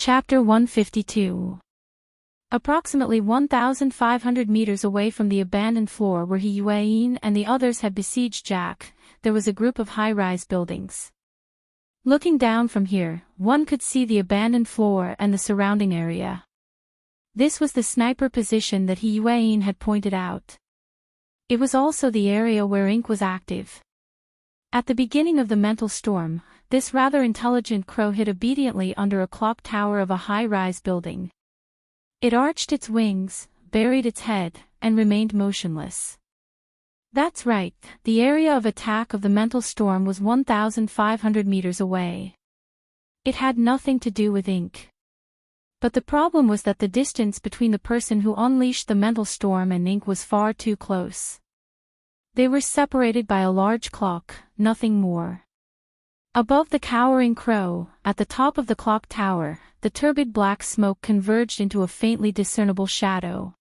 Chapter 152. Approximately 1,500 meters away from the abandoned floor where Heartwarming and the others had besieged Jack, there was a group of high-rise buildings. Looking down from here, one could see the abandoned floor and the surrounding area. This was the sniper position that Heartwarming had pointed out. It was also the area where Ink was active. At the beginning of the mental storm, this rather intelligent crow hid obediently under a clock tower of a high-rise building. It arched its wings, buried its head, and remained motionless. That's right, the area of attack of the mental storm was 1,500 meters away. It had nothing to do with Ink. But the problem was that the distance between the person who unleashed the mental storm and Ink was far too close. They were separated by a large clock, nothing more. Above the cowering crow, at the top of the clock tower, the turbid black smoke converged into a faintly discernible shadow.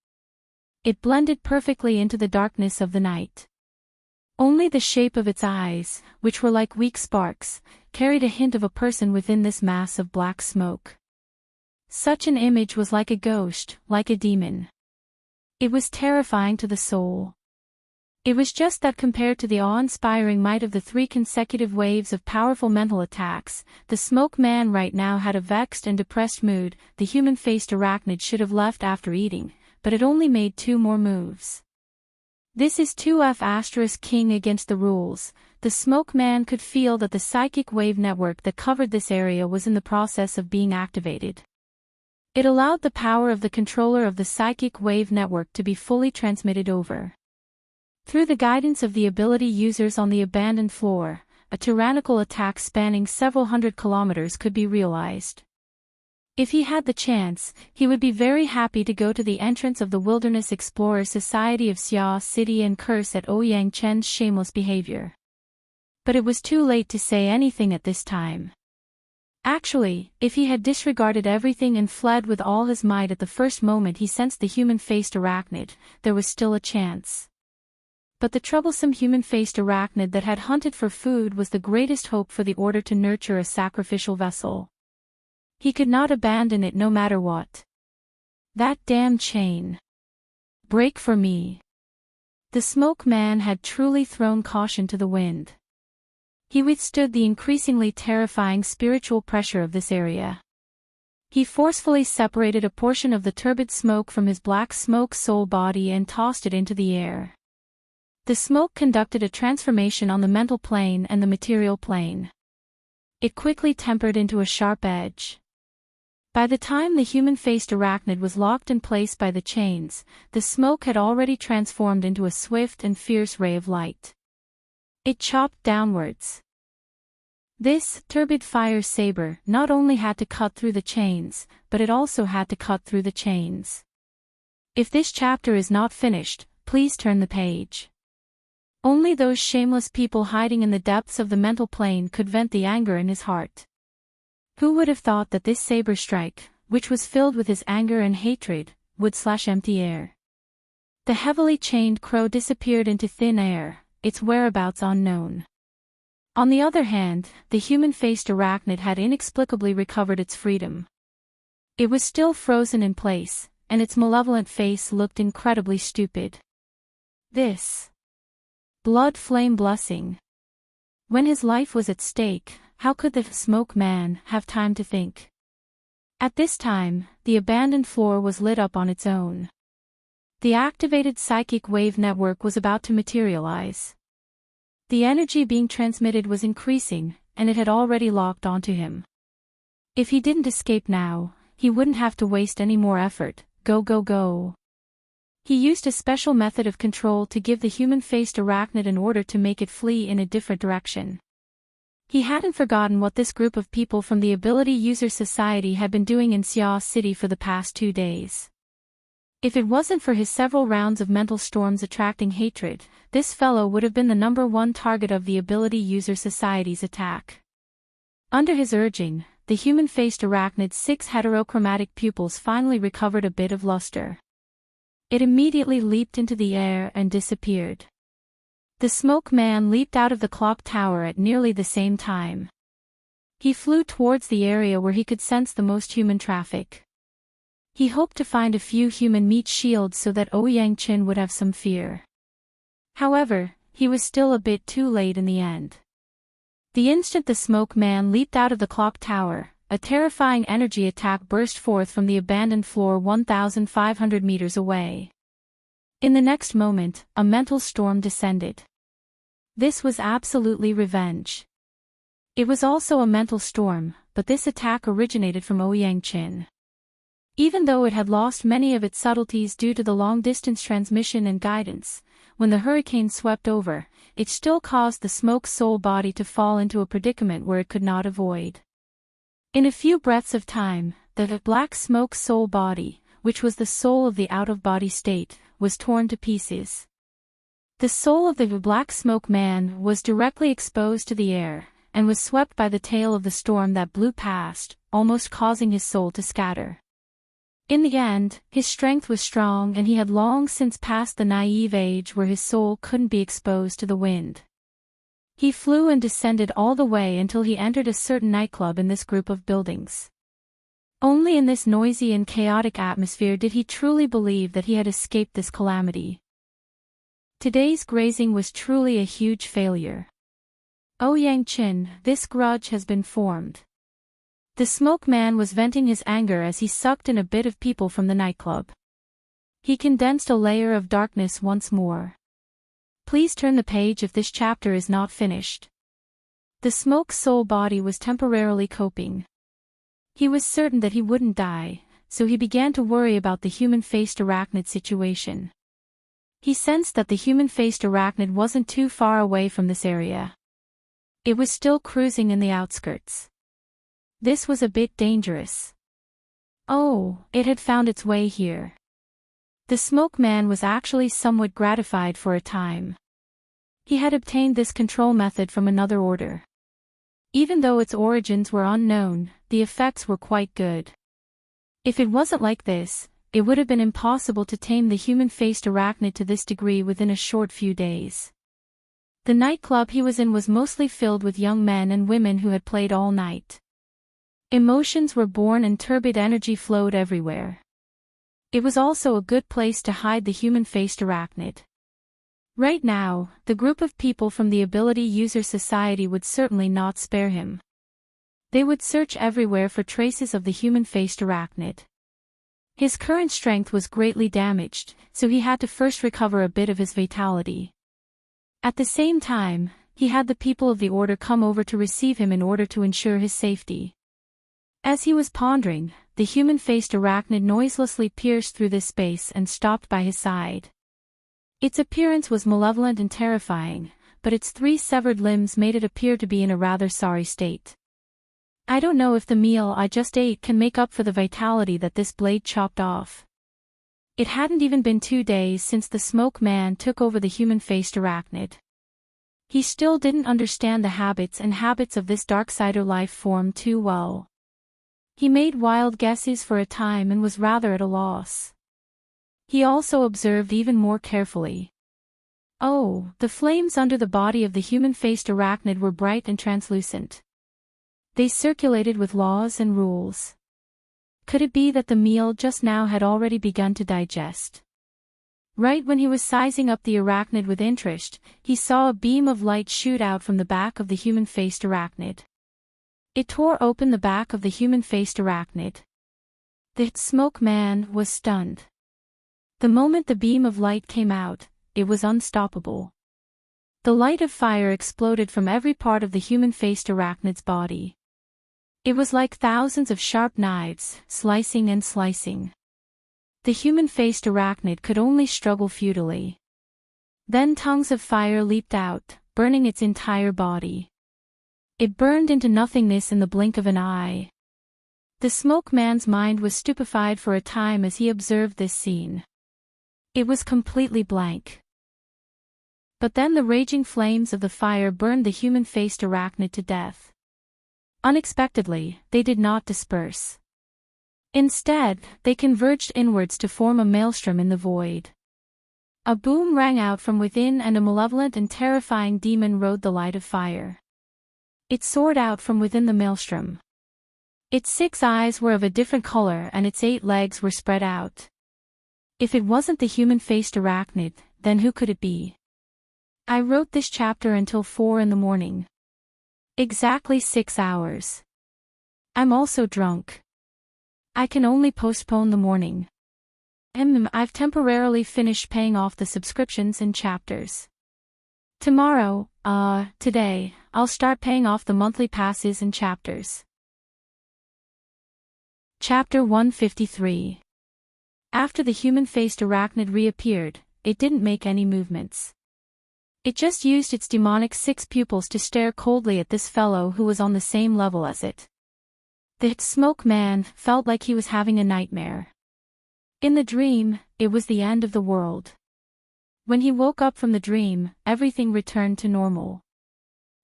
It blended perfectly into the darkness of the night. Only the shape of its eyes, which were like weak sparks, carried a hint of a person within this mass of black smoke. Such an image was like a ghost, like a demon. It was terrifying to the soul. It was just that compared to the awe-inspiring might of the 3 consecutive waves of powerful mental attacks, the smoke man right now had a vexed and depressed mood. The human-faced arachnid should have left after eating, but it only made 2 more moves. This is 2F** king against the rules. The smoke man could feel that the psychic wave network that covered this area was in the process of being activated. It allowed the power of the controller of the psychic wave network to be fully transmitted over. Through the guidance of the ability users on the abandoned floor, a tyrannical attack spanning several hundred kilometers could be realized. If he had the chance, he would be very happy to go to the entrance of the Wilderness Explorer Society of Xia City and curse at Ouyang Chen's shameless behavior. But it was too late to say anything at this time. Actually, if he had disregarded everything and fled with all his might at the first moment he sensed the human-faced arachnid, there was still a chance. But the troublesome human-faced arachnid that had hunted for food was the greatest hope for the Order to nurture a sacrificial vessel. He could not abandon it no matter what. That damn chain. Break for me. The smoke man had truly thrown caution to the wind. He withstood the increasingly terrifying spiritual pressure of this area. He forcefully separated a portion of the turbid smoke from his black smoke soul body and tossed it into the air. The smoke conducted a transformation on the mental plane and the material plane. It quickly tempered into a sharp edge. By the time the human-faced arachnid was locked in place by the chains, the smoke had already transformed into a swift and fierce ray of light. It chopped downwards. This turbid fire saber not only had to cut through the chains, but it also had to cut through the chains. If this chapter is not finished, please turn the page. Only those shameless people hiding in the depths of the mental plane could vent the anger in his heart. Who would have thought that this saber strike, which was filled with his anger and hatred, would slash empty air? The heavily chained crow disappeared into thin air, its whereabouts unknown. On the other hand, the human-faced arachnid had inexplicably recovered its freedom. It was still frozen in place, and its malevolent face looked incredibly stupid. This blood flame blessing. When his life was at stake, how could the smoke man have time to think? At this time, the abandoned floor was lit up on its own. The activated psychic wave network was about to materialize. The energy being transmitted was increasing, and it had already locked onto him. If he didn't escape now, he wouldn't have to waste any more effort. Go go go. He used a special method of control to give the human-faced arachnid an order to make it flee in a different direction. He hadn't forgotten what this group of people from the Ability User Society had been doing in Xia City for the past 2 days. If it wasn't for his several rounds of mental storms attracting hatred, this fellow would have been the #1 target of the Ability User Society's attack. Under his urging, the human-faced arachnid's 6 heterochromatic pupils finally recovered a bit of luster. It immediately leaped into the air and disappeared. The smoke man leaped out of the clock tower at nearly the same time. He flew towards the area where he could sense the most human traffic. He hoped to find a few human meat shields so that Ouyang-chin would have some fear. However, he was still a bit too late in the end. The instant the smoke man leaped out of the clock tower, a terrifying energy attack burst forth from the abandoned floor 1,500 meters away. In the next moment, a mental storm descended. This was absolutely revenge. It was also a mental storm, but this attack originated from Ouyang-chin. Even though it had lost many of its subtleties due to the long-distance transmission and guidance, when the hurricane swept over, it still caused the smoke soul body to fall into a predicament where it could not avoid. In a few breaths of time, the black smoke soul body, which was the soul of the out-of-body state, was torn to pieces. The soul of the black smoke man was directly exposed to the air, and was swept by the tail of the storm that blew past, almost causing his soul to scatter. In the end, his strength was strong and he had long since passed the naive age where his soul couldn't be exposed to the wind. He flew and descended all the way until he entered a certain nightclub in this group of buildings. Only in this noisy and chaotic atmosphere did he truly believe that he had escaped this calamity. Today's grazing was truly a huge failure. Ouyang-chin, this grudge has been formed. The smoke man was venting his anger as he sucked in a bit of people from the nightclub. He condensed a layer of darkness once more. Please turn the page if this chapter is not finished. The smoke soul body was temporarily coping. He was certain that he wouldn't die, so he began to worry about the human-faced arachnid situation. He sensed that the human-faced arachnid wasn't too far away from this area. It was still cruising in the outskirts. This was a bit dangerous. Oh, it had found its way here. The smoke man was actually somewhat gratified for a time. He had obtained this control method from another order. Even though its origins were unknown, the effects were quite good. If it wasn't like this, it would have been impossible to tame the human-faced arachnid to this degree within a short few days. The nightclub he was in was mostly filled with young men and women who had played all night. Emotions were born and turbid energy flowed everywhere. It was also a good place to hide the human-faced arachnid. Right now, the group of people from the Ability User Society would certainly not spare him. They would search everywhere for traces of the human-faced arachnid. His current strength was greatly damaged, so he had to first recover a bit of his vitality. At the same time, he had the people of the Order come over to receive him in order to ensure his safety. As he was pondering, the human-faced arachnid noiselessly pierced through this space and stopped by his side. Its appearance was malevolent and terrifying, but its 3 severed limbs made it appear to be in a rather sorry state. I don't know if the meal I just ate can make up for the vitality that this blade chopped off. It hadn't even been 2 days since the smoke man took over the human-faced arachnid. He still didn't understand the habits of this darksider life form too well. He made wild guesses for a time and was rather at a loss. He also observed even more carefully. Oh, the flames under the body of the human-faced arachnid were bright and translucent. They circulated with laws and rules. Could it be that the meal just now had already begun to digest? Right when he was sizing up the arachnid with interest, he saw a beam of light shoot out from the back of the human-faced arachnid. It tore open the back of the human-faced arachnid. The smoke man was stunned. The moment the beam of light came out, it was unstoppable. The light of fire exploded from every part of the human-faced arachnid's body. It was like thousands of sharp knives, slicing and slicing. The human-faced arachnid could only struggle futilely. Then tongues of fire leaped out, burning its entire body. It burned into nothingness in the blink of an eye. The smoke man's mind was stupefied for a time as he observed this scene. It was completely blank. But then the raging flames of the fire burned the human-faced arachnid to death. Unexpectedly, they did not disperse. Instead, they converged inwards to form a maelstrom in the void. A boom rang out from within and a malevolent and terrifying demon rode the light of fire. It soared out from within the maelstrom. Its 6 eyes were of a different color and its 8 legs were spread out. If it wasn't the human-faced arachnid, then who could it be? I wrote this chapter until 4 in the morning. Exactly 6 hours. I'm also drunk. I can only postpone the morning. I've temporarily finished paying off the subscriptions and chapters. Today, I'll start paying off the monthly passes and chapters. Chapter 153. After the human-faced arachnid reappeared, it didn't make any movements. It just used its demonic 6 pupils to stare coldly at this fellow who was on the same level as it. The smoke man felt like he was having a nightmare. In the dream, it was the end of the world. When he woke up from the dream, everything returned to normal.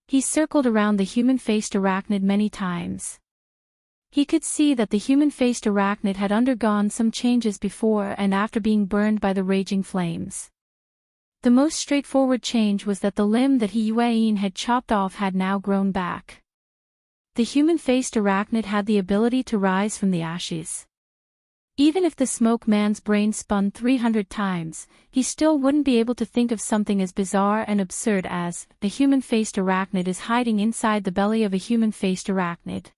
He circled around the human-faced arachnid many times. He could see that the human-faced arachnid had undergone some changes before and after being burned by the raging flames. The most straightforward change was that the limb that he had chopped off had now grown back. The human-faced arachnid had the ability to rise from the ashes. Even if the smoke man's brain spun 300 times, he still wouldn't be able to think of something as bizarre and absurd as, the human-faced arachnid is hiding inside the belly of a human-faced arachnid.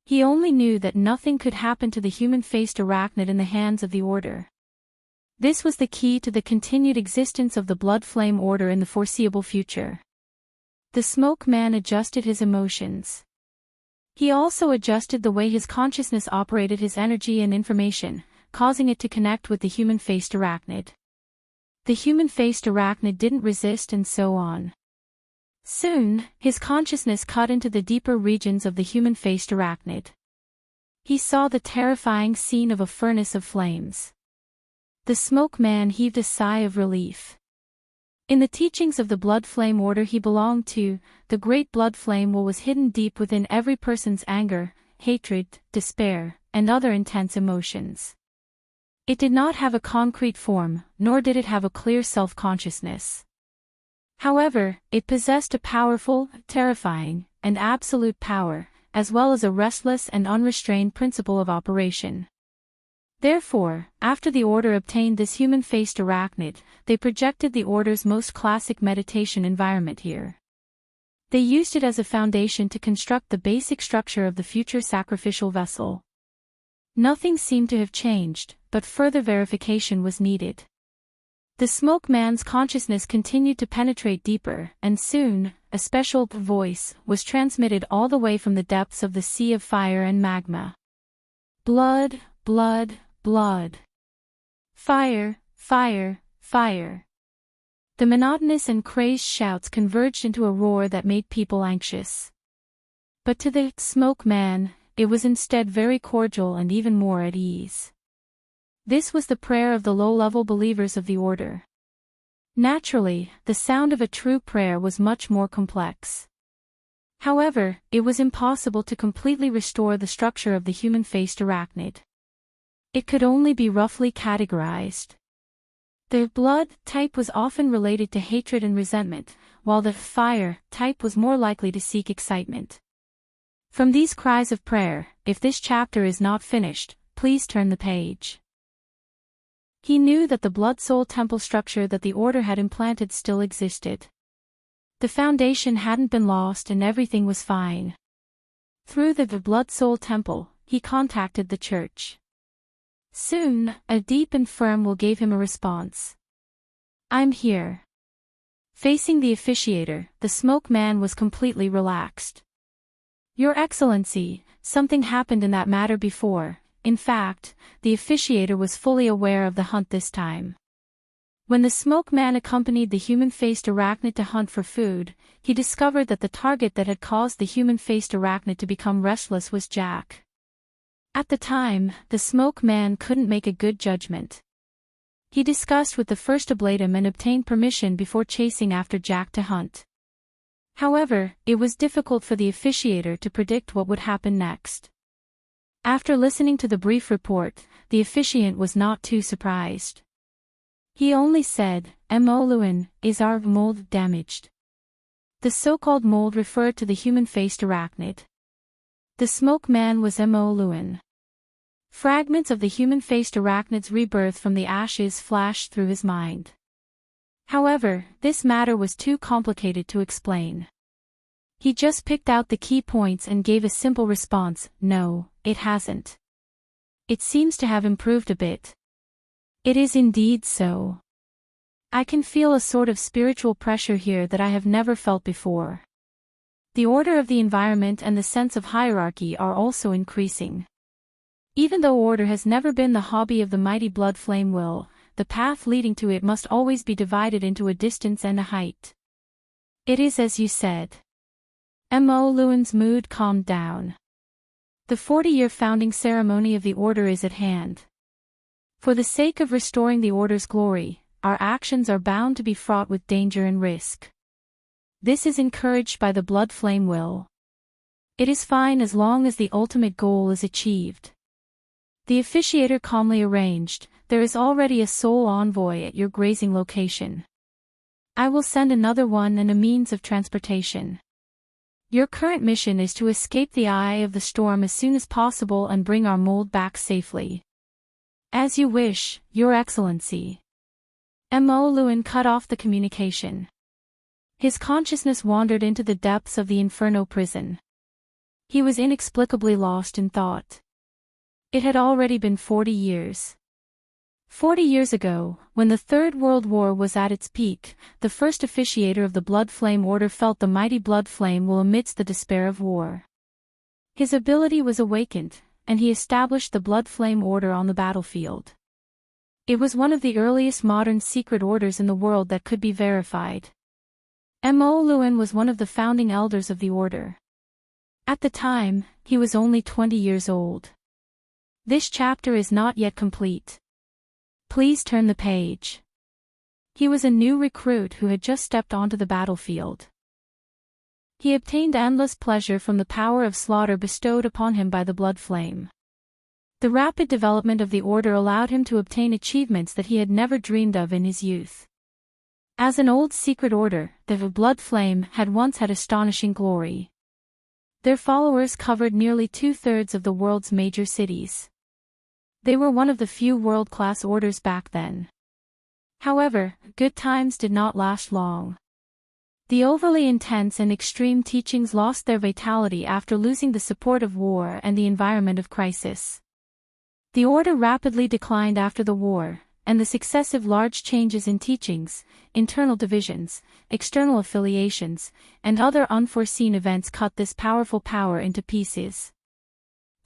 He only knew that nothing could happen to the human-faced arachnid in the hands of the Order. This was the key to the continued existence of the Blood Flame Order in the foreseeable future. The smoke man adjusted his emotions. He also adjusted the way his consciousness operated his energy and information, causing it to connect with the human-faced arachnid. The human-faced arachnid didn't resist and so on. Soon, his consciousness cut into the deeper regions of the human-faced arachnid. He saw the terrifying scene of a furnace of flames. The smoke man heaved a sigh of relief. In the teachings of the Blood Flame Order he belonged to, the great blood flame was hidden deep within every person's anger, hatred, despair, and other intense emotions. It did not have a concrete form, nor did it have a clear self-consciousness. However, it possessed a powerful, terrifying, and absolute power, as well as a restless and unrestrained principle of operation. Therefore, after the Order obtained this human-faced arachnid, they projected the Order's most classic meditation environment here. They used it as a foundation to construct the basic structure of the future sacrificial vessel. Nothing seemed to have changed, but further verification was needed. The smoke man's consciousness continued to penetrate deeper, and soon, a special voice was transmitted all the way from the depths of the sea of fire and magma. Blood, blood, blood. Fire, fire, fire. The monotonous and crazed shouts converged into a roar that made people anxious. But to the smoke man, it was instead very cordial and even more at ease. This was the prayer of the low-level believers of the Order. Naturally, the sound of a true prayer was much more complex. However, it was impossible to completely restore the structure of the human-faced arachnid. It could only be roughly categorized. The blood type was often related to hatred and resentment, while the fire type was more likely to seek excitement. From these cries of prayer, if this chapter is not finished, please turn the page. He knew that the blood-soul temple structure that the Order had implanted still existed. The foundation hadn't been lost and everything was fine. Through the blood-soul temple, he contacted the church. Soon, a deep and firm will gave him a response. I'm here. Facing the officiator, the smoke man was completely relaxed. Your Excellency, something happened in that matter before. In fact, the officiator was fully aware of the hunt this time. When the smoke man accompanied the human-faced arachnid to hunt for food, he discovered that the target that had caused the human-faced arachnid to become restless was Jack. At the time, the smoke man couldn't make a good judgment. He discussed with the first oblatum and obtained permission before chasing after Jack to hunt. However, it was difficult for the officiator to predict what would happen next. After listening to the brief report, the officiant was not too surprised. He only said, "Moluin, is our mold damaged?" The so-called mold referred to the human-faced arachnid. The smoke man was Mo Lewin. Fragments of the human-faced arachnid's rebirth from the ashes flashed through his mind. However, this matter was too complicated to explain. He just picked out the key points and gave a simple response: no, it hasn't. It seems to have improved a bit. It is indeed so. I can feel a sort of spiritual pressure here that I have never felt before. The order of the environment and the sense of hierarchy are also increasing. Even though order has never been the hobby of the mighty blood flame will, the path leading to it must always be divided into a distance and a height. It is as you said. Mo Lewin's mood calmed down. The 40-year founding ceremony of the order is at hand. For the sake of restoring the order's glory, our actions are bound to be fraught with danger and risk. This is encouraged by the blood flame will. It is fine as long as the ultimate goal is achieved. The officiator calmly arranged, there is already a soul envoy at your grazing location. I will send another one and a means of transportation. Your current mission is to escape the eye of the storm as soon as possible and bring our mold back safely. As you wish, Your Excellency. Mo Lewin cut off the communication. His consciousness wandered into the depths of the Inferno prison. He was inexplicably lost in thought. It had already been 40 years. 40 years ago, when the Third World War was at its peak, the first officiator of the Blood Flame Order felt the mighty blood flame will amidst the despair of war. His ability was awakened, and he established the Blood Flame Order on the battlefield. It was one of the earliest modern secret orders in the world that could be verified. Mo Lewin was one of the founding elders of the order. At the time, he was only 20 years old. This chapter is not yet complete. Please turn the page. He was a new recruit who had just stepped onto the battlefield. He obtained endless pleasure from the power of slaughter bestowed upon him by the blood flame. The rapid development of the order allowed him to obtain achievements that he had never dreamed of in his youth. As an old secret order, the blood flame had once had astonishing glory. Their followers covered nearly 2/3 of the world's major cities. They were one of the few world-class orders back then. However, good times did not last long. The overly intense and extreme teachings lost their vitality after losing the support of war and the environment of crisis. The order rapidly declined after the war, and the successive large changes in teachings, internal divisions, external affiliations, and other unforeseen events cut this powerful power into pieces.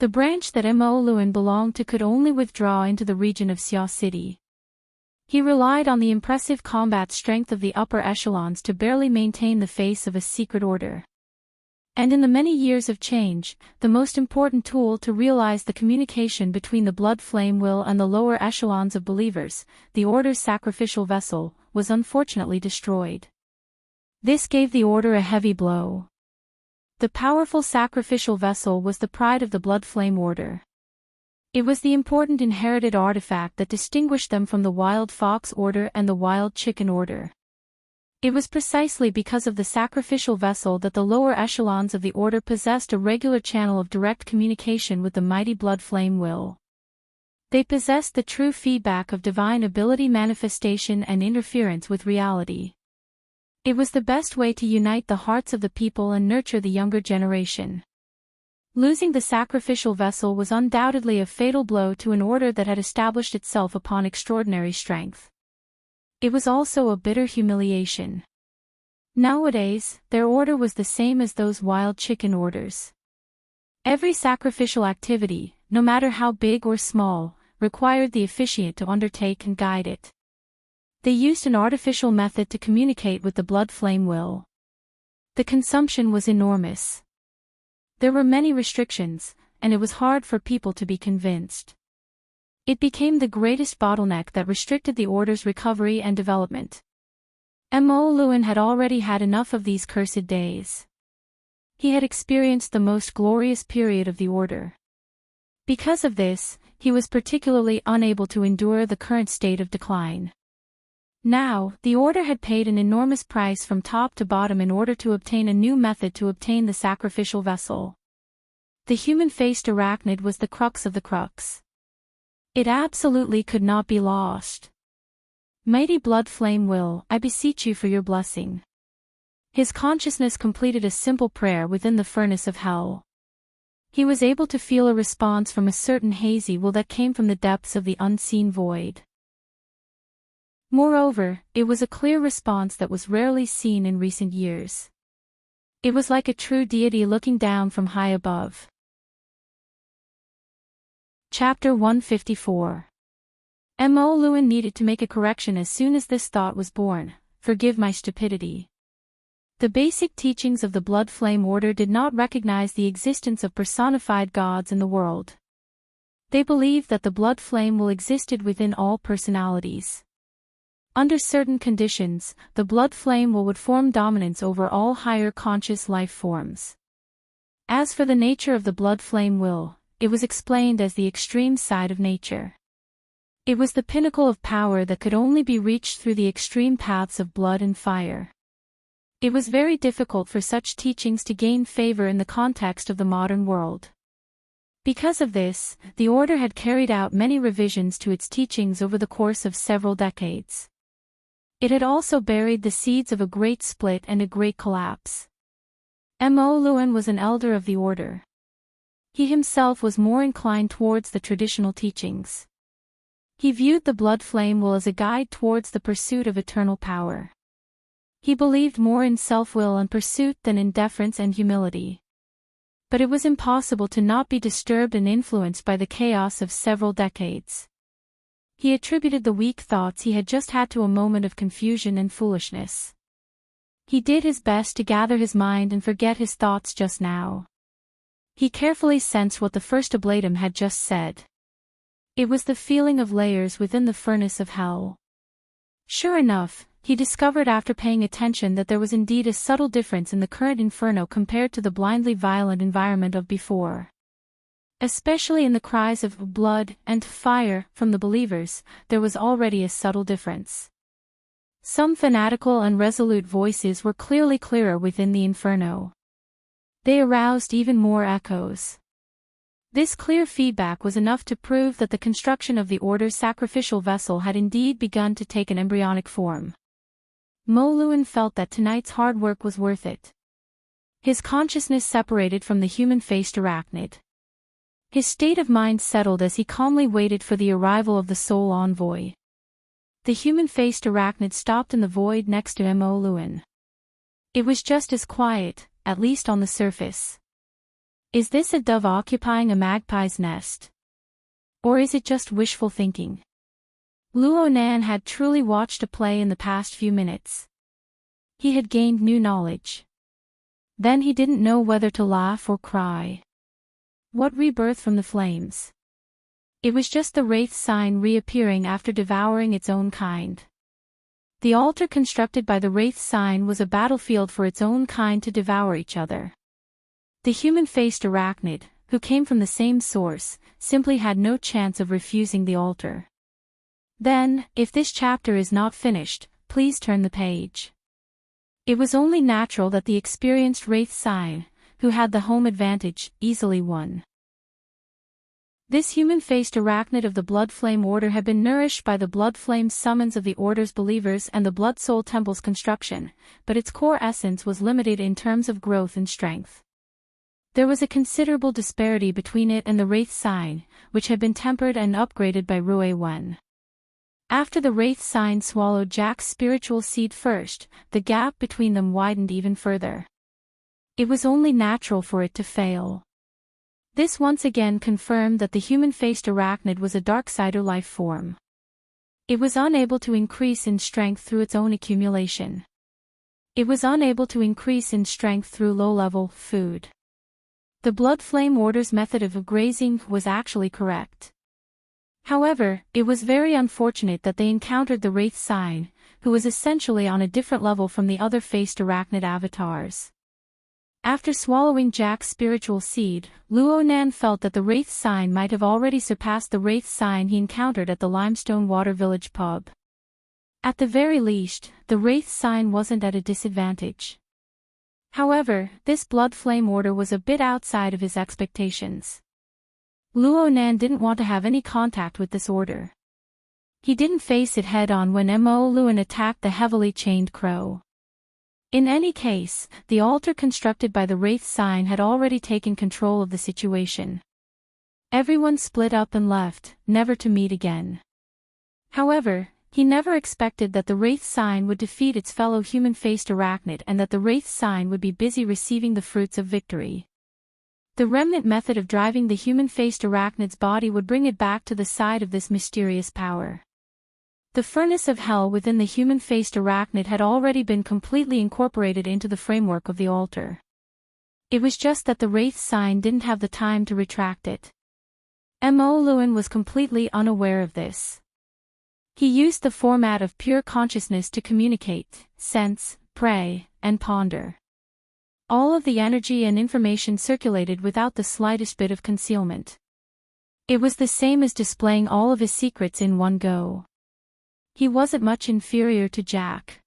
The branch that Mo Lewin belonged to could only withdraw into the region of Xiao City. He relied on the impressive combat strength of the upper echelons to barely maintain the face of a secret order. And in the many years of change, the most important tool to realize the communication between the blood flame will and the lower echelons of believers, the order's sacrificial vessel, was unfortunately destroyed. This gave the order a heavy blow. The powerful sacrificial vessel was the pride of the Blood Flame Order. It was the important inherited artifact that distinguished them from the Wild Fox Order and the Wild Chicken Order. It was precisely because of the sacrificial vessel that the lower echelons of the Order possessed a regular channel of direct communication with the mighty Blood Flame will. They possessed the true feedback of divine ability manifestation and interference with reality. It was the best way to unite the hearts of the people and nurture the younger generation. Losing the sacrificial vessel was undoubtedly a fatal blow to an order that had established itself upon extraordinary strength. It was also a bitter humiliation. Nowadays, their order was the same as those wild chicken orders. Every sacrificial activity, no matter how big or small, required the officiant to undertake and guide it. They used an artificial method to communicate with the blood flame will. The consumption was enormous. There were many restrictions, and it was hard for people to be convinced. It became the greatest bottleneck that restricted the order's recovery and development. Mo Lewin had already had enough of these cursed days. He had experienced the most glorious period of the order. Because of this, he was particularly unable to endure the current state of decline. Now, the Order had paid an enormous price from top to bottom in order to obtain a new method to obtain the sacrificial vessel. The human-faced arachnid was the crux of the crux. It absolutely could not be lost. Mighty blood flame will, I beseech you for your blessing. His consciousness completed a simple prayer within the furnace of hell. He was able to feel a response from a certain hazy will that came from the depths of the unseen void. Moreover, it was a clear response that was rarely seen in recent years. It was like a true deity looking down from high above. Chapter 154. Mo Lewin needed to make a correction as soon as this thought was born: forgive my stupidity. The basic teachings of the Blood Flame Order did not recognize the existence of personified gods in the world. They believed that the blood flame will existed within all personalities. Under certain conditions, the blood flame will would form dominance over all higher conscious life forms. As for the nature of the blood flame will, it was explained as the extreme side of nature. It was the pinnacle of power that could only be reached through the extreme paths of blood and fire. It was very difficult for such teachings to gain favor in the context of the modern world. Because of this, the Order had carried out many revisions to its teachings over the course of several decades. It had also buried the seeds of a great split and a great collapse. Mo Lewin was an elder of the Order. He himself was more inclined towards the traditional teachings. He viewed the blood flame will as a guide towards the pursuit of eternal power. He believed more in self-will and pursuit than in deference and humility. But it was impossible to not be disturbed and influenced by the chaos of several decades. He attributed the weak thoughts he had just had to a moment of confusion and foolishness. He did his best to gather his mind and forget his thoughts just now. He carefully sensed what the first oblatum had just said. It was the feeling of layers within the furnace of hell. Sure enough, he discovered after paying attention that there was indeed a subtle difference in the current inferno compared to the blindly violent environment of before. Especially in the cries of blood and fire from the believers, there was already a subtle difference. Some fanatical and resolute voices were clearly clearer within the inferno. They aroused even more echoes. This clear feedback was enough to prove that the construction of the Order's sacrificial vessel had indeed begun to take an embryonic form. Mo Lewin felt that tonight's hard work was worth it. His consciousness separated from the human-faced arachnid. His state of mind settled as he calmly waited for the arrival of the soul envoy. The human-faced arachnid stopped in the void next to Mo Lewin. It was just as quiet, at least on the surface. Is this a dove occupying a magpie's nest? Or is it just wishful thinking? Luo Nan had truly watched a play in the past few minutes. He had gained new knowledge. Then he didn't know whether to laugh or cry. What rebirth from the flames? It was just the wraith sign reappearing after devouring its own kind. The altar constructed by the wraith sign was a battlefield for its own kind to devour each other. The human-faced arachnid, who came from the same source, simply had no chance of refusing the altar. Then, if this chapter is not finished, please turn the page. It was only natural that the experienced wraith sign, who had the home advantage, easily won. This human-faced arachnid of the Blood Flame Order had been nourished by the Blood Flame summons of the Order's believers and the Blood Soul Temple's construction, but its core essence was limited in terms of growth and strength. There was a considerable disparity between it and the Wraith Sign, which had been tempered and upgraded by Rui Wen. After the Wraith Sign swallowed Jack's spiritual seed first, the gap between them widened even further. It was only natural for it to fail. This once again confirmed that the human-faced arachnid was a Darksider life form. It was unable to increase in strength through its own accumulation. It was unable to increase in strength through low-level food. The Blood Flame Order's method of grazing was actually correct. However, it was very unfortunate that they encountered the Wraith Sign, who was essentially on a different level from the other faced arachnid avatars. After swallowing Jack's spiritual seed, Luo Nan felt that the Wraith Sign might have already surpassed the Wraith Sign he encountered at the Limestone Water Village pub. At the very least, the Wraith sign wasn't at a disadvantage. However, this blood flame order was a bit outside of his expectations. Luo Nan didn't want to have any contact with this order. He didn't face it head-on when Mo Luan attacked the heavily chained crow. In any case, the altar constructed by the Wraith sign had already taken control of the situation. Everyone split up and left, never to meet again. However, he never expected that the Wraith sign would defeat its fellow human-faced arachnid and that the Wraith sign would be busy receiving the fruits of victory. The remnant method of driving the human-faced arachnid's body would bring it back to the side of this mysterious power. The furnace of hell within the human-faced arachnid had already been completely incorporated into the framework of the altar. It was just that the Wraith sign didn't have the time to retract it. Mo Luan was completely unaware of this. He used the format of pure consciousness to communicate, sense, pray, and ponder. All of the energy and information circulated without the slightest bit of concealment. It was the same as displaying all of his secrets in one go. He wasn't much inferior to Jack.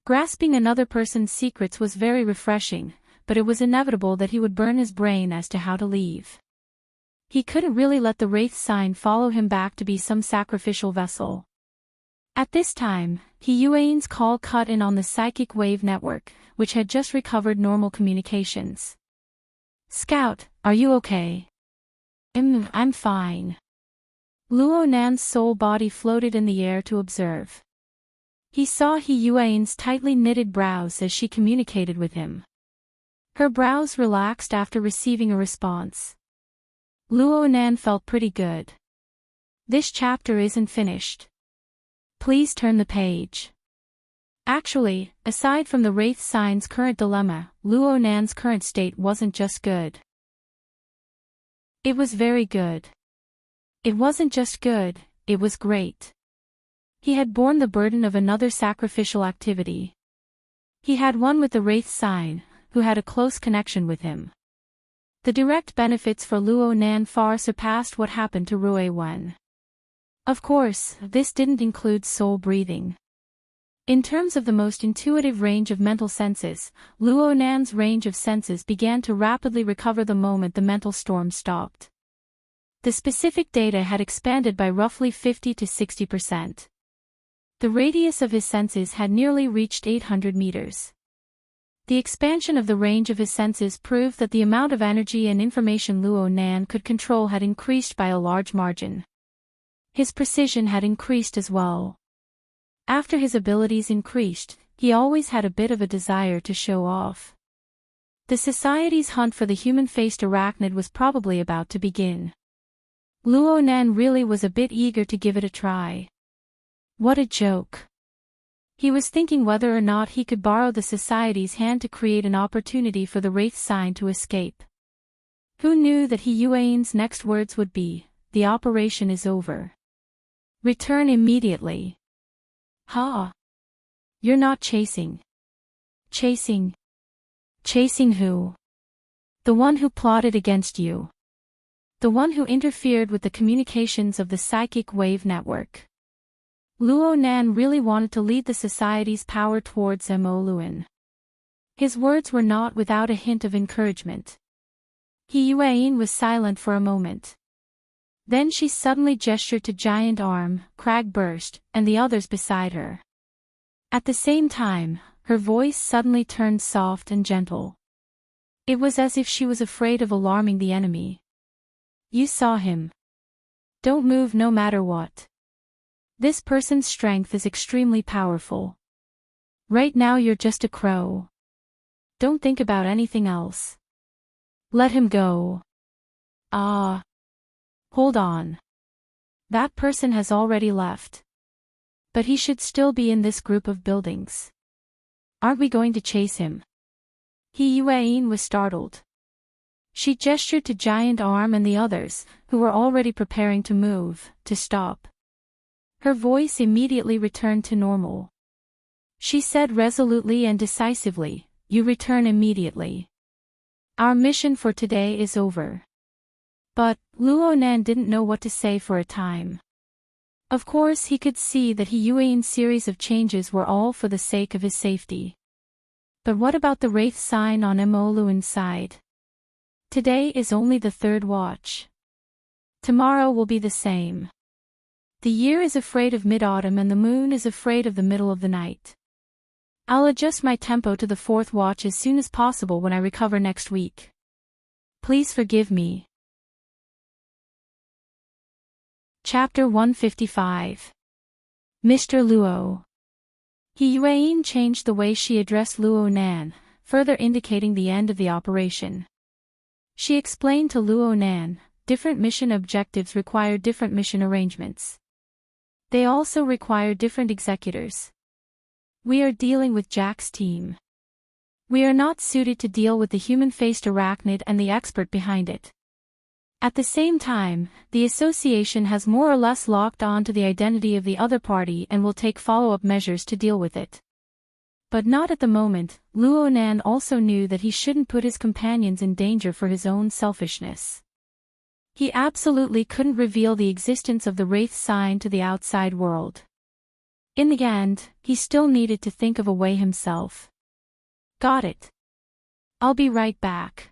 Grasping another person's secrets was very refreshing, but it was inevitable that he would burn his brain as to how to leave. He couldn't really let the Wraith sign follow him back to be some sacrificial vessel. At this time, Yuan's call cut in on the psychic wave network, which had just recovered normal communications. "Scout, are you okay?" I'm fine." Luo Nan's soul body floated in the air to observe. He saw Yuan's tightly knitted brows as she communicated with him. Her brows relaxed after receiving a response. Luo Nan felt pretty good. This chapter isn't finished. Please turn the page. Actually, aside from the Wraith sign's current dilemma, Luo Nan's current state wasn't just good. It was very good. It wasn't just good, it was great. He had borne the burden of another sacrificial activity. He had one with the Wraith sign, who had a close connection with him. The direct benefits for Luo Nan far surpassed what happened to Rui Wen. Of course, this didn't include soul breathing. In terms of the most intuitive range of mental senses, Luo Nan's range of senses began to rapidly recover the moment the mental storm stopped. The specific data had expanded by roughly 50 to 60%. The radius of his senses had nearly reached 800 meters. The expansion of the range of his senses proved that the amount of energy and information Luo Nan could control had increased by a large margin. His precision had increased as well. After his abilities increased, he always had a bit of a desire to show off. The society's hunt for the human-faced arachnid was probably about to begin. Luo Nan really was a bit eager to give it a try. What a joke. He was thinking whether or not he could borrow the society's hand to create an opportunity for the Wraith sign to escape. Who knew that Yuan's next words would be, "The operation is over. Return immediately." "Ha! You're not chasing." "Chasing? Chasing who?" "The one who plotted against you. The one who interfered with the communications of the psychic wave network." Luo Nan really wanted to lead the society's power towards Mo Luan. His words were not without a hint of encouragement. Yuan was silent for a moment. Then she suddenly gestured to Giant Arm, Crag Burst, and the others beside her. At the same time, her voice suddenly turned soft and gentle. It was as if she was afraid of alarming the enemy. "You saw him. Don't move no matter what. This person's strength is extremely powerful. Right now you're just a crow. Don't think about anything else. Let him go." "Ah. Hold on. That person has already left. But he should still be in this group of buildings. Aren't we going to chase him?" Yuan was startled. She gestured to Giant Arm and the others, who were already preparing to move, to stop. Her voice immediately returned to normal. She said resolutely and decisively, "You return immediately. Our mission for today is over." But Luo Nan didn't know what to say for a time. Of course he could see that Yuan's series of changes were all for the sake of his safety. But what about the wraith sign on Luan's side? Today is only the third watch. Tomorrow will be the same. The year is afraid of mid-autumn and the moon is afraid of the middle of the night. I'll adjust my tempo to the fourth watch as soon as possible when I recover next week. Please forgive me. Chapter 155. Mr. Luo. Yuan changed the way she addressed Luo Nan, further indicating the end of the operation. She explained to Luo Nan, different mission objectives require different mission arrangements. They also require different executors. We are dealing with Jack's team. We are not suited to deal with the human-faced arachnid and the expert behind it. At the same time, the association has more or less locked on to the identity of the other party and will take follow-up measures to deal with it. But not at the moment. Luo Nan also knew that he shouldn't put his companions in danger for his own selfishness. He absolutely couldn't reveal the existence of the wraith sign to the outside world. In the end, he still needed to think of a way himself. Got it. I'll be right back.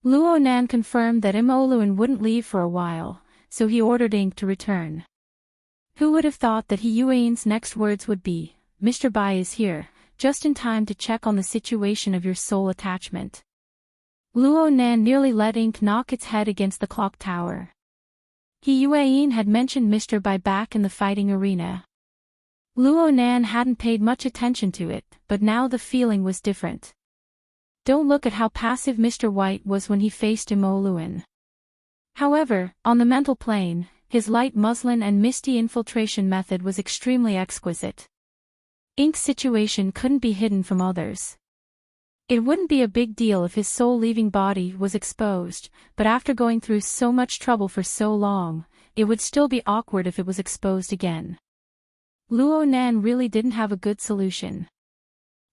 Luo Nan confirmed that Luan wouldn't leave for a while, so he ordered Ink to return. Who would have thought that Yuan's next words would be, "Mr. Bai is here, just in time to check on the situation of your soul attachment." Luo Nan nearly let Ink knock its head against the clock tower. Yuan had mentioned Mr. Bai back in the fighting arena. Luo Nan hadn't paid much attention to it, but now the feeling was different. Don't look at how passive Mr. White was when he faced Luan. However, on the mental plane, his light muslin and misty infiltration method was extremely exquisite. Ink's situation couldn't be hidden from others. It wouldn't be a big deal if his soul-leaving body was exposed, but after going through so much trouble for so long, it would still be awkward if it was exposed again. Luo Nan really didn't have a good solution.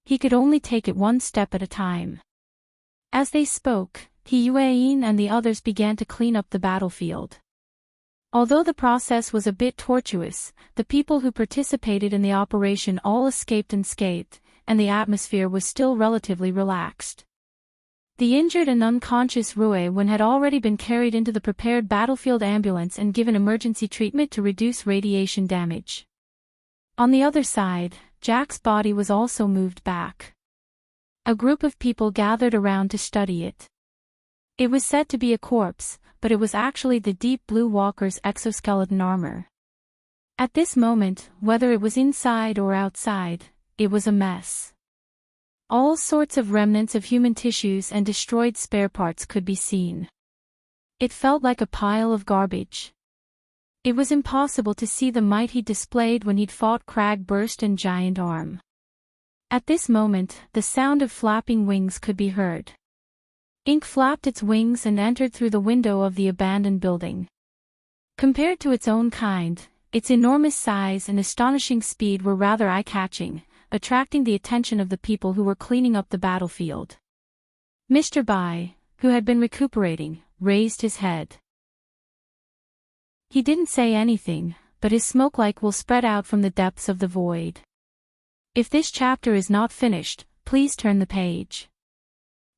He could only take it one step at a time. As they spoke, Yuan and the others began to clean up the battlefield. Although the process was a bit tortuous, the people who participated in the operation all escaped unscathed, and the atmosphere was still relatively relaxed. The injured and unconscious Ruiwen had already been carried into the prepared battlefield ambulance and given emergency treatment to reduce radiation damage. On the other side, Jack's body was also moved back. A group of people gathered around to study it. It was said to be a corpse, but it was actually the Deep Blue Walker's exoskeleton armor. At this moment, whether it was inside or outside, it was a mess. All sorts of remnants of human tissues and destroyed spare parts could be seen. It felt like a pile of garbage. It was impossible to see the might he'd displayed when he'd fought Cragburst and Giant Arm. At this moment, the sound of flapping wings could be heard. Ink flapped its wings and entered through the window of the abandoned building. Compared to its own kind, its enormous size and astonishing speed were rather eye-catching, attracting the attention of the people who were cleaning up the battlefield. Mr. Bai, who had been recuperating, raised his head. He didn't say anything, but his smoke-like will spread out from the depths of the void. If this chapter is not finished, please turn the page.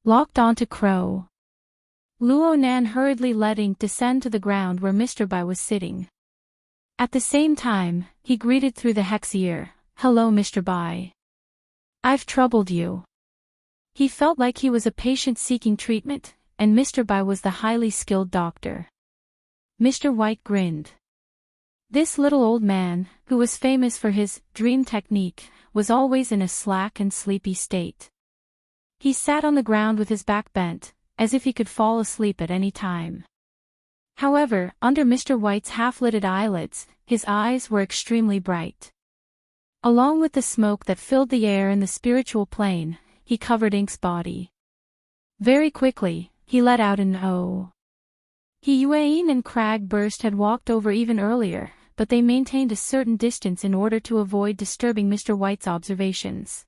Locked onto Crow. Luo Nan hurriedly let Ink descend to the ground where Mr. Bai was sitting. At the same time, he greeted through the hex ear, "Hello Mr. Bai. I've troubled you." He felt like he was a patient seeking treatment, and Mr. Bai was the highly skilled doctor. Mr. White grinned. This little old man, who was famous for his dream technique, was always in a slack and sleepy state. He sat on the ground with his back bent, as if he could fall asleep at any time. However, under Mr. White's half-lidded eyelids, his eyes were extremely bright. Along with the smoke that filled the air in the spiritual plane, he covered Ink's body. Very quickly, he let out an "oh." Yuan and Cragburst had walked over even earlier, but they maintained a certain distance in order to avoid disturbing Mr. White's observations.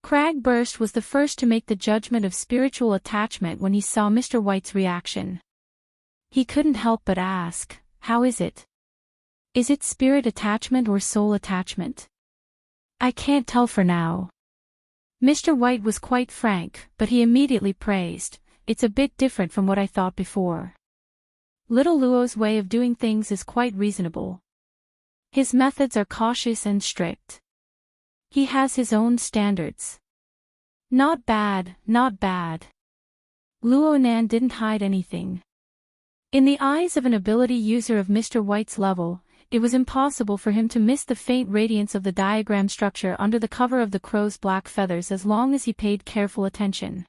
Cragburst was the first to make the judgment of spiritual attachment when he saw Mr. White's reaction. He couldn't help but ask, "How is it?" Is it spirit attachment or soul attachment? I can't tell for now. Mr. White was quite frank, but he immediately praised, "It's a bit different from what I thought before. Little Luo's way of doing things is quite reasonable. His methods are cautious and strict. He has his own standards. Not bad, not bad." Luo Nan didn't hide anything. In the eyes of an ability user of Mr. White's level, it was impossible for him to miss the faint radiance of the diagram structure under the cover of the crow's black feathers as long as he paid careful attention.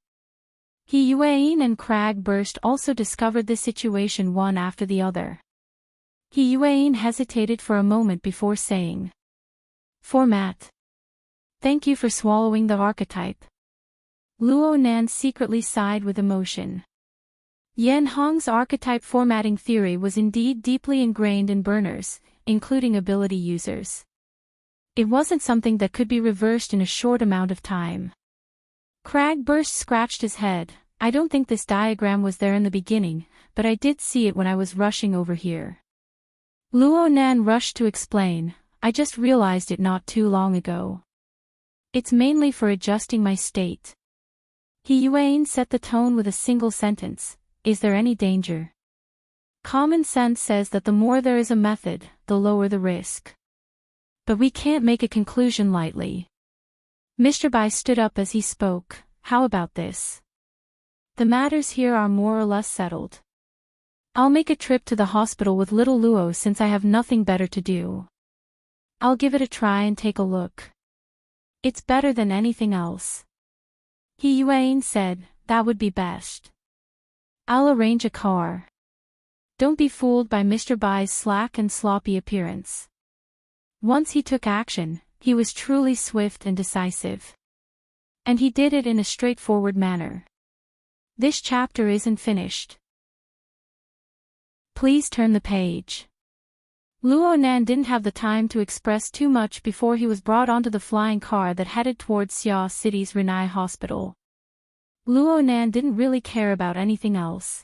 He Yuan and Crag Burst also discovered this situation one after the other. He Yuan hesitated for a moment before saying, "Format. Thank you for swallowing the archetype." Luo Nan secretly sighed with emotion. Yan Hong's archetype formatting theory was indeed deeply ingrained in burners, including ability users. It wasn't something that could be reversed in a short amount of time. Cragburst scratched his head. "I don't think this diagram was there in the beginning, but I did see it when I was rushing over here." Luo Nan rushed to explain, "I just realized it not too long ago. It's mainly for adjusting my state." He Yuan set the tone with a single sentence, "Is there any danger?" Common sense says that the more there is a method, the lower the risk. But we can't make a conclusion lightly. Mr. Bai stood up as he spoke. "How about this? The matters here are more or less settled. I'll make a trip to the hospital with little Luo since I have nothing better to do. I'll give it a try and take a look. It's better than anything else." He Yuan said, "That would be best. I'll arrange a car." Don't be fooled by Mr. Bai's slack and sloppy appearance. Once he took action, he was truly swift and decisive. And he did it in a straightforward manner. This chapter isn't finished. Please turn the page. Luo Nan didn't have the time to express too much before he was brought onto the flying car that headed towards Xia City's Renai Hospital. Luo Nan didn't really care about anything else.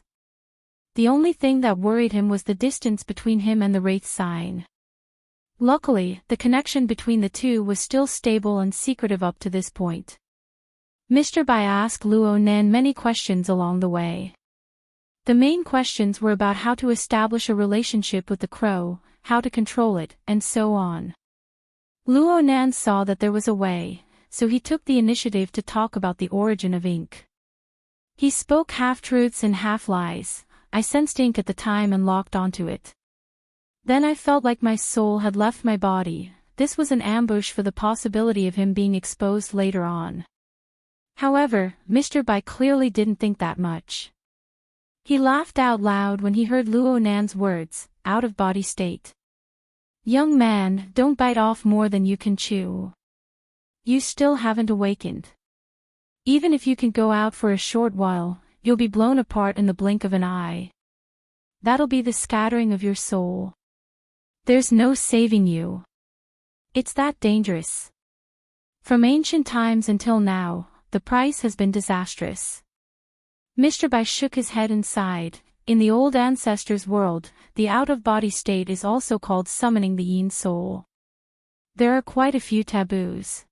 The only thing that worried him was the distance between him and the Wraith sign. Luckily, the connection between the two was still stable and secretive up to this point. Mr. Bai asked Luo Nan many questions along the way. The main questions were about how to establish a relationship with the crow, how to control it, and so on. Luo Nan saw that there was a way, so he took the initiative to talk about the origin of ink. He spoke half-truths and half-lies. "I sensed ink at the time and locked onto it. Then I felt like my soul had left my body. This was an ambush for the possibility of him being exposed later on." However, Mr. Bai clearly didn't think that much. He laughed out loud when he heard Luo Nan's words, "out-of-body state. Young man, don't bite off more than you can chew. You still haven't awakened. Even if you can go out for a short while, you'll be blown apart in the blink of an eye. That'll be the scattering of your soul. There's no saving you. It's that dangerous. From ancient times until now, the price has been disastrous." Mr. Bai shook his head and sighed. In the old ancestors' world, the out-of-body state is also called summoning the yin soul. There are quite a few taboos.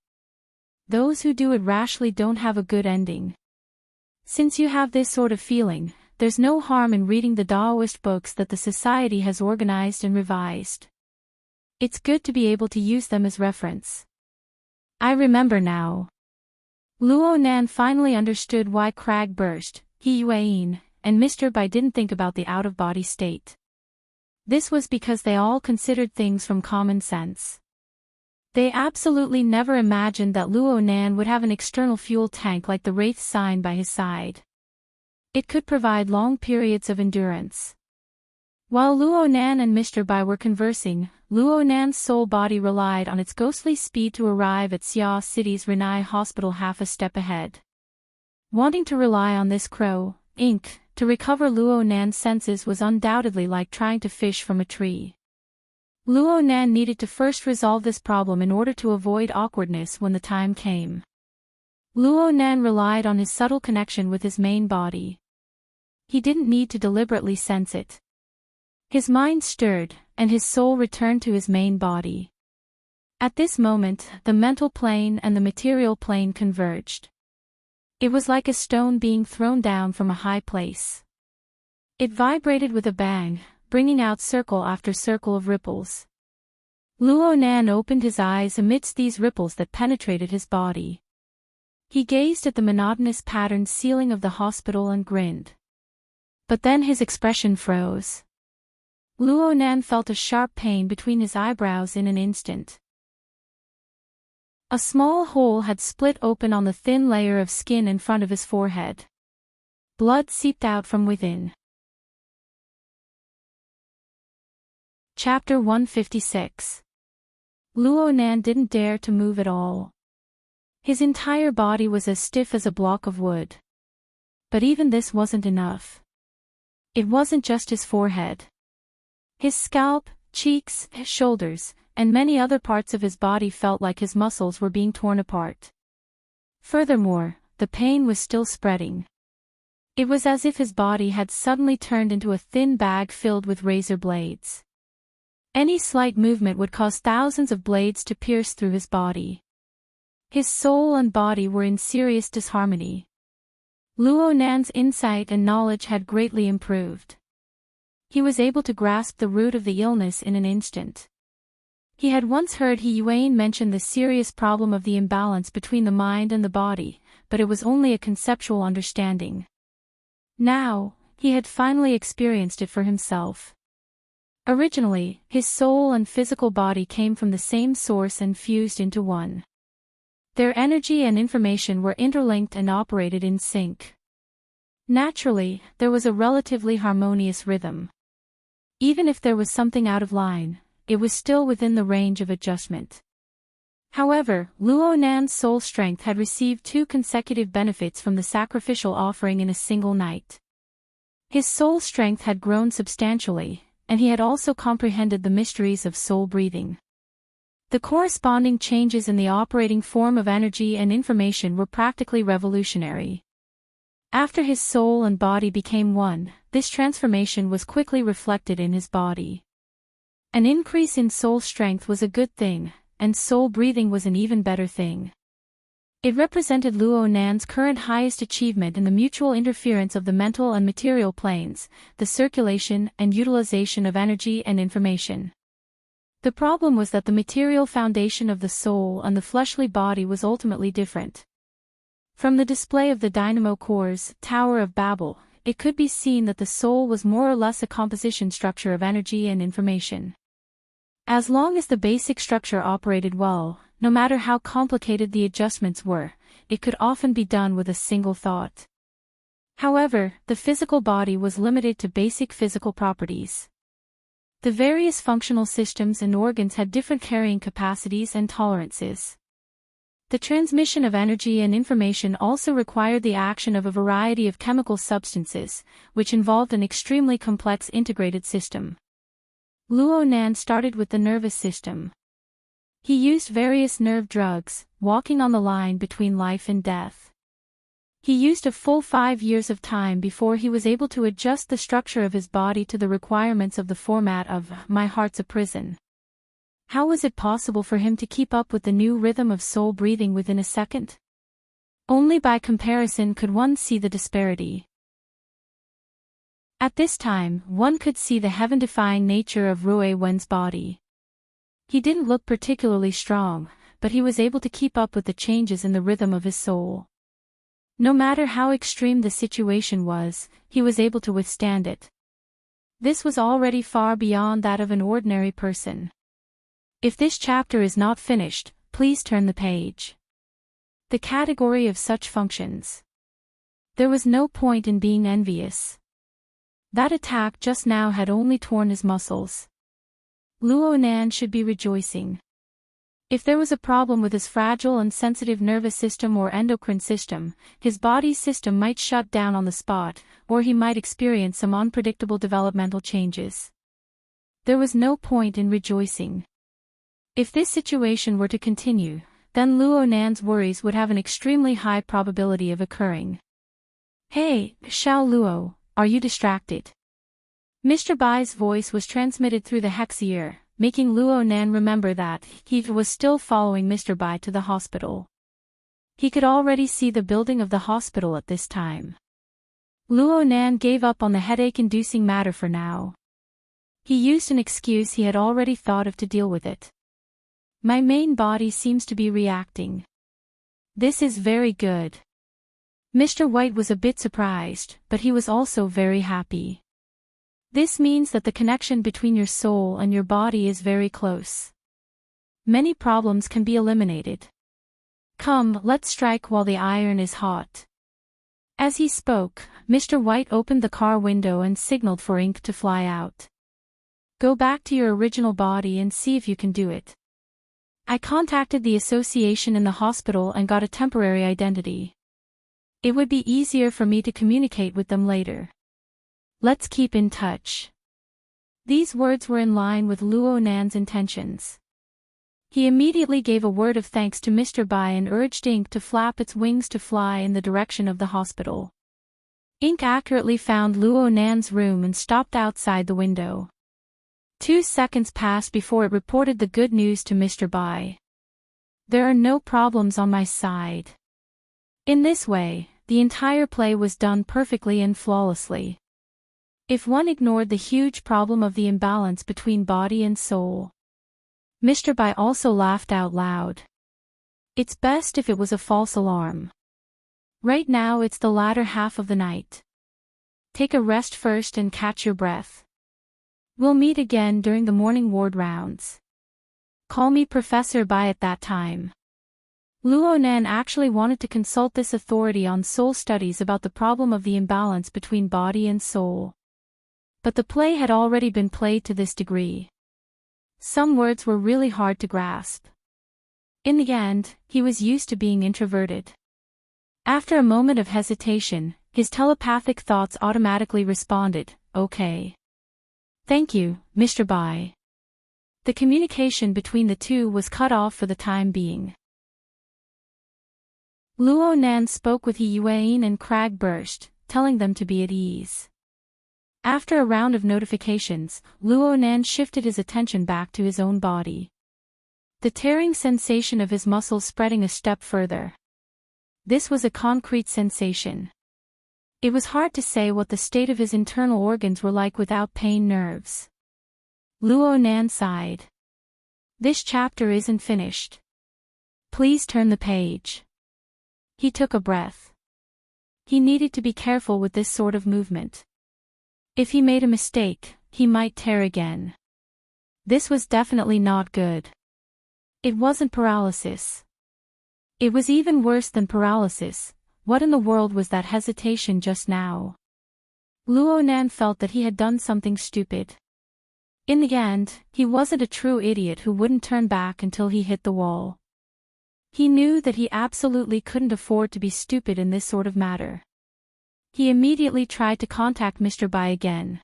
Those who do it rashly don't have a good ending. Since you have this sort of feeling, there's no harm in reading the Taoist books that the society has organized and revised. It's good to be able to use them as reference. I remember now. Luo Nan finally understood why Crag Burst, He Yuan, and Mr. Bai didn't think about the out-of-body state. This was because they all considered things from common sense. They absolutely never imagined that Luo Nan would have an external fuel tank like the Wraith sign by his side. It could provide long periods of endurance. While Luo Nan and Mr. Bai were conversing, Luo Nan's soul body relied on its ghostly speed to arrive at Xia City's Renai Hospital half a step ahead. Wanting to rely on this crow, ink, to recover Luo Nan's senses was undoubtedly like trying to fish from a tree. Luo Nan needed to first resolve this problem in order to avoid awkwardness when the time came. Luo Nan relied on his subtle connection with his main body. He didn't need to deliberately sense it. His mind stirred, and his soul returned to his main body. At this moment, the mental plane and the material plane converged. It was like a stone being thrown down from a high place. It vibrated with a bang, bringing out circle after circle of ripples. Luo Nan opened his eyes amidst these ripples that penetrated his body. He gazed at the monotonous patterned ceiling of the hospital and grinned. But then his expression froze. Luo Nan felt a sharp pain between his eyebrows in an instant. A small hole had split open on the thin layer of skin in front of his forehead. Blood seeped out from within. Chapter 156. Luo Nan didn't dare to move at all. His entire body was as stiff as a block of wood. But even this wasn't enough. It wasn't just his forehead. His scalp, cheeks, shoulders, and many other parts of his body felt like his muscles were being torn apart. Furthermore, the pain was still spreading. It was as if his body had suddenly turned into a thin bag filled with razor blades. Any slight movement would cause thousands of blades to pierce through his body. His soul and body were in serious disharmony. Luo Nan's insight and knowledge had greatly improved. He was able to grasp the root of the illness in an instant. He had once heard He Yuan mention the serious problem of the imbalance between the mind and the body, but it was only a conceptual understanding. Now, he had finally experienced it for himself. Originally, his soul and physical body came from the same source and fused into one. Their energy and information were interlinked and operated in sync. Naturally, there was a relatively harmonious rhythm. Even if there was something out of line, it was still within the range of adjustment. However, Luo Nan's soul strength had received 2 consecutive benefits from the sacrificial offering in a single night. His soul strength had grown substantially, and he had also comprehended the mysteries of soul breathing. The corresponding changes in the operating form of energy and information were practically revolutionary. After his soul and body became one, this transformation was quickly reflected in his body. An increase in soul strength was a good thing, and soul breathing was an even better thing. It represented Luo Nan's current highest achievement in the mutual interference of the mental and material planes, the circulation and utilization of energy and information. The problem was that the material foundation of the soul and the fleshly body was ultimately different. From the display of the dynamo core's Tower of Babel, it could be seen that the soul was more or less a composition structure of energy and information. As long as the basic structure operated well, no matter how complicated the adjustments were, it could often be done with a single thought. However, the physical body was limited to basic physical properties. The various functional systems and organs had different carrying capacities and tolerances. The transmission of energy and information also required the action of a variety of chemical substances, which involved an extremely complex integrated system. Luo Nan started with the nervous system. He used various nerve drugs, walking on the line between life and death. He used a full 5 years of time before he was able to adjust the structure of his body to the requirements of the format of My Heart's a Prison. How was it possible for him to keep up with the new rhythm of soul breathing within a second? Only by comparison could one see the disparity. At this time, one could see the heaven-defying nature of Rui Wen's body. He didn't look particularly strong, but he was able to keep up with the changes in the rhythm of his soul. No matter how extreme the situation was, he was able to withstand it. This was already far beyond that of an ordinary person. If this chapter is not finished, please turn the page. The category of such functions. There was no point in being envious. That attack just now had only torn his muscles. Luo Nan should be rejoicing. If there was a problem with his fragile and sensitive nervous system or endocrine system, his body's system might shut down on the spot, or he might experience some unpredictable developmental changes. There was no point in rejoicing. If this situation were to continue, then Luo Nan's worries would have an extremely high probability of occurring. Hey, Xiao Luo, are you distracted? Mr. Bai's voice was transmitted through the hex ear, making Luo Nan remember that he was still following Mr. Bai to the hospital. He could already see the building of the hospital at this time. Luo Nan gave up on the headache-inducing matter for now. He used an excuse he had already thought of to deal with it. My main body seems to be reacting. This is very good. Mr. White was a bit surprised, but he was also very happy. This means that the connection between your soul and your body is very close. Many problems can be eliminated. Come, let's strike while the iron is hot. As he spoke, Mr. White opened the car window and signaled for ink to fly out. Go back to your original body and see if you can do it. I contacted the association in the hospital and got a temporary identity. It would be easier for me to communicate with them later. Let's keep in touch. These words were in line with Luo Nan's intentions. He immediately gave a word of thanks to Mr. Bai and urged Ink to flap its wings to fly in the direction of the hospital. Ink accurately found Luo Nan's room and stopped outside the window. 2 seconds passed before it reported the good news to Mr. Bai. There are no problems on my side. In this way, the entire play was done perfectly and flawlessly. If one ignored the huge problem of the imbalance between body and soul. Mr. Bai also laughed out loud. It's best if it was a false alarm. Right now it's the latter half of the night. Take a rest first and catch your breath. We'll meet again during the morning ward rounds. Call me Professor Bai at that time. Luo Nan actually wanted to consult this authority on soul studies about the problem of the imbalance between body and soul. But the play had already been played to this degree. Some words were really hard to grasp. In the end, he was used to being introverted. After a moment of hesitation, his telepathic thoughts automatically responded, okay. Thank you, Mr. Bai. The communication between the two was cut off for the time being. Luo Nan spoke with He Yuan and Crag Burst, telling them to be at ease. After a round of notifications, Luo Nan shifted his attention back to his own body. The tearing sensation of his muscles spreading a step further. This was a concrete sensation. It was hard to say what the state of his internal organs were like without pain nerves. Luo Nan sighed. This chapter isn't finished. Please turn the page. He took a breath. He needed to be careful with this sort of movement. If he made a mistake, he might tear again. This was definitely not good. It wasn't paralysis. It was even worse than paralysis. What in the world was that hesitation just now? Luo Nan felt that he had done something stupid. In the end, he wasn't a true idiot who wouldn't turn back until he hit the wall. He knew that he absolutely couldn't afford to be stupid in this sort of matter. He immediately tried to contact Mr. Bai again.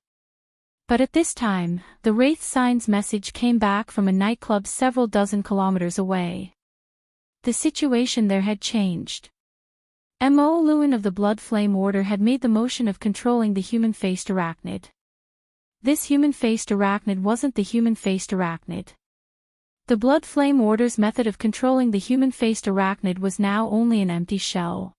But at this time, the Wraith Sign's message came back from a nightclub several dozen kilometers away. The situation there had changed. Mo Lewin of the Blood Flame Order had made the motion of controlling the human-faced arachnid. This human-faced arachnid wasn't the human-faced arachnid. The Blood Flame Order's method of controlling the human-faced arachnid was now only an empty shell.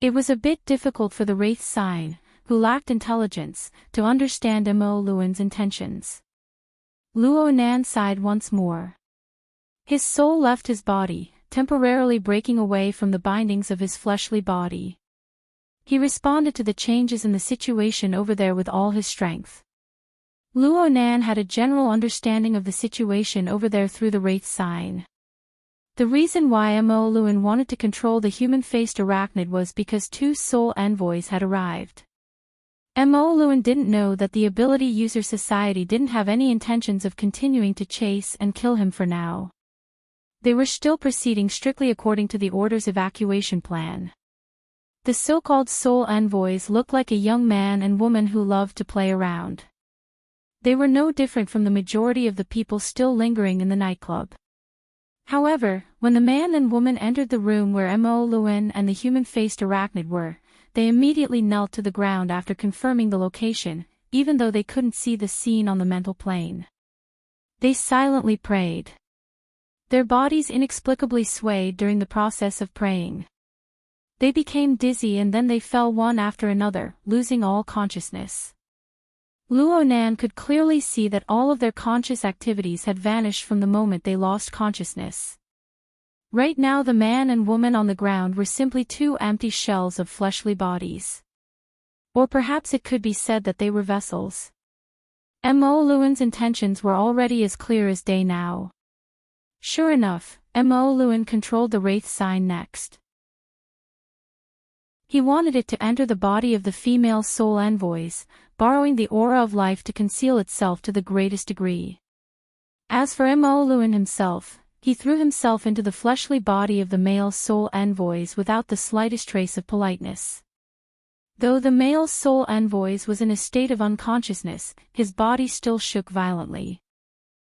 It was a bit difficult for the Wraith Sign, who lacked intelligence, to understand Mo Lewin's intentions. Luo Nan sighed once more. His soul left his body, temporarily breaking away from the bindings of his fleshly body. He responded to the changes in the situation over there with all his strength. Luo Nan had a general understanding of the situation over there through the Wraith Sign. The reason why Mo Lewin wanted to control the human-faced arachnid was because 2 soul envoys had arrived. Mo Lewin didn't know that the Ability User Society didn't have any intentions of continuing to chase and kill him for now. They were still proceeding strictly according to the Order's evacuation plan. The so-called soul envoys looked like a young man and woman who loved to play around. They were no different from the majority of the people still lingering in the nightclub. However, when the man and woman entered the room where Mo Lewin and the human-faced arachnid were, they immediately knelt to the ground after confirming the location, even though they couldn't see the scene on the mental plane. They silently prayed. Their bodies inexplicably swayed during the process of praying. They became dizzy and then they fell one after another, losing all consciousness. Luo Nan could clearly see that all of their conscious activities had vanished from the moment they lost consciousness. Right now the man and woman on the ground were simply two empty shells of fleshly bodies. Or perhaps it could be said that they were vessels. Mo Luan's intentions were already as clear as day now. Sure enough, Mo Luan controlled the wraith sign next. He wanted it to enter the body of the female soul envoys, borrowing the aura of life to conceal itself to the greatest degree. As for Mo Luan himself, he threw himself into the fleshly body of the male soul envoys without the slightest trace of politeness. Though the male soul envoys was in a state of unconsciousness, his body still shook violently.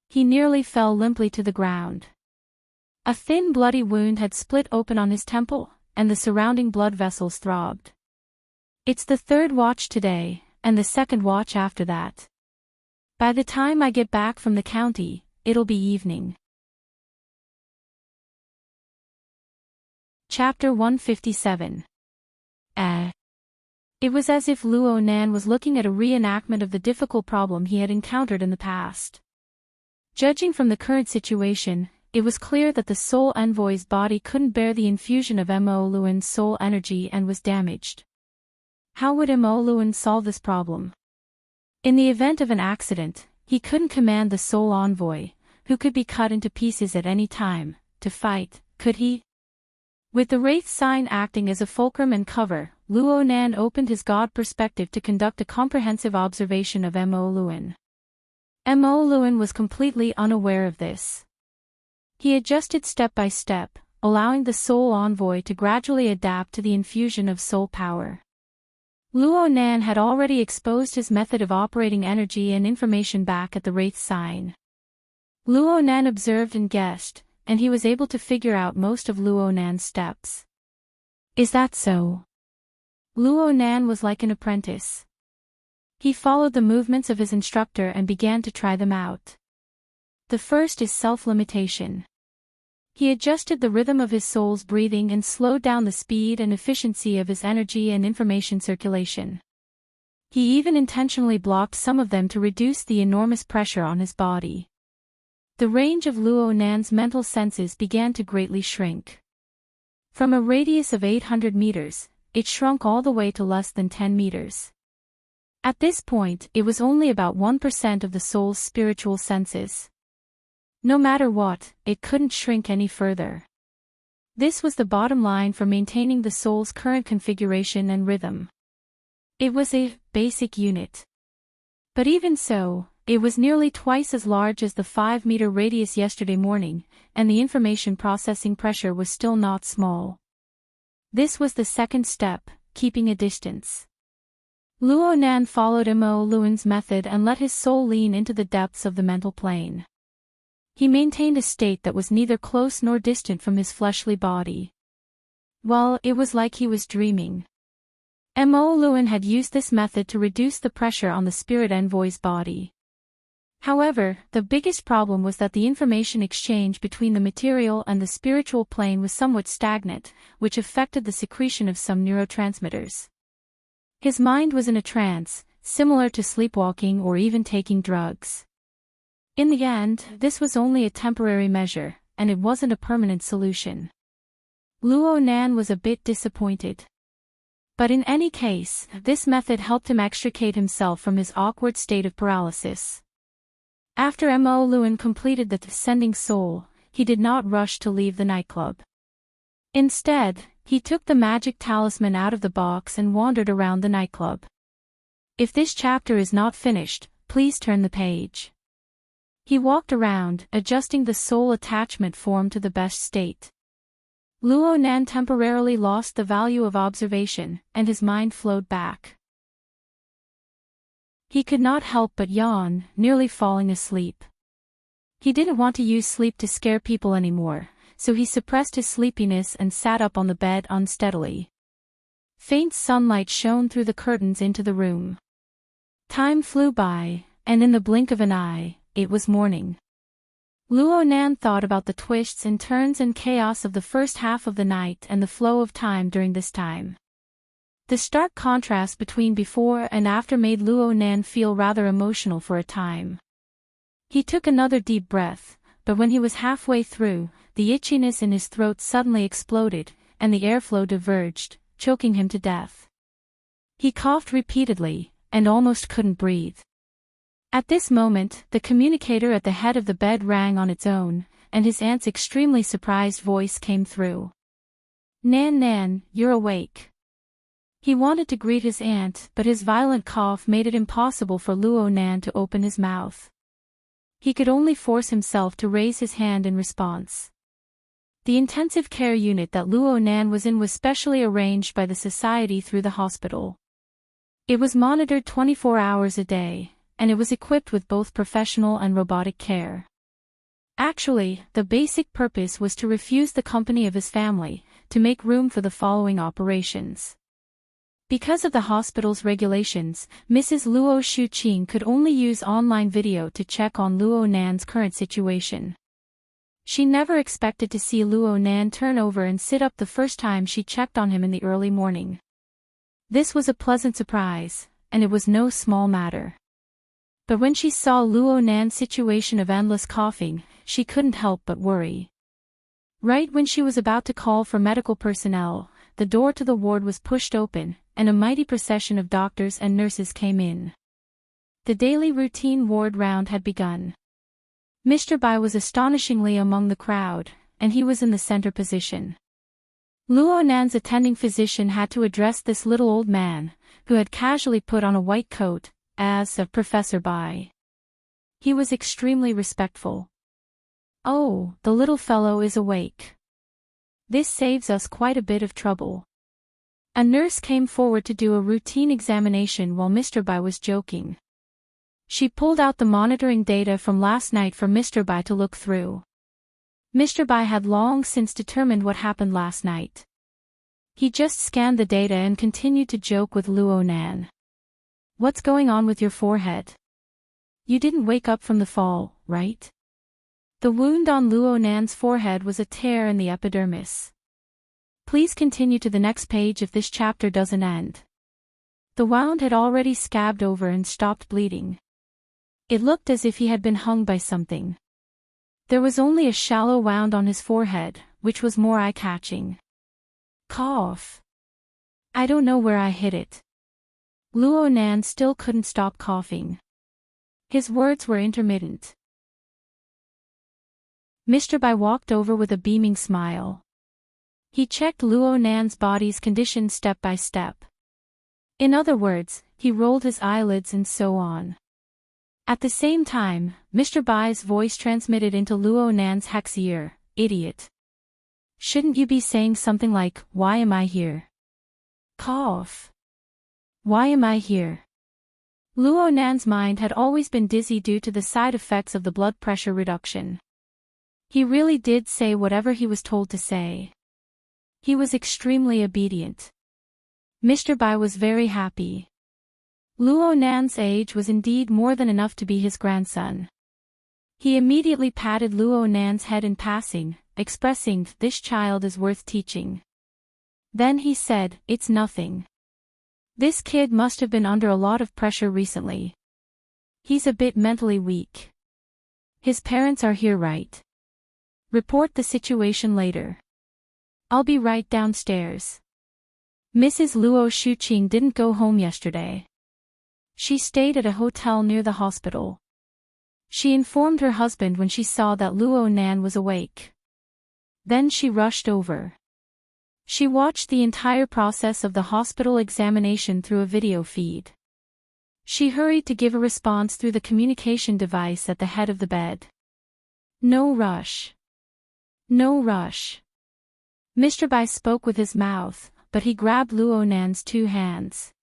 He nearly fell limply to the ground. A thin bloody wound had split open on his temple, and the surrounding blood vessels throbbed. It's the third watch today, and the second watch after that. By the time I get back from the county, it'll be evening. Chapter 157. It was as if Luo Nan was looking at a reenactment of the difficult problem he had encountered in the past. Judging from the current situation, it was clear that the soul envoy's body couldn't bear the infusion of Mo Luan's soul energy and was damaged. How would Mo Luan solve this problem? In the event of an accident, he couldn't command the soul envoy, who could be cut into pieces at any time, to fight, could he? With the wraith sign acting as a fulcrum and cover, Luo Nan opened his god perspective to conduct a comprehensive observation of Mo Luan. Mo Luan was completely unaware of this. He adjusted step by step, allowing the soul envoy to gradually adapt to the infusion of soul power. Luo Nan had already exposed his method of operating energy and information back at the wraith sign. Luo Nan observed and guessed, and he was able to figure out most of Luo Nan's steps. Is that so? Luo Nan was like an apprentice. He followed the movements of his instructor and began to try them out. The first is self-limitation. He adjusted the rhythm of his soul's breathing and slowed down the speed and efficiency of his energy and information circulation. He even intentionally blocked some of them to reduce the enormous pressure on his body. The range of Luo Nan's mental senses began to greatly shrink. From a radius of 800 meters, it shrunk all the way to less than 10 meters. At this point, it was only about 1% of the soul's spiritual senses. No matter what, it couldn't shrink any further. This was the bottom line for maintaining the soul's current configuration and rhythm. It was a basic unit. But even so, it was nearly twice as large as the 5-meter radius yesterday morning, and the information processing pressure was still not small. This was the second step, keeping a distance. Luo Nan followed Mo Luan's method and let his soul lean into the depths of the mental plane. He maintained a state that was neither close nor distant from his fleshly body. Well, it was like he was dreaming. Mo Luan had used this method to reduce the pressure on the spirit envoy's body. However, the biggest problem was that the information exchange between the material and the spiritual plane was somewhat stagnant, which affected the secretion of some neurotransmitters. His mind was in a trance, similar to sleepwalking or even taking drugs. In the end, this was only a temporary measure, and it wasn't a permanent solution. Luo Nan was a bit disappointed. But in any case, this method helped him extricate himself from his awkward state of paralysis. After Mo Luan completed the descending soul, he did not rush to leave the nightclub. Instead, he took the magic talisman out of the box and wandered around the nightclub. If this chapter is not finished, please turn the page. He walked around, adjusting the soul attachment form to the best state. Luo Nan temporarily lost the value of observation, and his mind flowed back. He could not help but yawn, nearly falling asleep. He didn't want to use sleep to scare people anymore, so he suppressed his sleepiness and sat up on the bed unsteadily. Faint sunlight shone through the curtains into the room. Time flew by, and in the blink of an eye, it was morning. Luo Nan thought about the twists and turns and chaos of the first half of the night and the flow of time during this time. The stark contrast between before and after made Luo Nan feel rather emotional for a time. He took another deep breath, but when he was halfway through, the itchiness in his throat suddenly exploded, and the airflow diverged, choking him to death. He coughed repeatedly, and almost couldn't breathe. At this moment, the communicator at the head of the bed rang on its own, and his aunt's extremely surprised voice came through. "Nan Nan, you're awake." He wanted to greet his aunt, but his violent cough made it impossible for Luo Nan to open his mouth. He could only force himself to raise his hand in response. The intensive care unit that Luo Nan was in was specially arranged by the society through the hospital. It was monitored 24 hours a day, and it was equipped with both professional and robotic care. Actually, the basic purpose was to refuse the company of his family, to make room for the following operations. Because of the hospital's regulations, Mrs. Luo Shuqing could only use online video to check on Luo Nan's current situation. She never expected to see Luo Nan turn over and sit up the first time she checked on him in the early morning. This was a pleasant surprise, and it was no small matter. But when she saw Luo Nan's situation of endless coughing, she couldn't help but worry. Right when she was about to call for medical personnel, the door to the ward was pushed open, and a mighty procession of doctors and nurses came in. The daily routine ward round had begun. Mr. Bai was astonishingly among the crowd, and he was in the center position. Luo Nan's attending physician had to address this little old man, who had casually put on a white coat, as of Professor Bai. He was extremely respectful. "Oh, the little fellow is awake. This saves us quite a bit of trouble." A nurse came forward to do a routine examination while Mr. Bai was joking. She pulled out the monitoring data from last night for Mr. Bai to look through. Mr. Bai had long since determined what happened last night. He just scanned the data and continued to joke with Luo Nan. "What's going on with your forehead? You didn't wake up from the fall, right?" The wound on Luo Nan's forehead was a tear in the epidermis. Please continue to the next page if this chapter doesn't end. The wound had already scabbed over and stopped bleeding. It looked as if he had been hung by something. There was only a shallow wound on his forehead, which was more eye-catching. Cough. "I don't know where I hit it." Luo Nan still couldn't stop coughing. His words were intermittent. Mr. Bai walked over with a beaming smile. He checked Luo Nan's body's condition step by step. In other words, he rolled his eyelids and so on. At the same time, Mr. Bai's voice transmitted into Luo Nan's hex ear, "Idiot. Shouldn't you be saying something like, 'Why am I here?' Cough. Why am I here?" Luo Nan's mind had always been dizzy due to the side effects of the blood pressure reduction. He really did say whatever he was told to say. He was extremely obedient. Mr. Bai was very happy. Luo Nan's age was indeed more than enough to be his grandson. He immediately patted Luo Nan's head in passing, expressing, "This child is worth teaching." Then he said, "It's nothing. This kid must have been under a lot of pressure recently. He's a bit mentally weak. His parents are here, right? Report the situation later. I'll be right downstairs." Mrs. Luo Shuqing didn't go home yesterday. She stayed at a hotel near the hospital. She informed her husband when she saw that Luo Nan was awake. Then she rushed over. She watched the entire process of the hospital examination through a video feed. She hurried to give a response through the communication device at the head of the bed. "No rush. No rush." Mr. Bai spoke with his mouth, but he grabbed Luo Nan's two hands.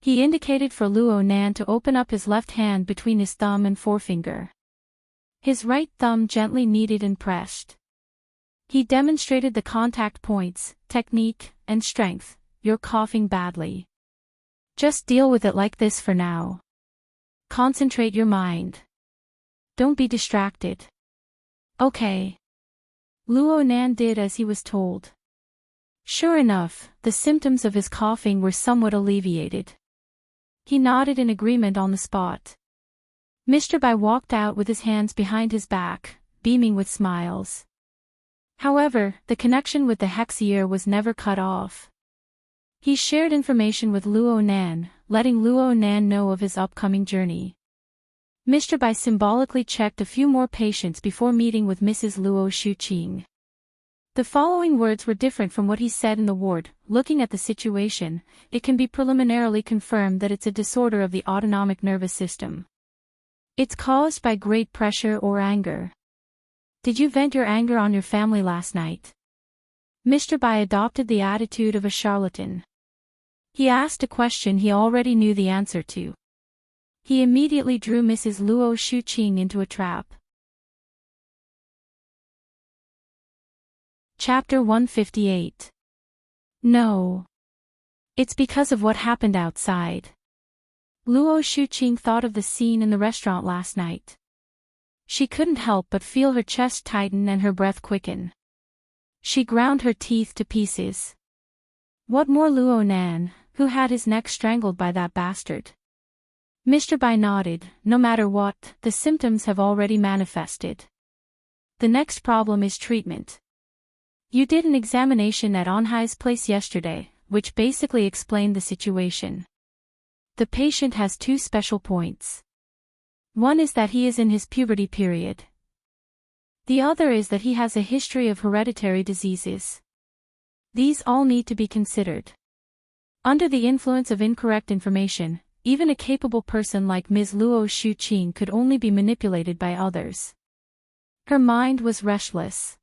He indicated for Luo Nan to open up his left hand between his thumb and forefinger. His right thumb gently kneaded and pressed. He demonstrated the contact points, technique, and strength. "You're coughing badly. Just deal with it like this for now. Concentrate your mind. Don't be distracted. Okay. Luo Nan did as he was told. Sure enough, the symptoms of his coughing were somewhat alleviated. He nodded in agreement on the spot. Mr. Bai walked out with his hands behind his back, beaming with smiles. However, the connection with the Hexier was never cut off. He shared information with Luo Nan, letting Luo Nan know of his upcoming journey. Mr. Bai symbolically checked a few more patients before meeting with Mrs. Luo Shuqing. The following words were different from what he said in the ward. Looking at the situation, it can be preliminarily confirmed that it's a disorder of the autonomic nervous system. It's caused by great pressure or anger. Did you vent your anger on your family last night? Mr. Bai adopted the attitude of a charlatan. He asked a question he already knew the answer to. He immediately drew Mrs. Luo Shuqing into a trap. Chapter 158. No. It's because of what happened outside. Luo Shuqing thought of the scene in the restaurant last night. She couldn't help but feel her chest tighten and her breath quicken. She ground her teeth to pieces. What more Luo Nan, who had his neck strangled by that bastard? Mr. Bai nodded. No matter what, the symptoms have already manifested. The next problem is treatment. You did an examination at Onhai's place yesterday, which basically explained the situation. The patient has two special points. One is that he is in his puberty period. The other is that he has a history of hereditary diseases. These all need to be considered. Under the influence of incorrect information, even a capable person like Ms. Luo Shuqing could only be manipulated by others. Her mind was restless.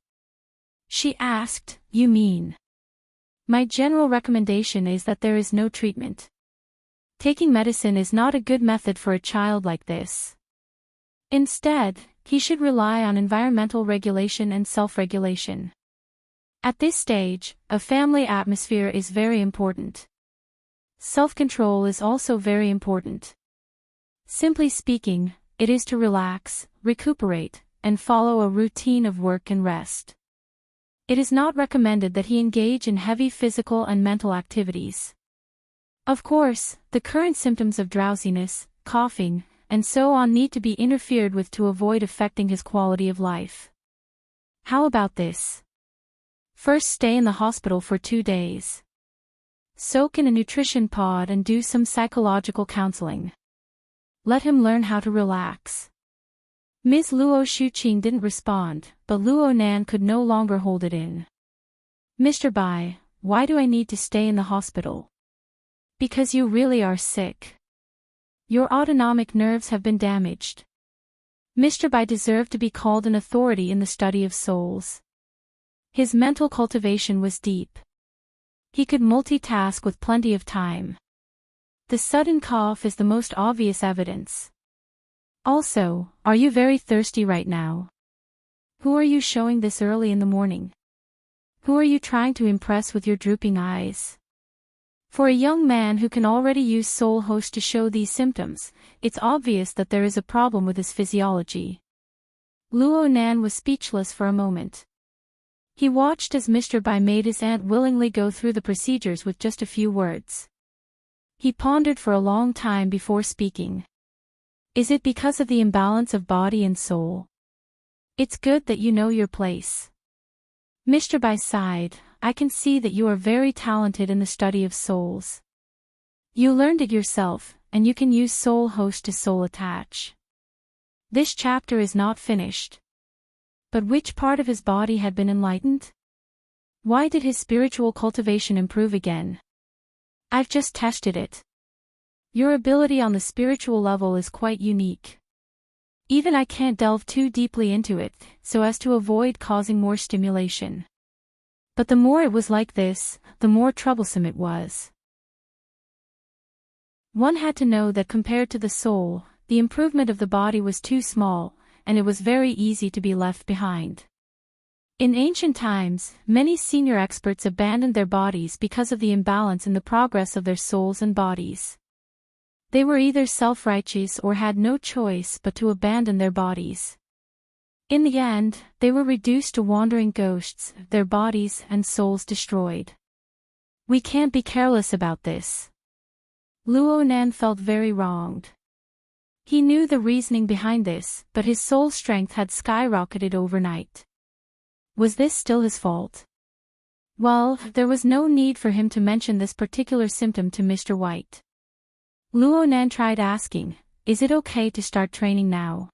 She asked, "You mean?" My general recommendation is that there is no treatment. Taking medicine is not a good method for a child like this. Instead, he should rely on environmental regulation and self-regulation. At this stage, a family atmosphere is very important. Self-control is also very important. Simply speaking, it is to relax, recuperate, and follow a routine of work and rest. It is not recommended that he engage in heavy physical and mental activities. Of course, the current symptoms of drowsiness, coughing, and so on need to be interfered with to avoid affecting his quality of life. How about this? First, stay in the hospital for 2 days. Soak in a nutrition pod and do some psychological counseling. Let him learn how to relax. Ms. Luo Shuqing didn't respond, but Luo Nan could no longer hold it in. Mr. Bai, why do I need to stay in the hospital? Because you really are sick. Your autonomic nerves have been damaged. Mr. Bai deserved to be called an authority in the study of souls. His mental cultivation was deep. He could multitask with plenty of time. The sudden cough is the most obvious evidence. Also, are you very thirsty right now? Who are you showing this early in the morning? Who are you trying to impress with your drooping eyes? For a young man who can already use Soul Host to show these symptoms, it's obvious that there is a problem with his physiology. Luo Nan was speechless for a moment. He watched as Mr. Bai made his aunt willingly go through the procedures with just a few words. He pondered for a long time before speaking. Is it because of the imbalance of body and soul? It's good that you know your place. Mr. Bai sighed. I can see that you are very talented in the study of souls. You learned it yourself, and you can use Soul Host to soul attach. This chapter is not finished. But which part of his body had been enlightened? Why did his spiritual cultivation improve again? I've just tested it. Your ability on the spiritual level is quite unique. Even I can't delve too deeply into it, so as to avoid causing more stimulation. But the more it was like this, the more troublesome it was. One had to know that compared to the soul, the improvement of the body was too small, and it was very easy to be left behind. In ancient times, many senior experts abandoned their bodies because of the imbalance in the progress of their souls and bodies. They were either self-righteous or had no choice but to abandon their bodies. In the end, they were reduced to wandering ghosts, their bodies and souls destroyed. We can't be careless about this. Luo Nan felt very wronged. He knew the reasoning behind this, but his soul strength had skyrocketed overnight. Was this still his fault? Well, there was no need for him to mention this particular symptom to Mr. White. Luo Nan tried asking, "Is it okay to start training now?"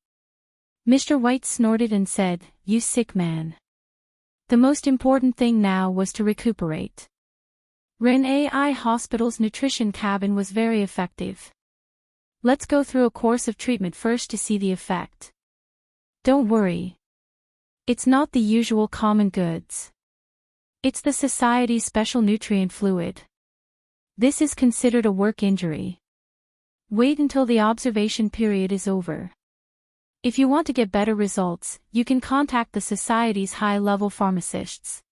Mr. White snorted and said, "You sick man. The most important thing now was to recuperate." Ren AI Hospital's nutrition cabin was very effective. Let's go through a course of treatment first to see the effect. Don't worry. It's not the usual common goods. It's the society's special nutrient fluid. This is considered a work injury. Wait until the observation period is over. If you want to get better results, you can contact the society's high-level pharmacists.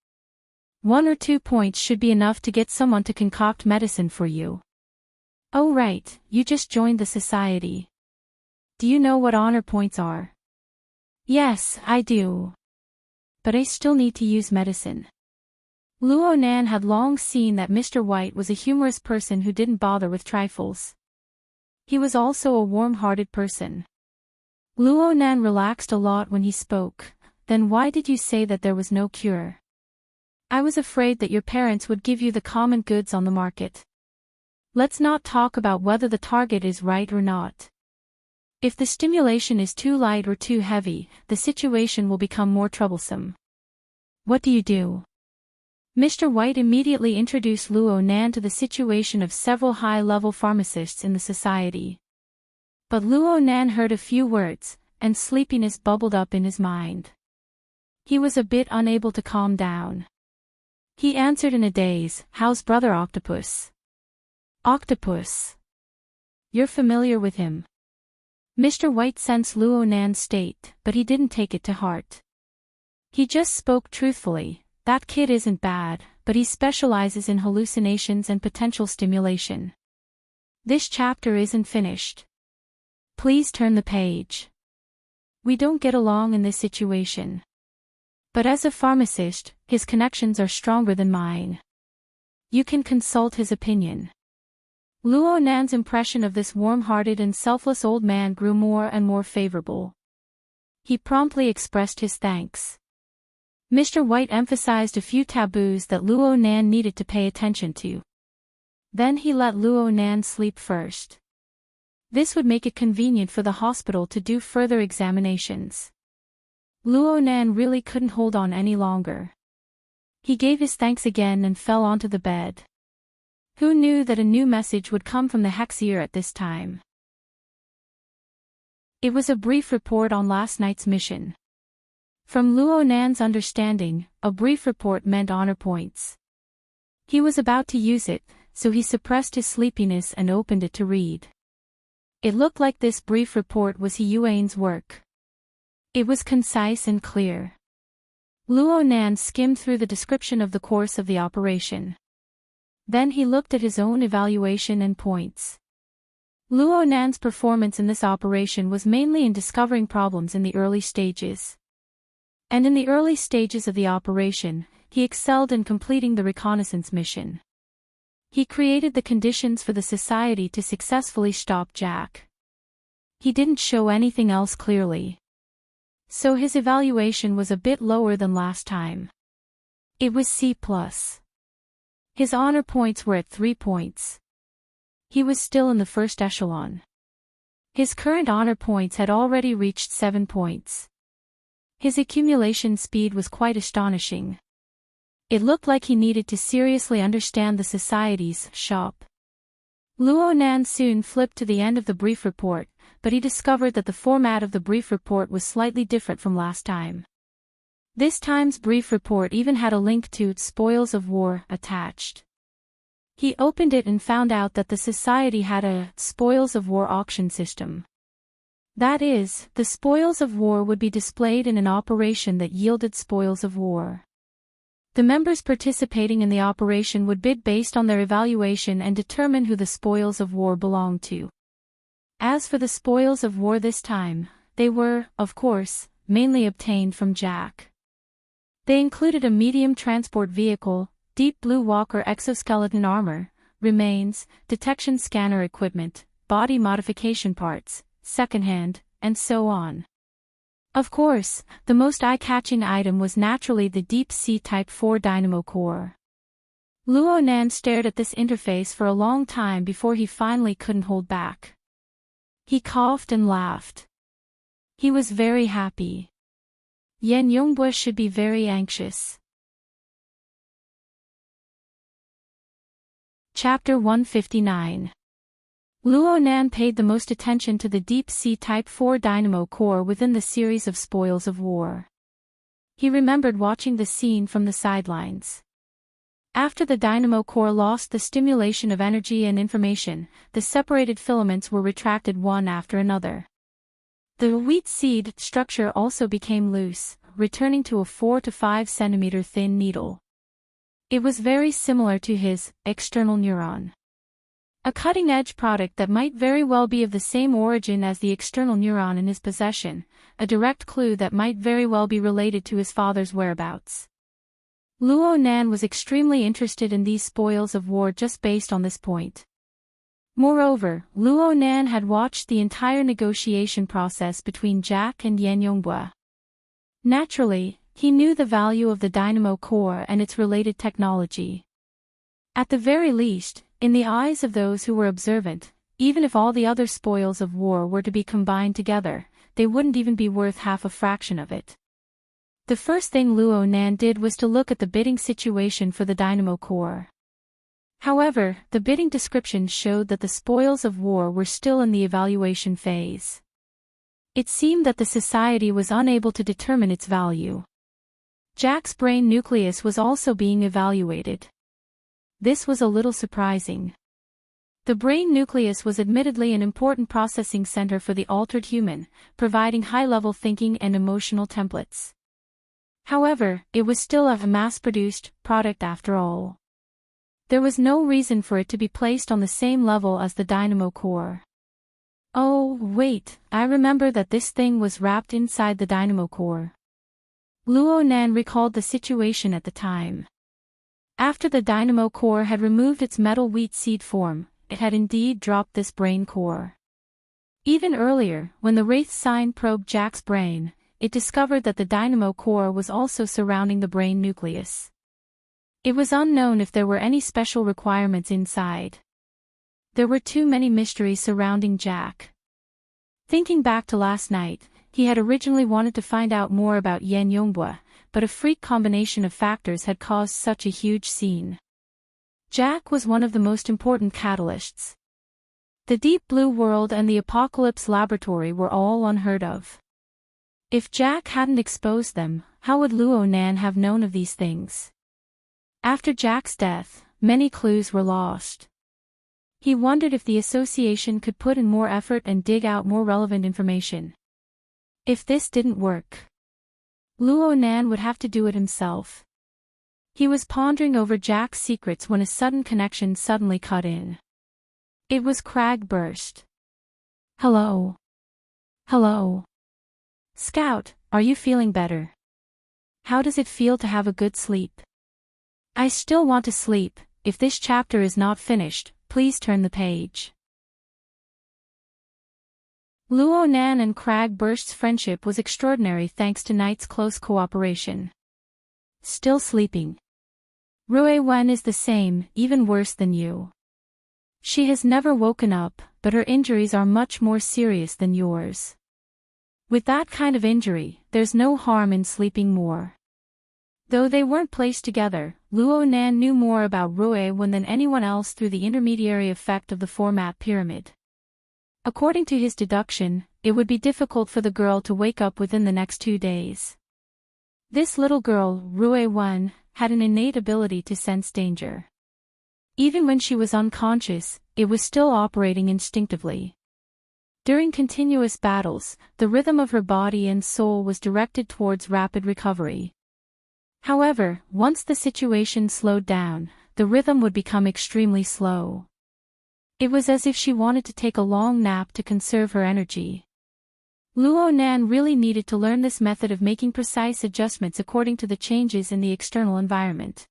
1 or 2 points should be enough to get someone to concoct medicine for you. Oh right, you just joined the society. Do you know what honor points are? Yes, I do. But I still need to use medicine. Luo Nan had long seen that Mr. White was a humorous person who didn't bother with trifles. He was also a warm-hearted person. Luo Nan relaxed a lot when he spoke. Then why did you say that there was no cure? I was afraid that your parents would give you the common goods on the market. Let's not talk about whether the target is right or not. If the stimulation is too light or too heavy, the situation will become more troublesome. What do you do? Mr. White immediately introduced Luo Nan to the situation of several high-level pharmacists in the society. But Luo Nan heard a few words, and sleepiness bubbled up in his mind. He was a bit unable to calm down. He answered in a daze, "How's Brother Octopus?" Octopus. You're familiar with him. Mr. White sensed Luo Nan's state, but he didn't take it to heart. He just spoke truthfully. That kid isn't bad, but he specializes in hallucinations and potential stimulation. This chapter isn't finished. Please turn the page. We don't get along in this situation. But as a pharmacist, his connections are stronger than mine. You can consult his opinion. Luo Nan's impression of this warm-hearted and selfless old man grew more and more favorable. He promptly expressed his thanks. Mr. White emphasized a few taboos that Luo Nan needed to pay attention to. Then he let Luo Nan sleep first. This would make it convenient for the hospital to do further examinations. Luo Nan really couldn't hold on any longer. He gave his thanks again and fell onto the bed. Who knew that a new message would come from the Hexier at this time? It was a brief report on last night's mission. From Luo Nan's understanding, a brief report meant honor points. He was about to use it, so he suppressed his sleepiness and opened it to read. It looked like this brief report was He Yuan's work. It was concise and clear. Luo Nan skimmed through the description of the course of the operation. Then he looked at his own evaluation and points. Luo Nan's performance in this operation was mainly in discovering problems in the early stages. And in the early stages of the operation, he excelled in completing the reconnaissance mission. He created the conditions for the society to successfully stop Jack. He didn't show anything else clearly. So his evaluation was a bit lower than last time. It was C+. His honor points were at 3 points. He was still in the first echelon. His current honor points had already reached 7 points. His accumulation speed was quite astonishing. It looked like he needed to seriously understand the society's shop. Luo Nan soon flipped to the end of the brief report, but he discovered that the format of the brief report was slightly different from last time. This time's brief report even had a link to Spoils of War attached. He opened it and found out that the society had a Spoils of War auction system. That is, the spoils of war would be displayed in an operation that yielded spoils of war. The members participating in the operation would bid based on their evaluation and determine who the spoils of war belonged to. As for the spoils of war this time, they were, of course, mainly obtained from Jack. They included a medium transport vehicle, deep blue walker exoskeleton armor, remains, detection scanner equipment, body modification parts, secondhand, and so on. Of course, the most eye-catching item was naturally the deep-sea Type 4 dynamo core. Luo Nan stared at this interface for a long time before he finally couldn't hold back. He coughed and laughed. He was very happy. Yan Yongbua should be very anxious. Chapter 159. Luo Nan paid the most attention to the deep-sea Type 4 dynamo core within the series of spoils of war. He remembered watching the scene from the sidelines. After the dynamo core lost the stimulation of energy and information, the separated filaments were retracted one after another. The wheat seed structure also became loose, returning to a 4 to 5 centimeter thin needle. It was very similar to his external neuron. A cutting-edge product that might very well be of the same origin as the external neuron in his possession, a direct clue that might very well be related to his father's whereabouts. Luo Nan was extremely interested in these spoils of war just based on this point. Moreover, Luo Nan had watched the entire negotiation process between Jack and Yan Yongbua. Naturally, he knew the value of the dynamo core and its related technology. At the very least, in the eyes of those who were observant, even if all the other spoils of war were to be combined together, they wouldn't even be worth half a fraction of it. The first thing Luo Nan did was to look at the bidding situation for the dynamo core. However, the bidding description showed that the spoils of war were still in the evaluation phase. It seemed that the society was unable to determine its value. Jack's brain nucleus was also being evaluated. This was a little surprising. The brain nucleus was admittedly an important processing center for the altered human, providing high-level thinking and emotional templates. However, it was still a mass-produced product after all. There was no reason for it to be placed on the same level as the dynamo core. Oh, wait, I remember that this thing was wrapped inside the dynamo core. Luo Nan recalled the situation at the time. After the dynamo core had removed its metal wheat seed form, it had indeed dropped this brain core. Even earlier, when the Wraith sign probed Jack's brain, it discovered that the dynamo core was also surrounding the brain nucleus. It was unknown if there were any special requirements inside. There were too many mysteries surrounding Jack. Thinking back to last night, he had originally wanted to find out more about Yan Yongbua, but a freak combination of factors had caused such a huge scene. Jack was one of the most important catalysts. The Deep Blue World and the Apocalypse Laboratory were all unheard of. If Jack hadn't exposed them, how would Luo Nan have known of these things? After Jack's death, many clues were lost. He wondered if the association could put in more effort and dig out more relevant information. If this didn't work, Luo Nan would have to do it himself. He was pondering over Jack's secrets when a sudden connection suddenly cut in. It was Crag Burst. Hello. Hello. Scout, are you feeling better? How does it feel to have a good sleep? I still want to sleep. If this chapter is not finished, please turn the page. Luo Nan and Crag Burst's friendship was extraordinary thanks to Knight's close cooperation. Still sleeping. Rui Wen is the same, even worse than you. She has never woken up, but her injuries are much more serious than yours. With that kind of injury, there's no harm in sleeping more. Though they weren't placed together, Luo Nan knew more about Rui Wen than anyone else through the intermediary effect of the format pyramid. According to his deduction, it would be difficult for the girl to wake up within the next 2 days. This little girl, Rui Wen, had an innate ability to sense danger. Even when she was unconscious, it was still operating instinctively. During continuous battles, the rhythm of her body and soul was directed towards rapid recovery. However, once the situation slowed down, the rhythm would become extremely slow. It was as if she wanted to take a long nap to conserve her energy. Luo Nan really needed to learn this method of making precise adjustments according to the changes in the external environment.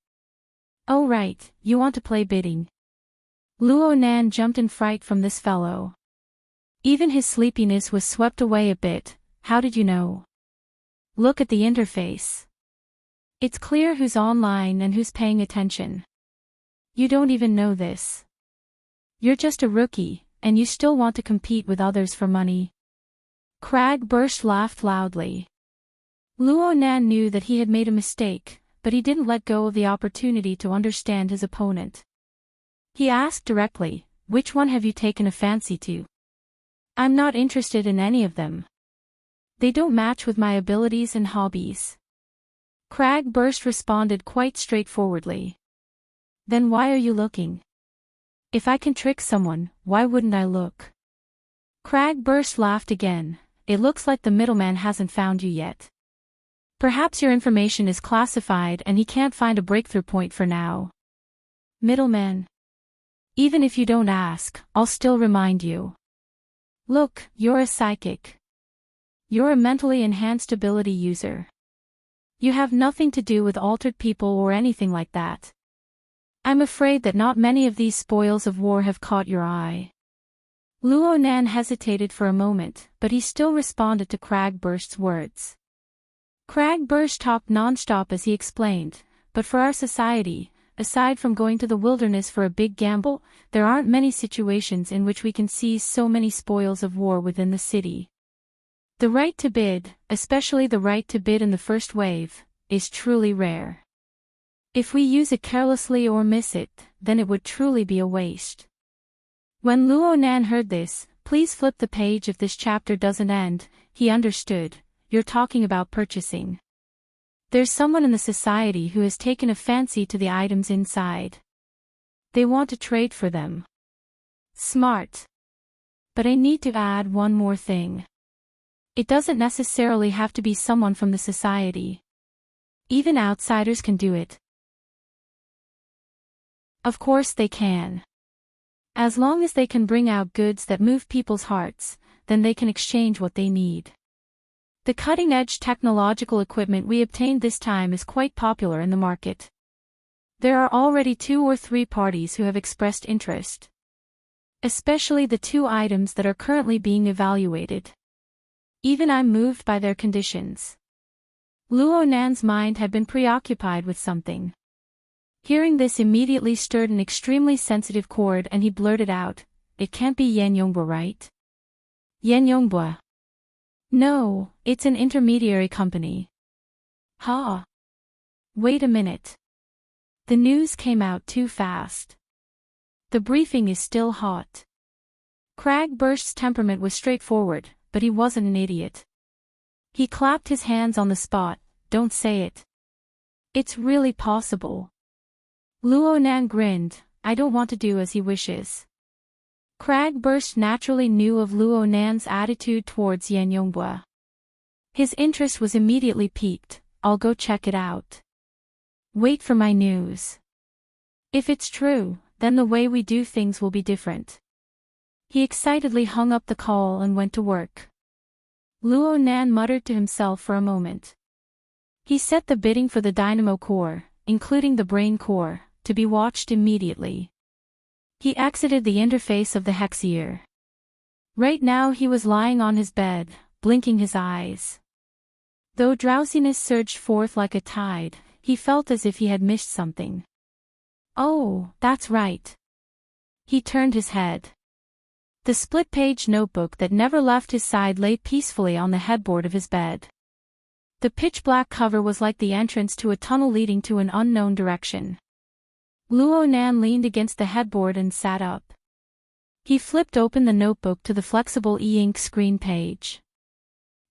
Oh right, you want to play bidding. Luo Nan jumped in fright from this fellow. Even his sleepiness was swept away a bit. How did you know? Look at the interface. It's clear who's online and who's paying attention. You don't even know this. You're just a rookie, and you still want to compete with others for money. Crag burst laughed loudly. Luo Nan knew that he had made a mistake, but he didn't let go of the opportunity to understand his opponent. He asked directly, which one have you taken a fancy to? I'm not interested in any of them. They don't match with my abilities and hobbies. Crag burst responded quite straightforwardly. Then why are you looking? If I can trick someone, why wouldn't I look? Crag burst laughed again. It looks like the middleman hasn't found you yet. Perhaps your information is classified and he can't find a breakthrough point for now. Middleman. Even if you don't ask, I'll still remind you. Look, you're a psychic. You're a mentally enhanced ability user. You have nothing to do with altered people or anything like that. I'm afraid that not many of these spoils of war have caught your eye. Luo Nan hesitated for a moment, but he still responded to Cragburst's words. Cragburst talked non-stop as he explained, but for our society, aside from going to the wilderness for a big gamble, there aren't many situations in which we can seize so many spoils of war within the city. The right to bid, especially the right to bid in the first wave, is truly rare. If we use it carelessly or miss it, then it would truly be a waste. When Luo Nan heard this, please flip the page if this chapter doesn't end, he understood, you're talking about purchasing. There's someone in the society who has taken a fancy to the items inside. They want to trade for them. Smart. But I need to add one more thing. It doesn't necessarily have to be someone from the society. Even outsiders can do it. Of course they can. As long as they can bring out goods that move people's hearts, then they can exchange what they need. The cutting-edge technological equipment we obtained this time is quite popular in the market. There are already 2 or 3 parties who have expressed interest. Especially the 2 items that are currently being evaluated. Even I'm moved by their conditions. Luo Nan's mind had been preoccupied with something. Hearing this immediately stirred an extremely sensitive chord and he blurted out, it can't be Yan Yongbua, right? Yan Yongbua. No, it's an intermediary company. Ha! Wait a minute. The news came out too fast. The briefing is still hot. Cragburst's temperament was straightforward, but he wasn't an idiot. He clapped his hands on the spot, don't say it. It's really possible. Luo Nan grinned, I don't want to do as he wishes. Cragburst naturally knew of Luo Nan's attitude towards Yan Yongbua. His interest was immediately piqued, I'll go check it out. Wait for my news. If it's true, then the way we do things will be different. He excitedly hung up the call and went to work. Luo Nan muttered to himself for a moment. He set the bidding for the dynamo core, including the brain core, to be watched immediately. He exited the interface of the Hexier. Right now he was lying on his bed, blinking his eyes. Though drowsiness surged forth like a tide, he felt as if he had missed something. Oh, that's right. He turned his head. The split-page notebook that never left his side lay peacefully on the headboard of his bed. The pitch-black cover was like the entrance to a tunnel leading to an unknown direction. Luo Nan leaned against the headboard and sat up. He flipped open the notebook to the flexible e-ink screen page.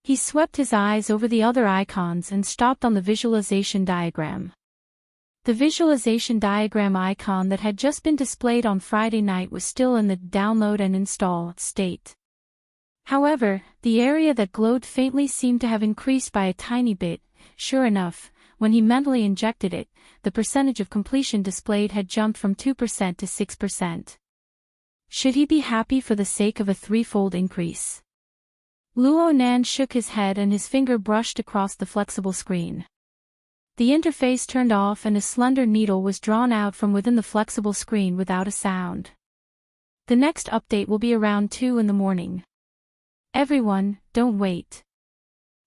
He swept his eyes over the other icons and stopped on the visualization diagram. The visualization diagram icon that had just been displayed on Friday night was still in the download and install state. However, the area that glowed faintly seemed to have increased by a tiny bit. Sure enough, when he mentally injected it, the percentage of completion displayed had jumped from 2% to 6%. Should he be happy for the sake of a threefold increase? Luo Nan shook his head and his finger brushed across the flexible screen. The interface turned off and a slender needle was drawn out from within the flexible screen without a sound. The next update will be around 2 in the morning. Everyone, don't wait.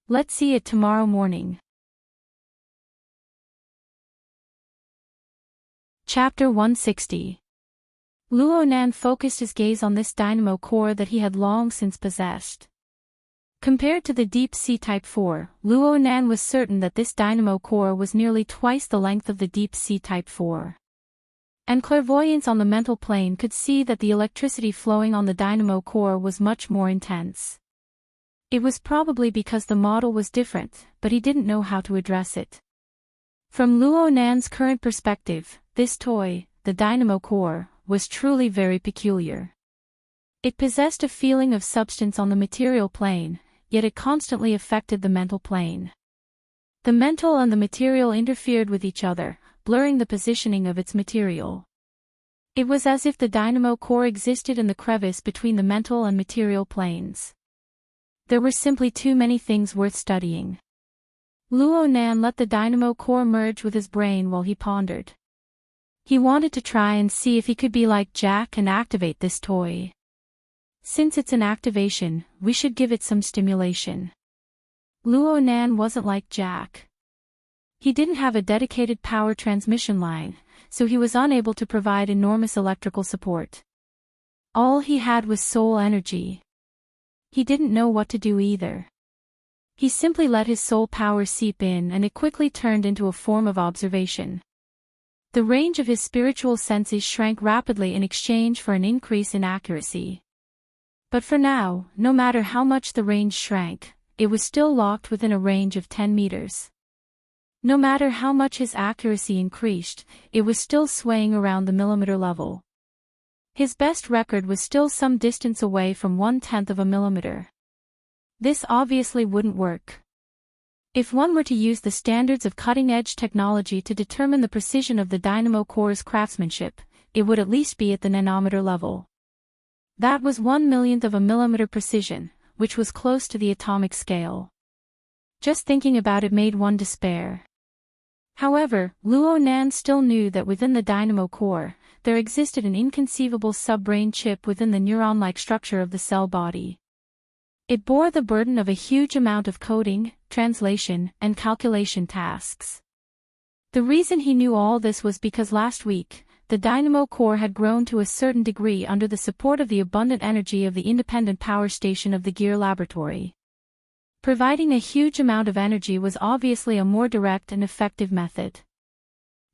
Let's see it tomorrow morning. Chapter 160. Luo Nan focused his gaze on this dynamo core that he had long since possessed. Compared to the Deep Sea Type 4, Luo Nan was certain that this dynamo core was nearly twice the length of the Deep Sea Type 4. And clairvoyance on the mental plane could see that the electricity flowing on the dynamo core was much more intense. It was probably because the model was different, but he didn't know how to address it. From Luo Nan's current perspective, this toy, the dynamo core, was truly very peculiar. It possessed a feeling of substance on the material plane, yet it constantly affected the mental plane. The mental and the material interfered with each other, blurring the positioning of its material. It was as if the dynamo core existed in the crevice between the mental and material planes. There were simply too many things worth studying. Luo Nan let the dynamo core merge with his brain while he pondered. He wanted to try and see if he could be like Jack and activate this toy. Since it's an activation, we should give it some stimulation. Luo Nan wasn't like Jack. He didn't have a dedicated power transmission line, so he was unable to provide enormous electrical support. All he had was soul energy. He didn't know what to do either. He simply let his soul power seep in and it quickly turned into a form of observation. The range of his spiritual senses shrank rapidly in exchange for an increase in accuracy. But for now, no matter how much the range shrank, it was still locked within a range of 10 meters. No matter how much his accuracy increased, it was still swaying around the millimeter level. His best record was still some distance away from 1/10 of a millimeter. This obviously wouldn't work. If one were to use the standards of cutting-edge technology to determine the precision of the dynamo core's craftsmanship, it would at least be at the nanometer level. That was 1/1,000,000th of a millimeter precision, which was close to the atomic scale. Just thinking about it made one despair. However, Luo Nan still knew that within the dynamo core, there existed an inconceivable sub-brain chip within the neuron-like structure of the cell body. It bore the burden of a huge amount of coding, translation, and calculation tasks. The reason he knew all this was because last week, the dynamo core had grown to a certain degree under the support of the abundant energy of the independent power station of the Gear Laboratory. Providing a huge amount of energy was obviously a more direct and effective method.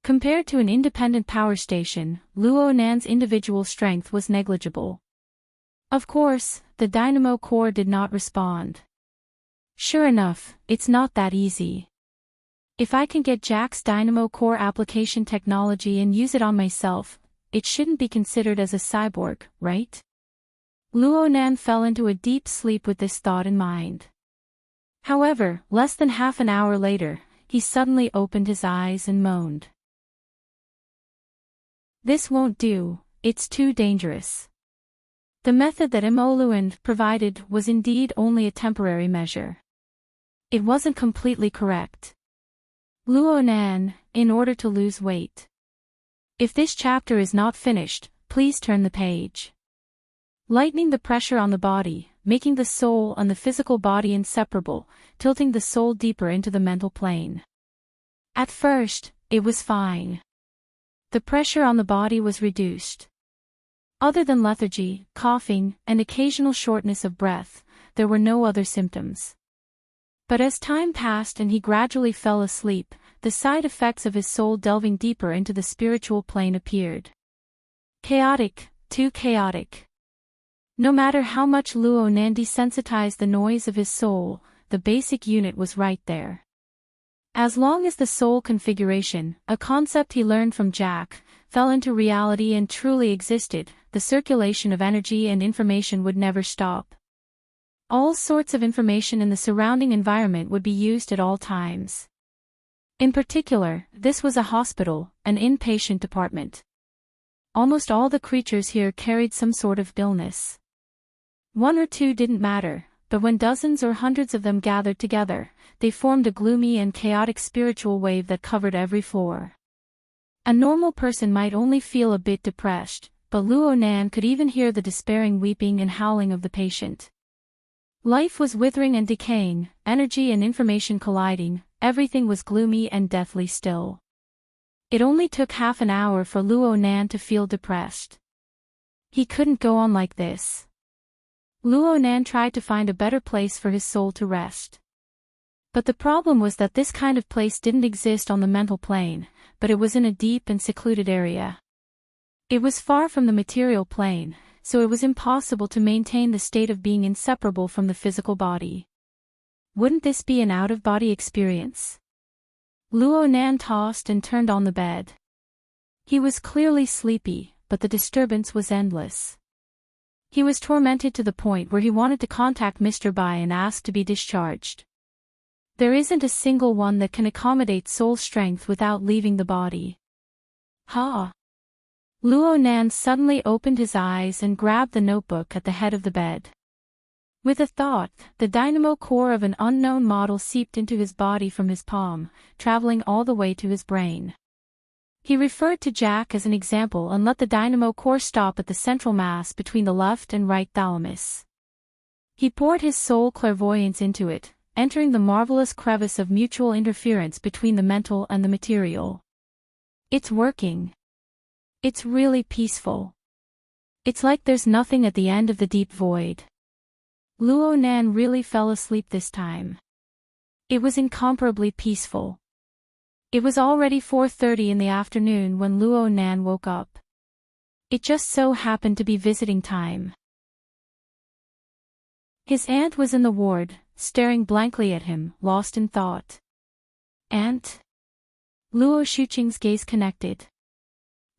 Compared to an independent power station, Luo Nan's individual strength was negligible. Of course, the dynamo core did not respond. Sure enough, it's not that easy. If I can get Jack's dynamo core application technology and use it on myself, it shouldn't be considered as a cyborg, right? Luo Nan fell into a deep sleep with this thought in mind. However, less than half an hour later, he suddenly opened his eyes and moaned. This won't do, it's too dangerous. The method that Luan provided was indeed only a temporary measure. It wasn't completely correct. Luo Nan, in order to lose weight. If this chapter is not finished, please turn the page. Lightening the pressure on the body, making the soul and the physical body inseparable, tilting the soul deeper into the mental plane. At first, it was fine. The pressure on the body was reduced. Other than lethargy, coughing, and occasional shortness of breath, there were no other symptoms. But as time passed and he gradually fell asleep, the side effects of his soul delving deeper into the spiritual plane appeared. Chaotic, too chaotic. No matter how much Luo Nan desensitized the noise of his soul, the basic unit was right there. As long as the soul configuration, a concept he learned from Jack, fell into reality and truly existed, the circulation of energy and information would never stop. All sorts of information in the surrounding environment would be used at all times. In particular, this was a hospital, an inpatient department. almost all the creatures here carried some sort of illness. One or two didn't matter, but when dozens or hundreds of them gathered together, they formed a gloomy and chaotic spiritual wave that covered every floor. A normal person might only feel a bit depressed, but Luo Nan could even hear the despairing weeping and howling of the patient. Life was withering and decaying, energy and information colliding, everything was gloomy and deathly still. It only took half an hour for Luo Nan to feel depressed. He couldn't go on like this. Luo Nan tried to find a better place for his soul to rest. But the problem was that this kind of place didn't exist on the mental plane, but it was in a deep and secluded area. It was far from the material plane, so it was impossible to maintain the state of being inseparable from the physical body. Wouldn't this be an out-of-body experience? Luo Nan tossed and turned on the bed. He was clearly sleepy, but the disturbance was endless. He was tormented to the point where he wanted to contact Mr. Bai and ask to be discharged. There isn't a single one that can accommodate soul strength without leaving the body. Ha! Luo Nan suddenly opened his eyes and grabbed the notebook at the head of the bed. With a thought, the dynamo core of an unknown model seeped into his body from his palm, traveling all the way to his brain. He referred to Jack as an example and let the dynamo core stop at the central mass between the left and right thalamus. He poured his soul clairvoyance into it, entering the marvelous crevice of mutual interference between the mental and the material. It's working. It's really peaceful. It's like there's nothing at the end of the deep void. Luo Nan really fell asleep this time. It was incomparably peaceful. It was already 4:30 in the afternoon when Luo Nan woke up. It just so happened to be visiting time. His aunt was in the ward, staring blankly at him, lost in thought. Aunt? Luo Shuqing's gaze connected.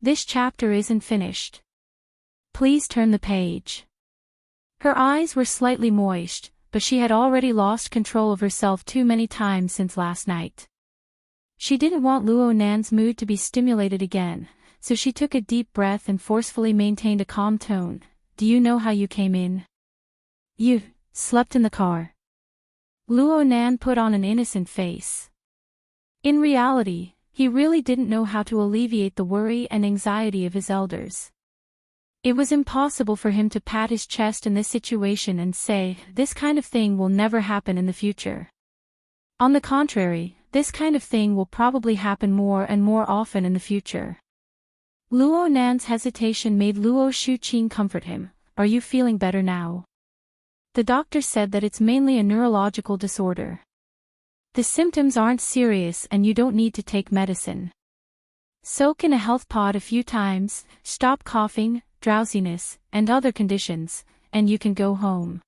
This chapter isn't finished. Please turn the page. Her eyes were slightly moist, but she had already lost control of herself too many times since last night. She didn't want Luo Nan's mood to be stimulated again, so she took a deep breath and forcefully maintained a calm tone. Do you know how you came in? You slept in the car. Luo Nan put on an innocent face. In reality, he really didn't know how to alleviate the worry and anxiety of his elders. It was impossible for him to pat his chest in this situation and say, this kind of thing will never happen in the future. On the contrary, this kind of thing will probably happen more and more often in the future. Luo Nan's hesitation made Luo Shuqing comfort him. Are you feeling better now? The doctor said that it's mainly a neurological disorder. The symptoms aren't serious and you don't need to take medicine. Soak in a health pod a few times, stop coughing, drowsiness, and other conditions, and you can go home.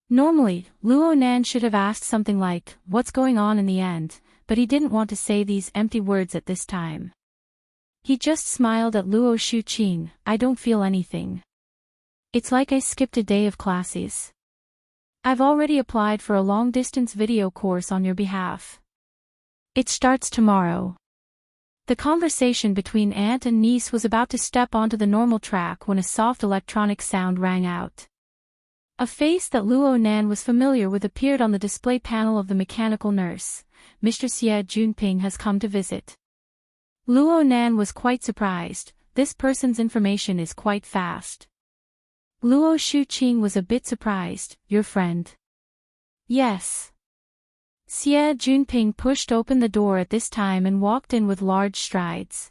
Normally, Luo Nan should have asked something like, what's going on in the end, but he didn't want to say these empty words at this time. He just smiled at Luo Shuqing. I don't feel anything. It's like I skipped a day of classes. I've already applied for a long-distance video course on your behalf. It starts tomorrow. The conversation between aunt and niece was about to step onto the normal track when a soft electronic sound rang out. A face that Luo Nan was familiar with appeared on the display panel of the mechanical nurse. Mr. Xie Junping has come to visit. Luo Nan was quite surprised. This person's information is quite fast. Luo Shuqing was a bit surprised. Your friend? Yes. Xie Junping pushed open the door at this time and walked in with large strides.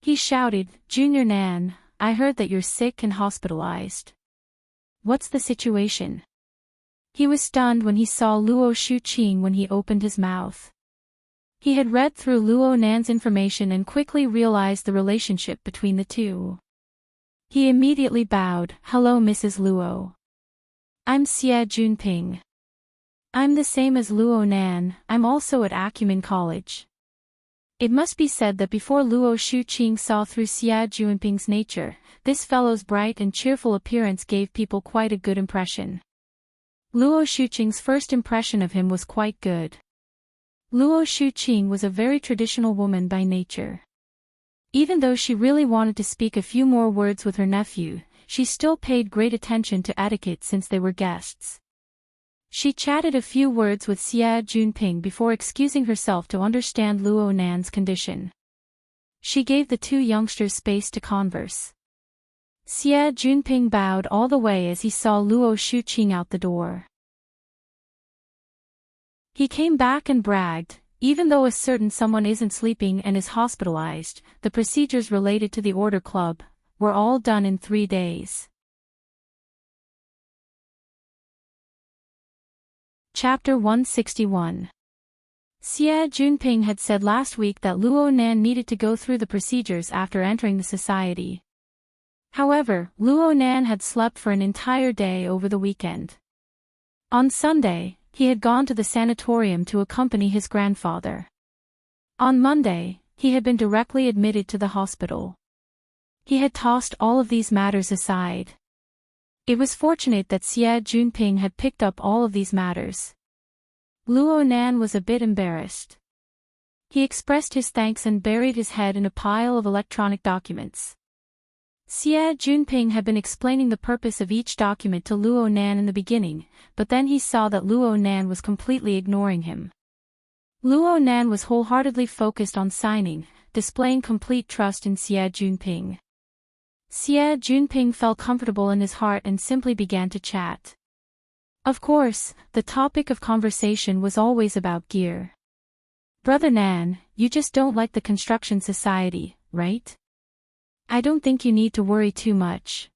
He shouted, Junior Nan, I heard that you're sick and hospitalized. What's the situation? He was stunned when he saw Luo Shuqing when he opened his mouth. He had read through Luo Nan's information and quickly realized the relationship between the two. He immediately bowed. Hello Mrs. Luo. I'm Xie Junping. I'm the same as Luo Nan, I'm also at Acumen College. It must be said that before Luo Shuqing saw through Xie Junping's nature, this fellow's bright and cheerful appearance gave people quite a good impression. Luo Shuqing's first impression of him was quite good. Luo Shuqing was a very traditional woman by nature. Even though she really wanted to speak a few more words with her nephew, she still paid great attention to etiquette since they were guests. She chatted a few words with Xie Junping before excusing herself to understand Luo Nan's condition. She gave the two youngsters space to converse. Xie Junping bowed all the way as he saw Luo Shuqing out the door. He came back and bragged, even though a certain someone isn't sleeping and is hospitalized, the procedures related to the Order Club were all done in 3 days. Chapter 161. Xie Junping had said last week that Luo Nan needed to go through the procedures after entering the society. However, Luo Nan had slept for an entire day over the weekend. On Sunday, he had gone to the sanatorium to accompany his grandfather. On Monday, he had been directly admitted to the hospital. He had tossed all of these matters aside. It was fortunate that Xie Junping had picked up all of these matters. Luo Nan was a bit embarrassed. He expressed his thanks and buried his head in a pile of electronic documents. Xie Junping had been explaining the purpose of each document to Luo Nan in the beginning, but then he saw that Luo Nan was completely ignoring him. Luo Nan was wholeheartedly focused on signing, displaying complete trust in Xie Junping. Xie Junping felt comfortable in his heart and simply began to chat. Of course, the topic of conversation was always about gear. "Brother Nan, you just don't like the construction society, right? I don't think you need to worry too much.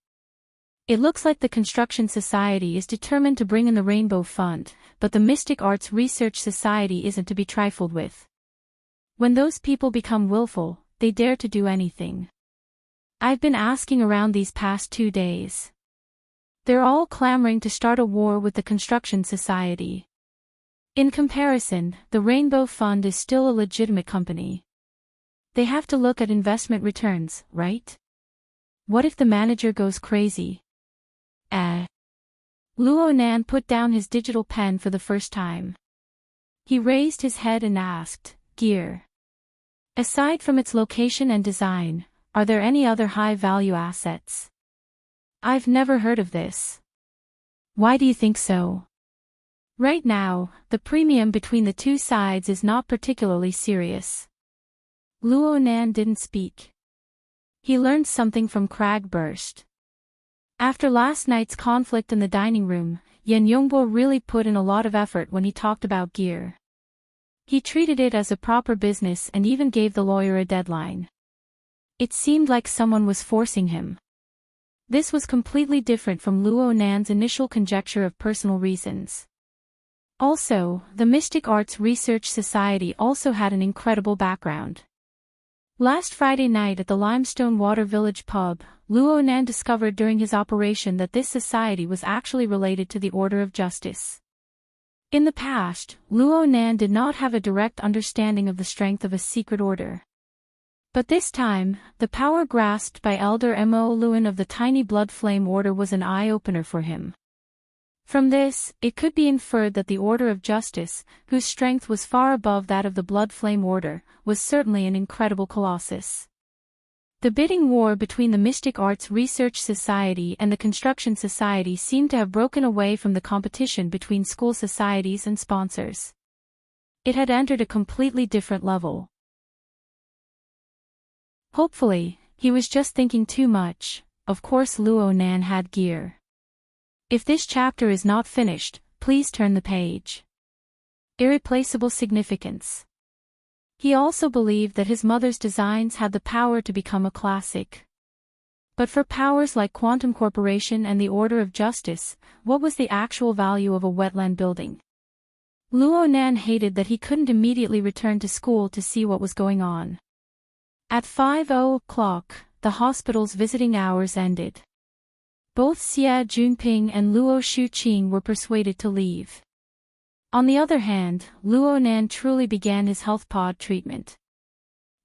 It looks like the construction society is determined to bring in the Rainbow Fund, but the Mystic Arts Research Society isn't to be trifled with. When those people become willful, they dare to do anything. I've been asking around these past 2 days. They're all clamoring to start a war with the construction society. In comparison, the Rainbow Fund is still a legitimate company. They have to look at investment returns, right? What if the manager goes crazy?" Luo Nan put down his digital pen for the first time. He raised his head and asked, "Gear. Aside from its location and design, are there any other high-value assets? I've never heard of this. Why do you think so?" "Right now, the premium between the two sides is not particularly serious." Luo Nan didn't speak. He learned something from Crag Burst. After last night's conflict in the dining room, Yan Yongbo really put in a lot of effort when he talked about gear. He treated it as a proper business and even gave the lawyer a deadline. It seemed like someone was forcing him. This was completely different from Luo Nan's initial conjecture of personal reasons. Also, the Mystic Arts Research Society also had an incredible background. Last Friday night at the Limestone Water Village pub, Luo Nan discovered during his operation that this society was actually related to the Order of Justice. In the past, Luo Nan did not have a direct understanding of the strength of a secret order. But this time, the power grasped by Elder Mo Luan of the Tiny Blood Flame Order was an eye-opener for him. From this, it could be inferred that the Order of Justice, whose strength was far above that of the Blood Flame Order, was certainly an incredible colossus. The bidding war between the Mystic Arts Research Society and the Construction Society seemed to have broken away from the competition between school societies and sponsors. It had entered a completely different level. Hopefully, he was just thinking too much. Of course Luo Nan had gear. If this chapter is not finished, please turn the page. Irreplaceable significance. He also believed that his mother's designs had the power to become a classic. But for powers like Quantum Corporation and the Order of Justice, what was the actual value of a wetland building? Luo Nan hated that he couldn't immediately return to school to see what was going on. At 5:00, the hospital's visiting hours ended. Both Xie Junping and Luo Shuqing were persuaded to leave. On the other hand, Luo Nan truly began his health pod treatment.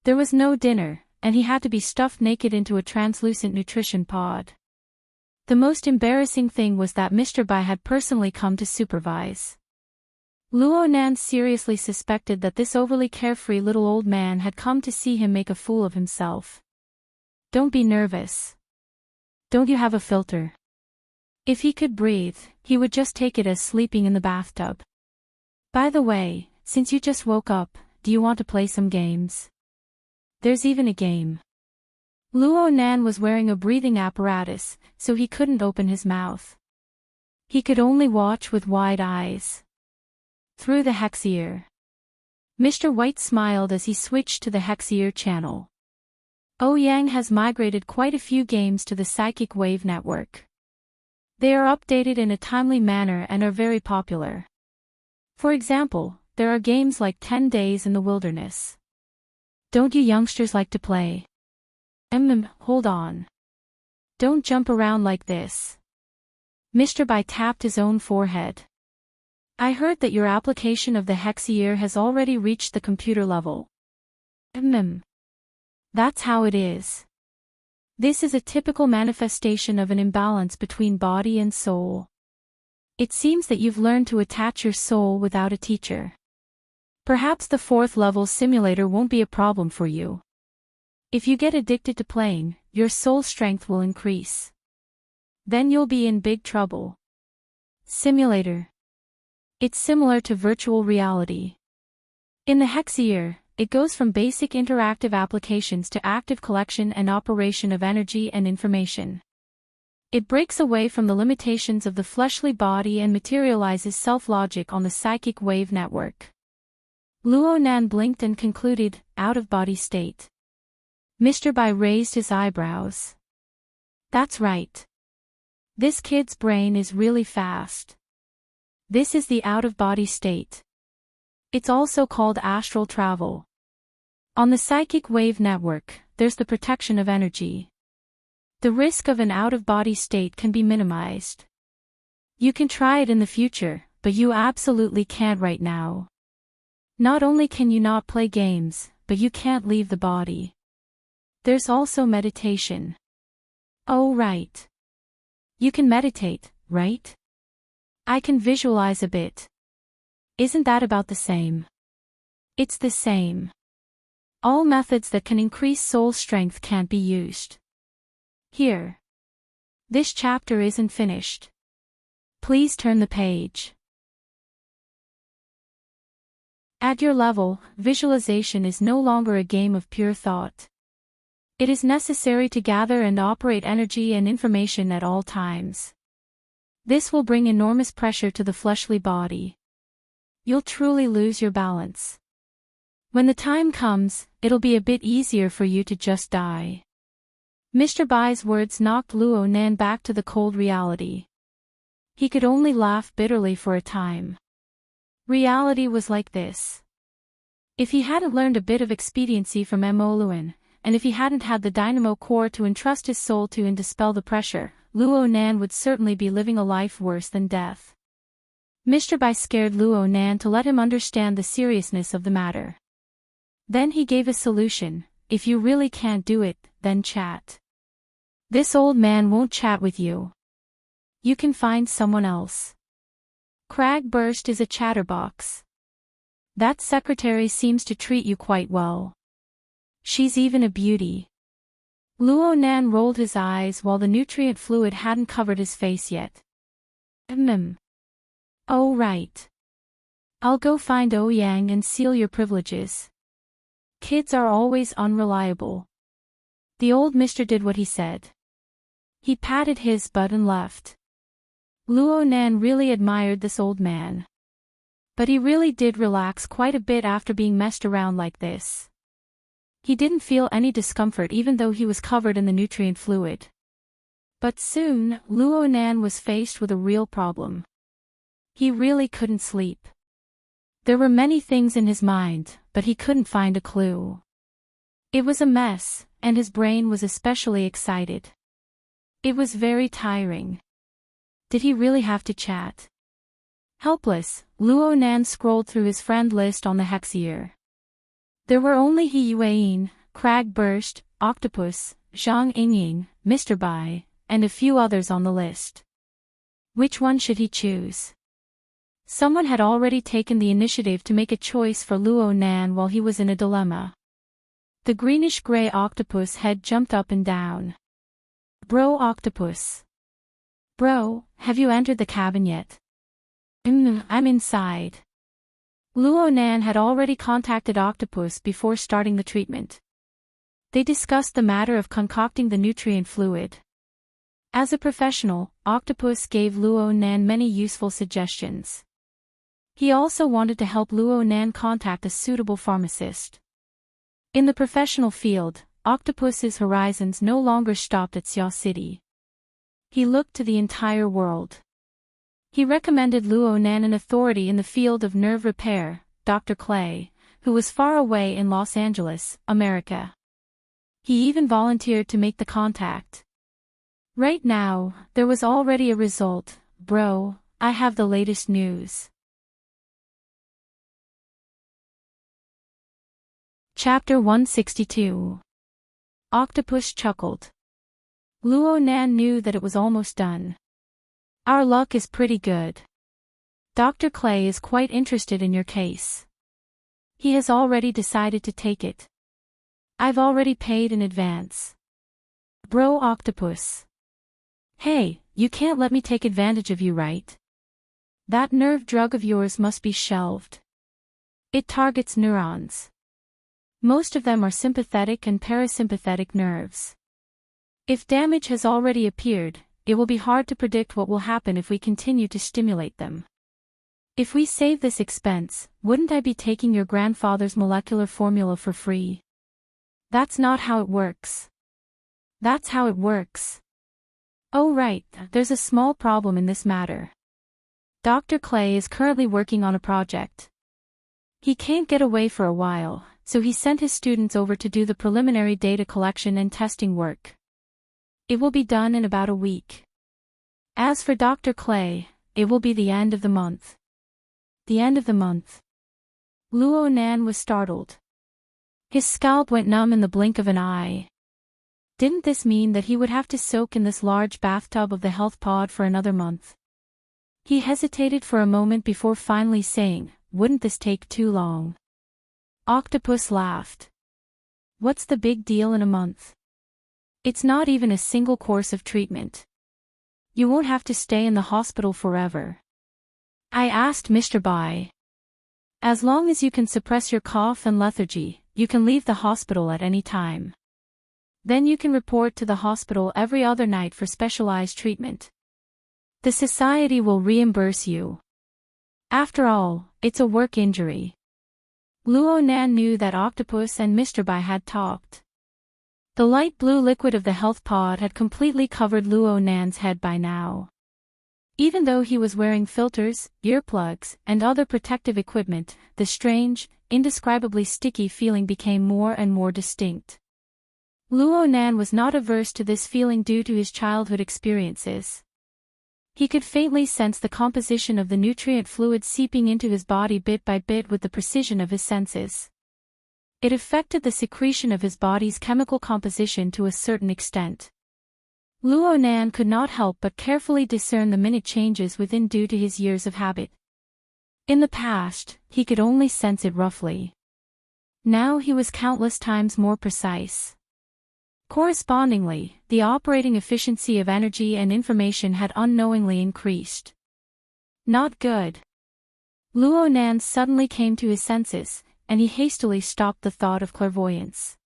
There was no dinner, and he had to be stuffed naked into a translucent nutrition pod. The most embarrassing thing was that Mr. Bai had personally come to supervise. Luo Nan seriously suspected that this overly carefree little old man had come to see him make a fool of himself. Don't be nervous. Don't you have a filter? If he could breathe, he would just take it as sleeping in the bathtub. By the way, since you just woke up, do you want to play some games? There's even a game. Luo Nan was wearing a breathing apparatus, so he couldn't open his mouth. He could only watch with wide eyes. Through the Hexier. Mr. White smiled as he switched to the Hexier channel. Ouyang has migrated quite a few games to the Psychic Wave network. They are updated in a timely manner and are very popular. For example, there are games like 10 Days in the Wilderness. Don't you youngsters like to play? Hold on. Don't jump around like this. Mr. Bai tapped his own forehead. I heard that your application of the Hexier has already reached the computer level. That's how it is. This is a typical manifestation of an imbalance between body and soul. It seems that you've learned to attach your soul without a teacher. Perhaps the 4th level simulator won't be a problem for you. If you get addicted to playing, your soul strength will increase. Then you'll be in big trouble. Simulator. It's similar to virtual reality. In the Hexier, it goes from basic interactive applications to active collection and operation of energy and information. It breaks away from the limitations of the fleshly body and materializes self-logic on the psychic wave network. Luo Nan blinked and concluded, out-of-body state. Mr. Bai raised his eyebrows. That's right. This kid's brain is really fast. This is the out-of-body state. It's also called astral travel. On the psychic wave network, there's the protection of energy. The risk of an out-of-body state can be minimized. You can try it in the future, but you absolutely can't right now. Not only can you not play games, but you can't leave the body. There's also meditation. Oh right. You can meditate, right? I can visualize a bit. Isn't that about the same? It's the same. All methods that can increase soul strength can't be used. Here. This chapter isn't finished. Please turn the page. At your level, visualization is no longer a game of pure thought. It is necessary to gather and operate energy and information at all times. This will bring enormous pressure to the fleshly body. You'll truly lose your balance. When the time comes, it'll be a bit easier for you to just die. Mr. Bai's words knocked Luo Nan back to the cold reality. He could only laugh bitterly for a time. Reality was like this. If he hadn't learned a bit of expediency from Mo Luan, and if he hadn't had the dynamo core to entrust his soul to and dispel the pressure, Luo Nan would certainly be living a life worse than death. Mr. Bai scared Luo Nan to let him understand the seriousness of the matter. Then he gave a solution. If you really can't do it, then chat. This old man won't chat with you. You can find someone else. Cragburst is a chatterbox. That secretary seems to treat you quite well. She's even a beauty. Luo Nan rolled his eyes while the nutrient fluid hadn't covered his face yet. Oh right. I'll go find Ouyang and seal your privileges. Kids are always unreliable. The old mister did what he said. He patted his butt and left. Luo Nan really admired this old man. But he really did relax quite a bit after being messed around like this. He didn't feel any discomfort even though he was covered in the nutrient fluid. But soon, Luo Nan was faced with a real problem. He really couldn't sleep. There were many things in his mind, but he couldn't find a clue. It was a mess, and his brain was especially excited. It was very tiring. Did he really have to chat? Helpless, Luo Nan scrolled through his friend list on the Hexier. There were only He Yueyin, Cragburst, Octopus, Zhang Yingying, Mr. Bai, and a few others on the list. Which one should he choose? Someone had already taken the initiative to make a choice for Luo Nan while he was in a dilemma. The greenish-gray octopus head jumped up and down. Bro Octopus. Bro, have you entered the cabin yet? I'm inside. Luo Nan had already contacted Octopus before starting the treatment. They discussed the matter of concocting the nutrient fluid. As a professional, Octopus gave Luo Nan many useful suggestions. He also wanted to help Luo Nan contact a suitable pharmacist. In the professional field, Octopus's horizons no longer stopped at Xiao City. He looked to the entire world. He recommended Luo Nan an authority in the field of nerve repair, Dr. Clay, who was far away in Los Angeles, America. He even volunteered to make the contact. Right now, there was already a result. Bro, I have the latest news. Chapter 162. Octopus chuckled. Luo Nan knew that it was almost done. Our luck is pretty good. Dr. Clay is quite interested in your case. He has already decided to take it. I've already paid in advance. Bro Octopus. Hey, you can't let me take advantage of you, right? That nerve drug of yours must be shelved. It targets neurons. Most of them are sympathetic and parasympathetic nerves. If damage has already appeared, it will be hard to predict what will happen if we continue to stimulate them. If we save this expense, wouldn't I be taking your grandfather's molecular formula for free? That's not how it works. That's how it works. Oh right, there's a small problem in this matter. Dr. Clay is currently working on a project. He can't get away for a while, so he sent his students over to do the preliminary data collection and testing work. It will be done in about a week. As for Dr. Clay, it will be the end of the month. The end of the month. Luo Nan was startled. His scalp went numb in the blink of an eye. Didn't this mean that he would have to soak in this large bathtub of the health pod for another month? He hesitated for a moment before finally saying, "Wouldn't this take too long?" Octopus laughed. What's the big deal in a month? It's not even a single course of treatment. You won't have to stay in the hospital forever. I asked Mr. Bai. As long as you can suppress your cough and lethargy, you can leave the hospital at any time. Then you can report to the hospital every other night for specialized treatment. The society will reimburse you. After all, it's a work injury. Luo Nan knew that Octopus and Mr. Bai had talked. The light blue liquid of the health pod had completely covered Luo Nan's head by now. Even though he was wearing filters, earplugs, and other protective equipment, the strange, indescribably sticky feeling became more and more distinct. Luo Nan was not averse to this feeling due to his childhood experiences. He could faintly sense the composition of the nutrient fluid seeping into his body bit by bit with the precision of his senses. It affected the secretion of his body's chemical composition to a certain extent. Luo Nan could not help but carefully discern the minute changes within due to his years of habit. In the past, he could only sense it roughly. Now he was countless times more precise. Correspondingly, the operating efficiency of energy and information had unknowingly increased. Not good. Luo Nan suddenly came to his senses, and he hastily stopped the thought of clairvoyance.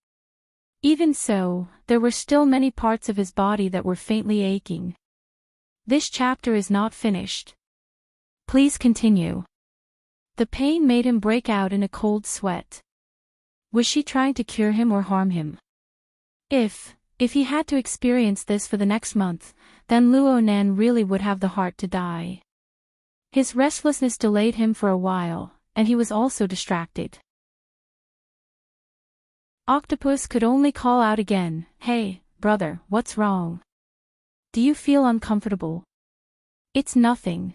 Even so, there were still many parts of his body that were faintly aching. This chapter is not finished. Please continue. The pain made him break out in a cold sweat. Was she trying to cure him or harm him? If he had to experience this for the next month, then Luo Nan really would have the heart to die. His restlessness delayed him for a while, and he was also distracted. Octopus could only call out again, "Hey, brother, what's wrong? Do you feel uncomfortable?" "It's nothing."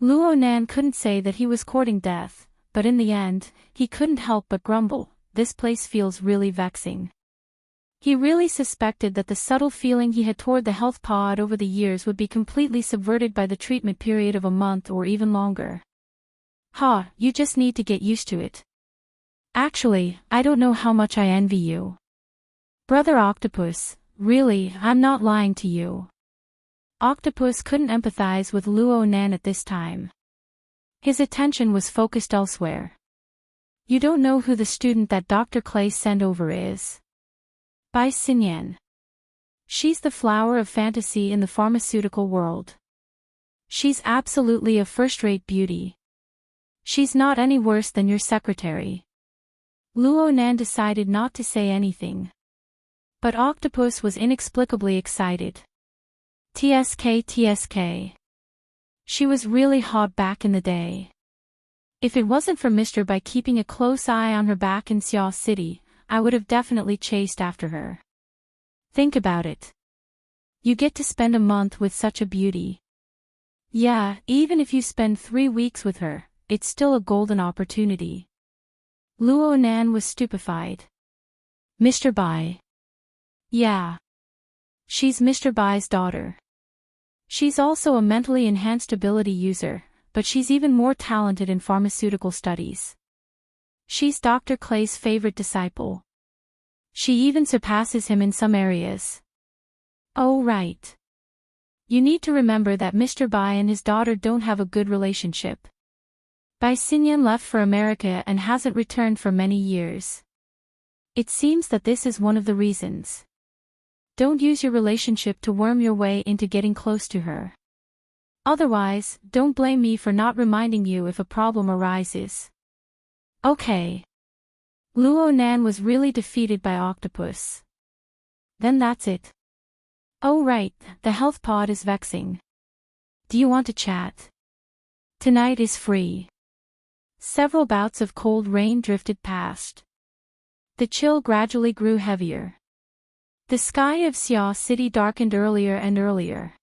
Luo Nan couldn't say that he was courting death, but in the end, he couldn't help but grumble, "This place feels really vexing." He really suspected that the subtle feeling he had toward the health pod over the years would be completely subverted by the treatment period of a month or even longer. Ha, you just need to get used to it. Actually, I don't know how much I envy you. Brother Octopus, really, I'm not lying to you. Octopus couldn't empathize with Luo Nan at this time. His attention was focused elsewhere. You don't know who the student that Dr. Clay sent over is. Bai Xinyan. She's the flower of fantasy in the pharmaceutical world. She's absolutely a first-rate beauty. She's not any worse than your secretary. Luo Nan decided not to say anything. But Octopus was inexplicably excited. TSK. She was really hot back in the day. If it wasn't for Mr. Bai keeping a close eye on her back in Xiao City, I would have definitely chased after her. Think about it. You get to spend a month with such a beauty. Yeah, even if you spend 3 weeks with her, it's still a golden opportunity. Luo Nan was stupefied. Mr. Bai. Yeah. She's Mr. Bai's daughter. She's also a mentally enhanced ability user, but she's even more talented in pharmaceutical studies. She's Dr. Clay's favorite disciple. She even surpasses him in some areas. Oh right. You need to remember that Mr. Bai and his daughter don't have a good relationship. Bai Xinyan left for America and hasn't returned for many years. It seems that this is one of the reasons. Don't use your relationship to worm your way into getting close to her. Otherwise, don't blame me for not reminding you if a problem arises. Okay. Luo Nan was really defeated by Octopus. Then that's it. Oh right, the health pod is vexing. Do you want to chat? Tonight is free. Several bouts of cold rain drifted past. The chill gradually grew heavier. The sky of Xiao City darkened earlier and earlier.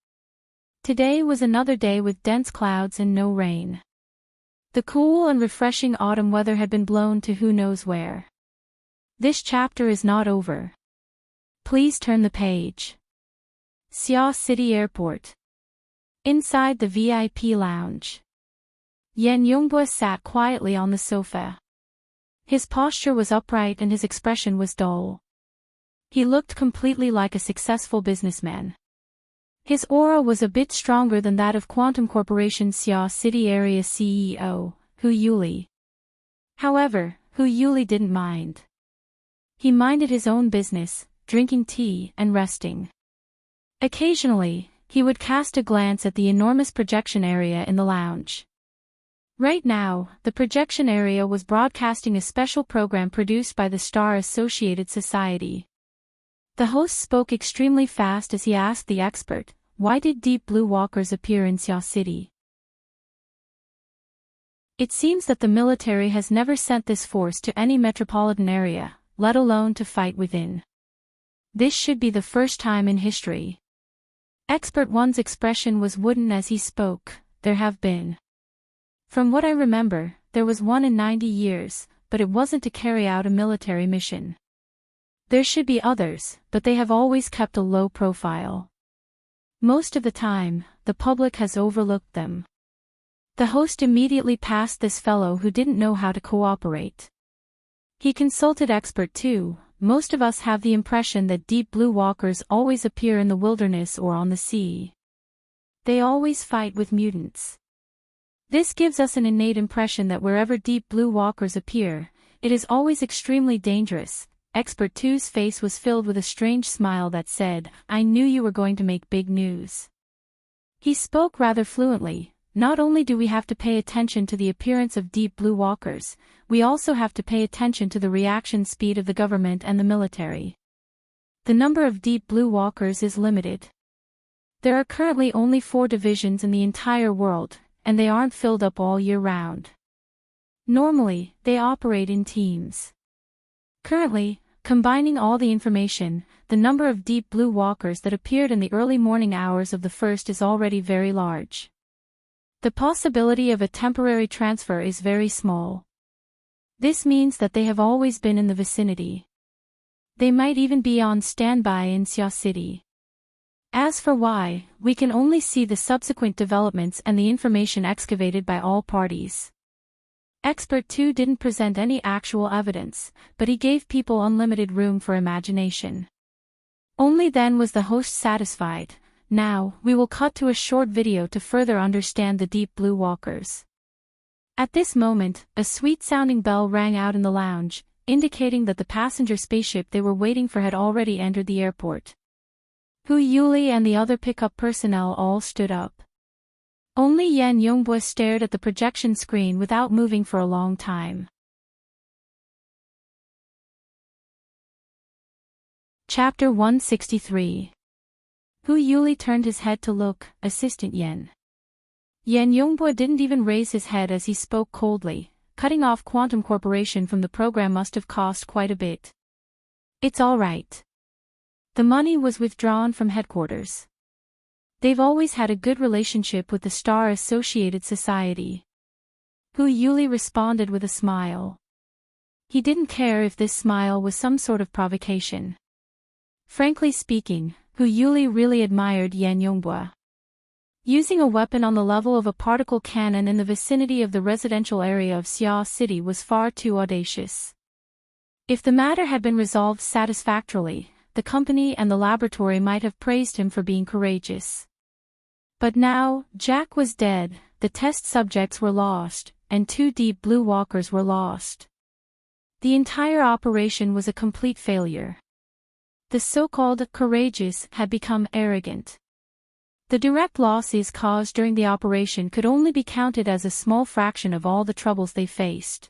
Today was another day with dense clouds and no rain. The cool and refreshing autumn weather had been blown to who knows where. This chapter is not over. Please turn the page. Xiao City Airport. Inside the VIP lounge. Yan Yongbua sat quietly on the sofa. His posture was upright and his expression was dull. He looked completely like a successful businessman. His aura was a bit stronger than that of Quantum Corporation's Xiao City Area CEO, Hu Yuli. However, Hu Yuli didn't mind. He minded his own business, drinking tea and resting. Occasionally, he would cast a glance at the enormous projection area in the lounge. Right now, the projection area was broadcasting a special program produced by the Star Associated Society. The host spoke extremely fast as he asked the expert, why did deep blue walkers appear in Xiao City? It seems that the military has never sent this force to any metropolitan area, let alone to fight within. This should be the first time in history. Expert One's expression was wooden as he spoke. There have been. From what I remember, there was one in 90 years, but it wasn't to carry out a military mission. There should be others, but they have always kept a low profile. Most of the time, the public has overlooked them. The host immediately passed this fellow who didn't know how to cooperate. He consulted Expert 2. Most of us have the impression that deep blue walkers always appear in the wilderness or on the sea. They always fight with mutants. This gives us an innate impression that wherever deep blue walkers appear, it is always extremely dangerous. Expert 2's face was filled with a strange smile that said, I knew you were going to make big news. He spoke rather fluently. Not only do we have to pay attention to the appearance of deep blue walkers, we also have to pay attention to the reaction speed of the government and the military. The number of deep blue walkers is limited. There are currently only 4 divisions in the entire world, and they aren't filled up all year round. Normally, they operate in teams. Currently, combining all the information, the number of deep blue walkers that appeared in the early morning hours of the first is already very large. The possibility of a temporary transfer is very small. This means that they have always been in the vicinity. They might even be on standby in Xiao City. As for why, we can only see the subsequent developments and the information excavated by all parties. Expert 2 didn't present any actual evidence, but he gave people unlimited room for imagination. Only then was the host satisfied. Now, we will cut to a short video to further understand the deep blue walkers. At this moment, a sweet-sounding bell rang out in the lounge, indicating that the passenger spaceship they were waiting for had already entered the airport. Hu Yuli and the other pickup personnel all stood up. Only Yan Yongbua stared at the projection screen without moving for a long time. Chapter 163. Hu Yuli turned his head to look, Assistant Yan. Yan Yongbua didn't even raise his head as he spoke coldly. Cutting off Quantum Corporation from the program must have cost quite a bit. It's all right. The money was withdrawn from headquarters. They've always had a good relationship with the Star Associated Society. Hu Yuli responded with a smile. He didn't care if this smile was some sort of provocation. Frankly speaking, Hu Yuli really admired Yan Yongbua. Using a weapon on the level of a particle cannon in the vicinity of the residential area of Xia City was far too audacious. If the matter had been resolved satisfactorily, the company and the laboratory might have praised him for being courageous. But now, Jack was dead, the test subjects were lost, and 2 deep blue walkers were lost. The entire operation was a complete failure. The so-called courageous had become arrogant. The direct losses caused during the operation could only be counted as a small fraction of all the troubles they faced.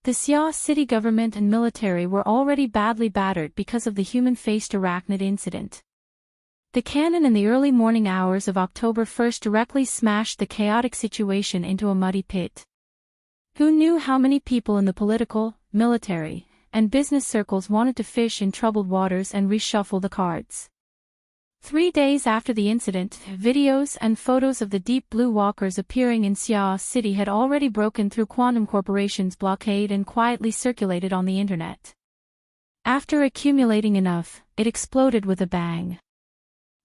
The Xia City government and military were already badly battered because of the human-faced arachnid incident. The cannon in the early morning hours of October 1st directly smashed the chaotic situation into a muddy pit. Who knew how many people in the political, military, and business circles wanted to fish in troubled waters and reshuffle the cards? 3 days after the incident, videos and photos of the deep blue walkers appearing in Xia City had already broken through Quantum Corporation's blockade and quietly circulated on the internet. After accumulating enough, it exploded with a bang.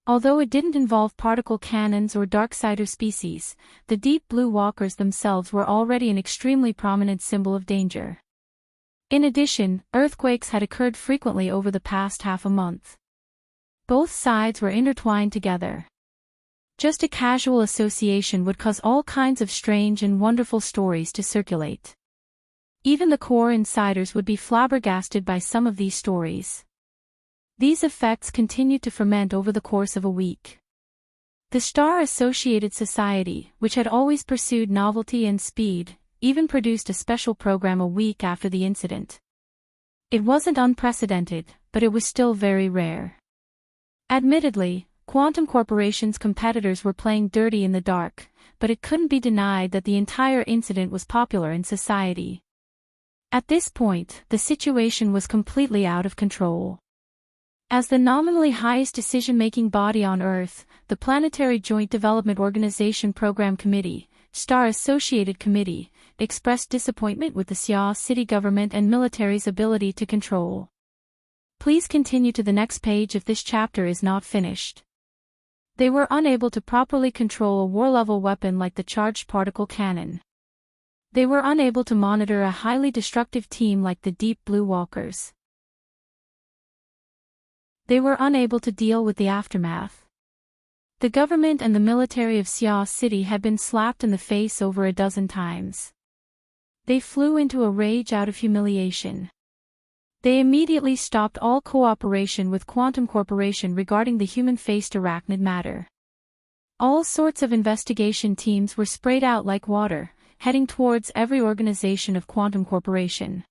Although it didn't involve particle cannons or darksider species, the deep blue walkers themselves were already an extremely prominent symbol of danger. In addition, earthquakes had occurred frequently over the past half a month. Both sides were intertwined together. Just a casual association would cause all kinds of strange and wonderful stories to circulate. Even the core insiders would be flabbergasted by some of these stories. These effects continued to ferment over the course of a week. The Star Associated Society, which had always pursued novelty and speed, even produced a special program a week after the incident. It wasn't unprecedented, but it was still very rare. Admittedly, Quantum Corporation's competitors were playing dirty in the dark, but it couldn't be denied that the entire incident was popular in society. At this point, the situation was completely out of control. As the nominally highest decision-making body on Earth, the Planetary Joint Development Organization Program Committee, Star Associated Committee, expressed disappointment with the Xia City government and military's ability to control. Please continue to the next page if this chapter is not finished. They were unable to properly control a war-level weapon like the charged particle cannon. They were unable to monitor a highly destructive team like the Deep Blue Walkers. They were unable to deal with the aftermath. The government and the military of Xia City had been slapped in the face over a dozen times. They flew into a rage out of humiliation. They immediately stopped all cooperation with Quantum Corporation regarding the human-faced arachnid matter. All sorts of investigation teams were sprayed out like water, heading towards every organization of Quantum Corporation.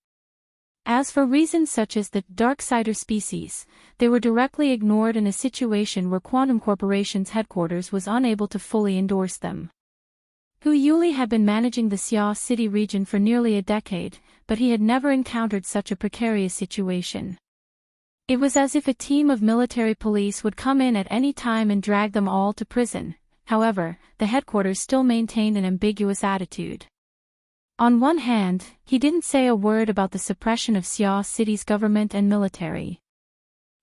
As for reasons such as the Darksider species, they were directly ignored in a situation where Quantum Corporation's headquarters was unable to fully endorse them. Hu Yuli had been managing the Xia City region for nearly a decade, but he had never encountered such a precarious situation. It was as if a team of military police would come in at any time and drag them all to prison. However, the headquarters still maintained an ambiguous attitude. On one hand, he didn't say a word about the suppression of Xia City's government and military.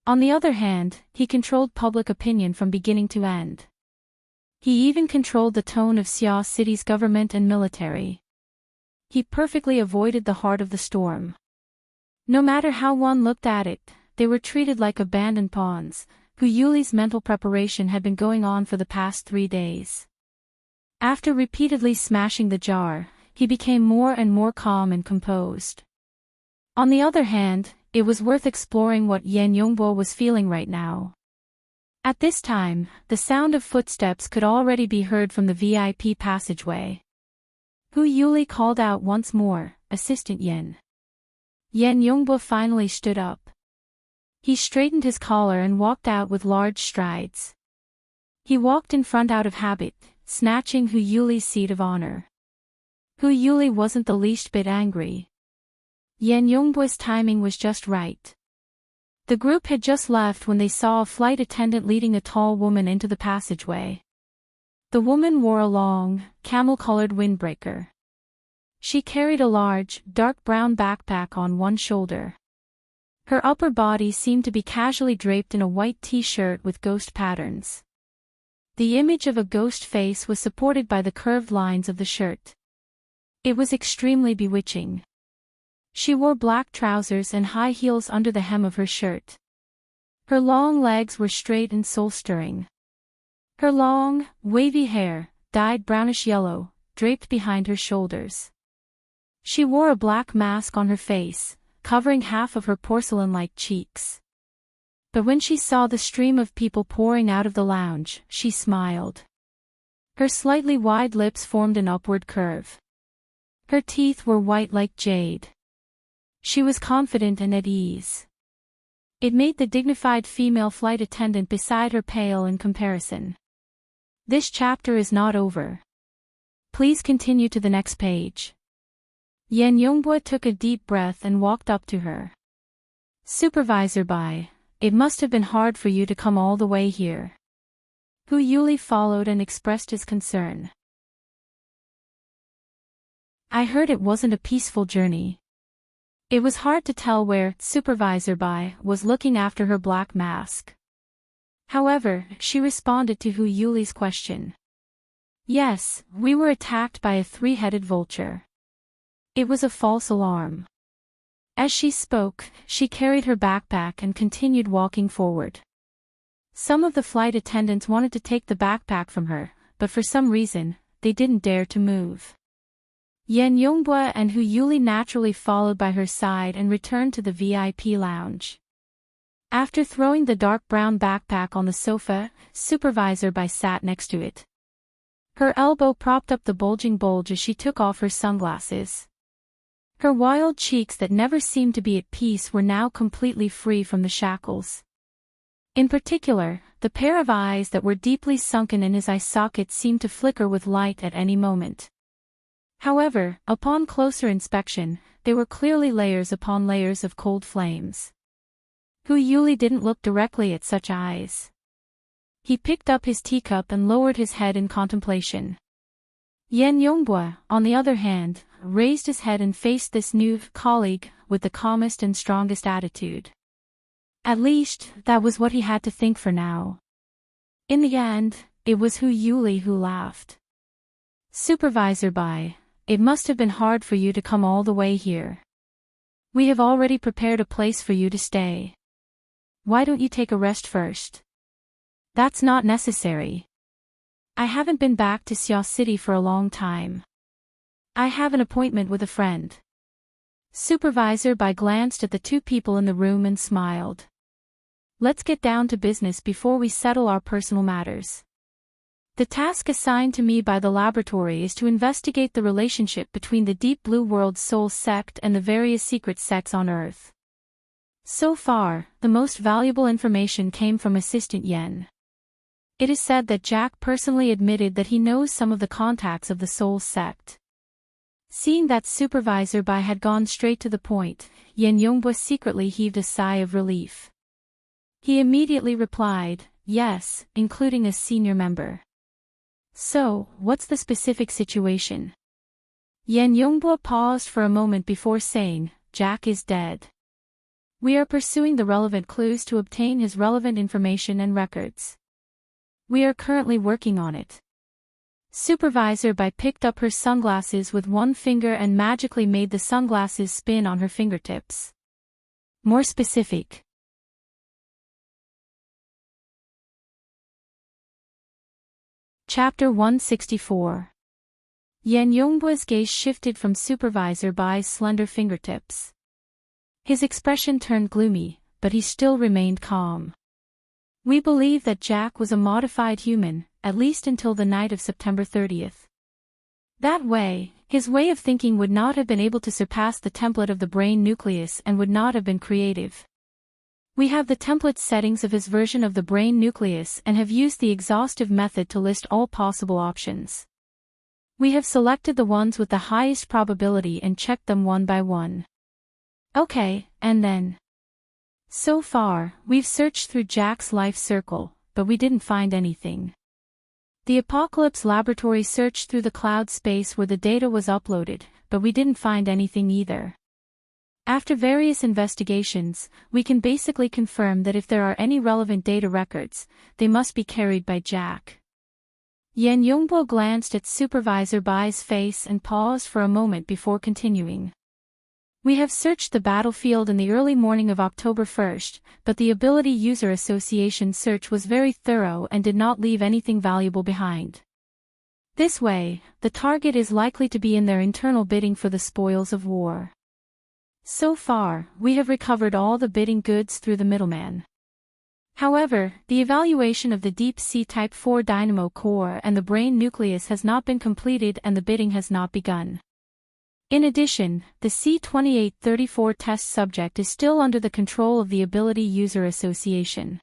On the other hand, he controlled public opinion from beginning to end. He even controlled the tone of Xia City's government and military. He perfectly avoided the heart of the storm. No matter how one looked at it, they were treated like abandoned pawns, Hu Yuli's mental preparation had been going on for the past 3 days. After repeatedly smashing the jar, he became more and more calm and composed. On the other hand, it was worth exploring what Yan Yongbo was feeling right now. At this time, the sound of footsteps could already be heard from the VIP passageway. Hu Yuli called out once more, "Assistant Yan." Yan Yongbo finally stood up. He straightened his collar and walked out with large strides. He walked in front out of habit, snatching Hu Yuli's seat of honor. Hu Yuli wasn't the least bit angry. Yan Yongbo's timing was just right. The group had just left when they saw a flight attendant leading a tall woman into the passageway. The woman wore a long, camel-colored windbreaker. She carried a large, dark brown backpack on one shoulder. Her upper body seemed to be casually draped in a white t-shirt with ghost patterns. The image of a ghost face was supported by the curved lines of the shirt. It was extremely bewitching. She wore black trousers and high heels under the hem of her shirt. Her long legs were straight and soul-stirring. Her long, wavy hair, dyed brownish yellow, draped behind her shoulders. She wore a black mask on her face, covering half of her porcelain-like cheeks. But when she saw the stream of people pouring out of the lounge, she smiled. Her slightly wide lips formed an upward curve. Her teeth were white like jade. She was confident and at ease. It made the dignified female flight attendant beside her pale in comparison. This chapter is not over. Please continue to the next page. Yan Yongbo took a deep breath and walked up to her. Supervisor Bai, it must have been hard for you to come all the way here. Hu Yuli followed and expressed his concern. I heard it wasn't a peaceful journey. It was hard to tell where Supervisor Bai was looking after her black mask. However, she responded to Hu Yuli's question. Yes, we were attacked by a 3-headed vulture. It was a false alarm. As she spoke, she carried her backpack and continued walking forward. Some of the flight attendants wanted to take the backpack from her, but for some reason, they didn't dare to move. Yan Yongbo and Hu Yuli naturally followed by her side and returned to the VIP lounge. After throwing the dark brown backpack on the sofa, Supervisor Bai sat next to it. Her elbow propped up the bulging bulge as she took off her sunglasses. Her wild cheeks that never seemed to be at peace were now completely free from the shackles. In particular, the pair of eyes that were deeply sunken in his eye sockets seemed to flicker with light at any moment. However, upon closer inspection, they were clearly layers upon layers of cold flames. Hu Yuli didn't look directly at such eyes. He picked up his teacup and lowered his head in contemplation. Yan Yongbo, on the other hand, raised his head and faced this new colleague with the calmest and strongest attitude. At least, that was what he had to think for now. In the end, it was Hu Yuli who laughed. Supervisor Bai, it must have been hard for you to come all the way here. We have already prepared a place for you to stay. Why don't you take a rest first? That's not necessary. I haven't been back to Xia City for a long time. I have an appointment with a friend. Supervisor Bai glanced at the 2 people in the room and smiled. Let's get down to business before we settle our personal matters. The task assigned to me by the laboratory is to investigate the relationship between the Deep Blue World's soul sect and the various secret sects on Earth. So far, the most valuable information came from Assistant Yen. It is said that Jack personally admitted that he knows some of the contacts of the soul sect. Seeing that Supervisor Bai had gone straight to the point, Yan Yongbo secretly heaved a sigh of relief. He immediately replied, yes, including a senior member. So, what's the specific situation? Yan Yongbo paused for a moment before saying, Jack is dead. We are pursuing the relevant clues to obtain his relevant information and records. We are currently working on it. Supervisor Bai picked up her sunglasses with one finger and magically made the sunglasses spin on her fingertips. More specific. Chapter 164. Yan Yongbo's gaze shifted from Supervisor Bai's slender fingertips. His expression turned gloomy, but he still remained calm. We believe that Jack was a modified human, at least until the night of September 30th. That way, his way of thinking would not have been able to surpass the template of the brain nucleus and would not have been creative. We have the template settings of his version of the brain nucleus and have used the exhaustive method to list all possible options. We have selected the ones with the highest probability and checked them one by one. Okay, and then? So far, we've searched through Jack's life circle, but we didn't find anything. The Apocalypse Laboratory searched through the cloud space where the data was uploaded, but we didn't find anything either. After various investigations, we can basically confirm that if there are any relevant data records, they must be carried by Jack. Yan Yongbo glanced at Supervisor Bai's face and paused for a moment before continuing. We have searched the battlefield in the early morning of October 1st, but the Ability User Association search was very thorough and did not leave anything valuable behind. This way, the target is likely to be in their internal bidding for the spoils of war. So far, we have recovered all the bidding goods through the middleman. However, the evaluation of the Deep Sea Type 4 dynamo core and the brain nucleus has not been completed and the bidding has not begun. In addition, the C-2834 test subject is still under the control of the Ability User Association.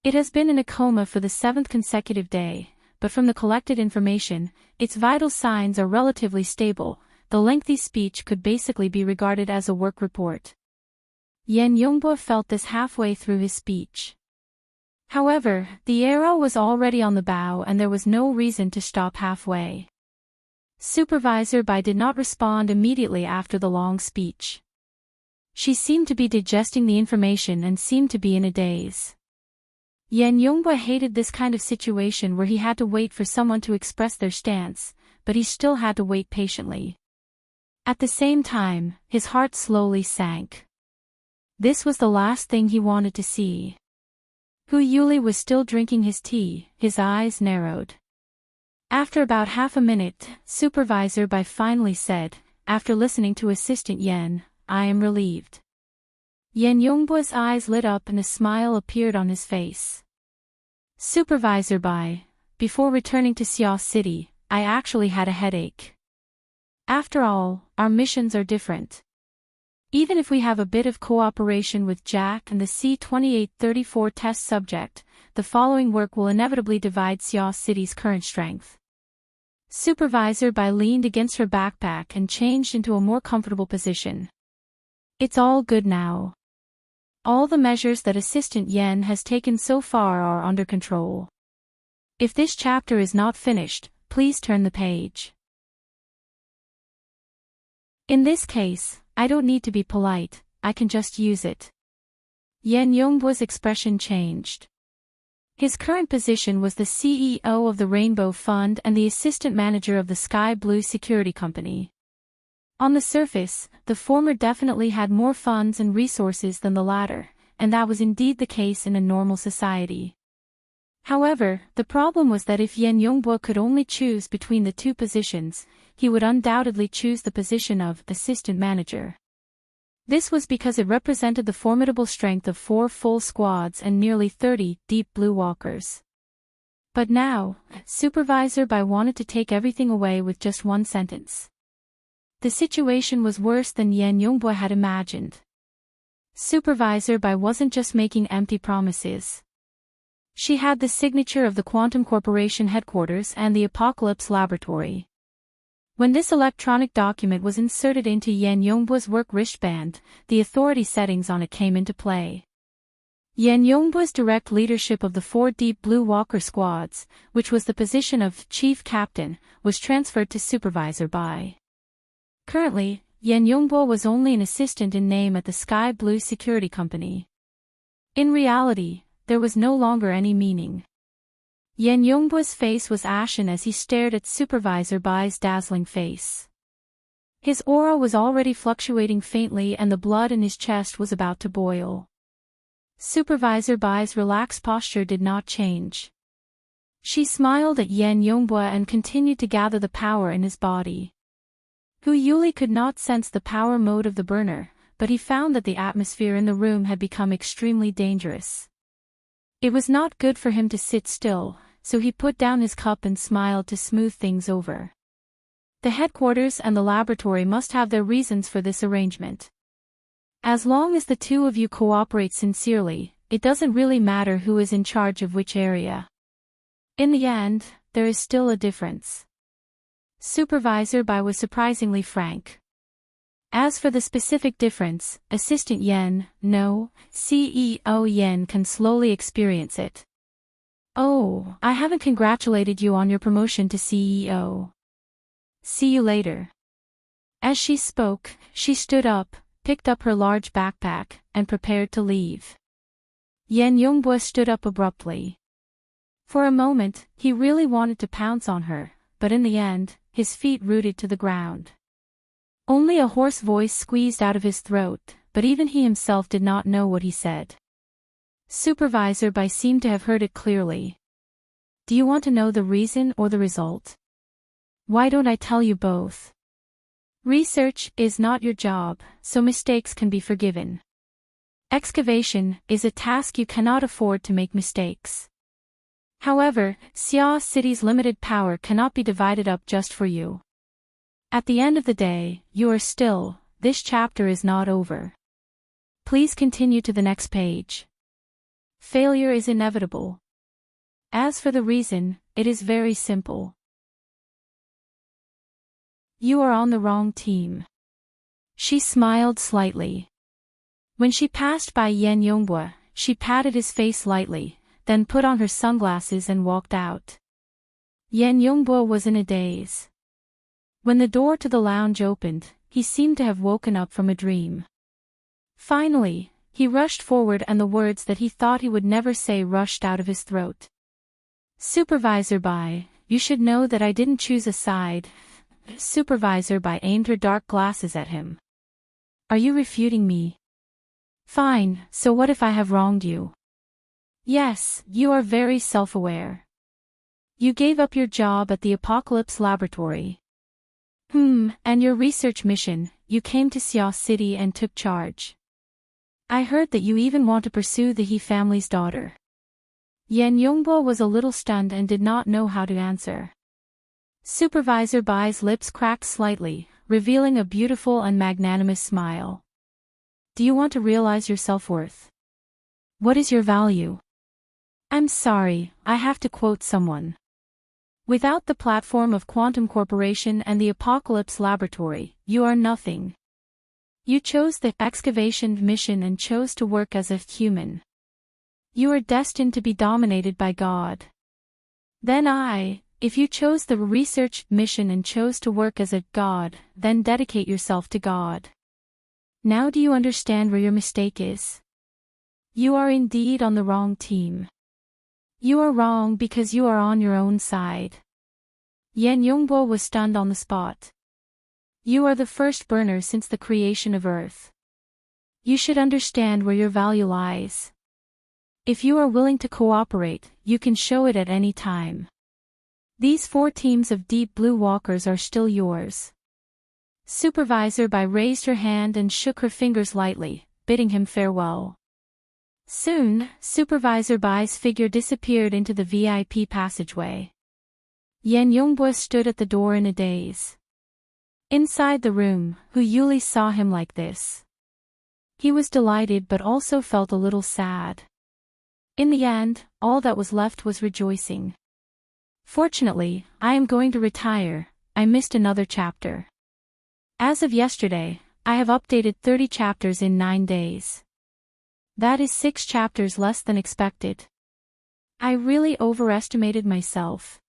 It has been in a coma for the 7th consecutive day, but from the collected information, its vital signs are relatively stable. The lengthy speech could basically be regarded as a work report. Yan Yongbo felt this halfway through his speech. However, the arrow was already on the bow and there was no reason to stop halfway. Supervisor Bai did not respond immediately after the long speech. She seemed to be digesting the information and seemed to be in a daze. Yan Yongbo hated this kind of situation where he had to wait for someone to express their stance, but he still had to wait patiently. At the same time, his heart slowly sank. This was the last thing he wanted to see. Hu Yuli was still drinking his tea, his eyes narrowed. After about half a minute, Supervisor Bai finally said, after listening to Assistant Yan, "I am relieved." Yan Yongbo's eyes lit up and a smile appeared on his face. Supervisor Bai, before returning to Xiao City, I actually had a headache. After all, our missions are different. Even if we have a bit of cooperation with Jack and the C-2834 test subject, the following work will inevitably divide Xiao City's current strength. Supervisor Bai leaned against her backpack and changed into a more comfortable position. It's all good now. All the measures that Assistant Yan has taken so far are under control. If this chapter is not finished, please turn the page. In this case, I don't need to be polite, I can just use it. Yan Yongbo's expression changed. His current position was the CEO of the Rainbow Fund and the assistant manager of the Sky Blue Security Company. On the surface, the former definitely had more funds and resources than the latter, and that was indeed the case in a normal society. However, the problem was that if Yan Yongbo could only choose between the two positions, he would undoubtedly choose the position of assistant manager. This was because it represented the formidable strength of 4 full squads and nearly 30 deep blue walkers. But now, Supervisor Bai wanted to take everything away with just one sentence. The situation was worse than Yan Yongbo had imagined. Supervisor Bai wasn't just making empty promises. She had the signature of the Quantum Corporation headquarters and the Apocalypse Laboratory. When this electronic document was inserted into Yan Yongbo's work wristband, the authority settings on it came into play. Yan Yongbo's direct leadership of the 4 Deep Blue Walker squads, which was the position of Chief Captain, was transferred to Supervisor Bai. Currently, Yan Yongbo was only an assistant in name at the Sky Blue Security Company. In reality, there was no longer any meaning. Yan Yongbu's face was ashen as he stared at Supervisor Bai's dazzling face. His aura was already fluctuating faintly and the blood in his chest was about to boil. Supervisor Bai's relaxed posture did not change. She smiled at Yan Yongbu and continued to gather the power in his body. Hu Yuli could not sense the power mode of the burner, but he found that the atmosphere in the room had become extremely dangerous. It was not good for him to sit still, so he put down his cup and smiled to smooth things over. The headquarters and the laboratory must have their reasons for this arrangement. As long as the two of you cooperate sincerely, it doesn't really matter who is in charge of which area. In the end, there is still a difference. Supervisor Bai was surprisingly frank. As for the specific difference, Assistant Yen, no, CEO Yen can slowly experience it. Oh, I haven't congratulated you on your promotion to CEO. See you later. As she spoke, she stood up, picked up her large backpack, and prepared to leave. Yan Yongbu stood up abruptly. For a moment, he really wanted to pounce on her, but in the end, his feet rooted to the ground. Only a hoarse voice squeezed out of his throat, but even he himself did not know what he said. Supervisor Bai seemed to have heard it clearly. Do you want to know the reason or the result? Why don't I tell you both? Research is not your job, so mistakes can be forgiven. Excavation is a task you cannot afford to make mistakes. However, Xia City's limited power cannot be divided up just for you. At the end of the day, you are still, this chapter is not over. Please continue to the next page. Failure is inevitable. As for the reason, it is very simple. You are on the wrong team. She smiled slightly. When she passed by Yan Yongbu, she patted his face lightly, then put on her sunglasses and walked out. Yan Yongbu was in a daze. When the door to the lounge opened, he seemed to have woken up from a dream. Finally, he rushed forward and the words that he thought he would never say rushed out of his throat. Supervisor Bai, you should know that I didn't choose a side. Supervisor Bai aimed her dark glasses at him. Are you refuting me? Fine, so what if I have wronged you? Yes, you are very self-aware. You gave up your job at the Apocalypse Laboratory. And your research mission, you came to Xia City and took charge. I heard that you even want to pursue the He family's daughter. Yan Yongbo was a little stunned and did not know how to answer. Supervisor Bai's lips cracked slightly, revealing a beautiful and magnanimous smile. Do you want to realize your self-worth? What is your value? I'm sorry, I have to quote someone. Without the platform of Quantum Corporation and the Apocalypse Laboratory, you are nothing. You chose the excavation mission and chose to work as a human. You are destined to be dominated by God. Then if you chose the research mission and chose to work as a God, then dedicate yourself to God. Now do you understand where your mistake is? You are indeed on the wrong team. You are wrong because you are on your own side. Yan Yongbo was stunned on the spot. You are the first burner since the creation of Earth. You should understand where your value lies. If you are willing to cooperate, you can show it at any time. These 4 teams of deep blue walkers are still yours. Supervisor Bai raised her hand and shook her fingers lightly, bidding him farewell. Soon, Supervisor Bai's figure disappeared into the VIP passageway. Yan Yongbo stood at the door in a daze. Inside the room, Hu Yuli saw him like this. He was delighted but also felt a little sad. In the end, all that was left was rejoicing. Fortunately, I am going to retire, I missed another chapter. As of yesterday, I have updated 30 chapters in 9 days. That is 6 chapters less than expected. I really overestimated myself.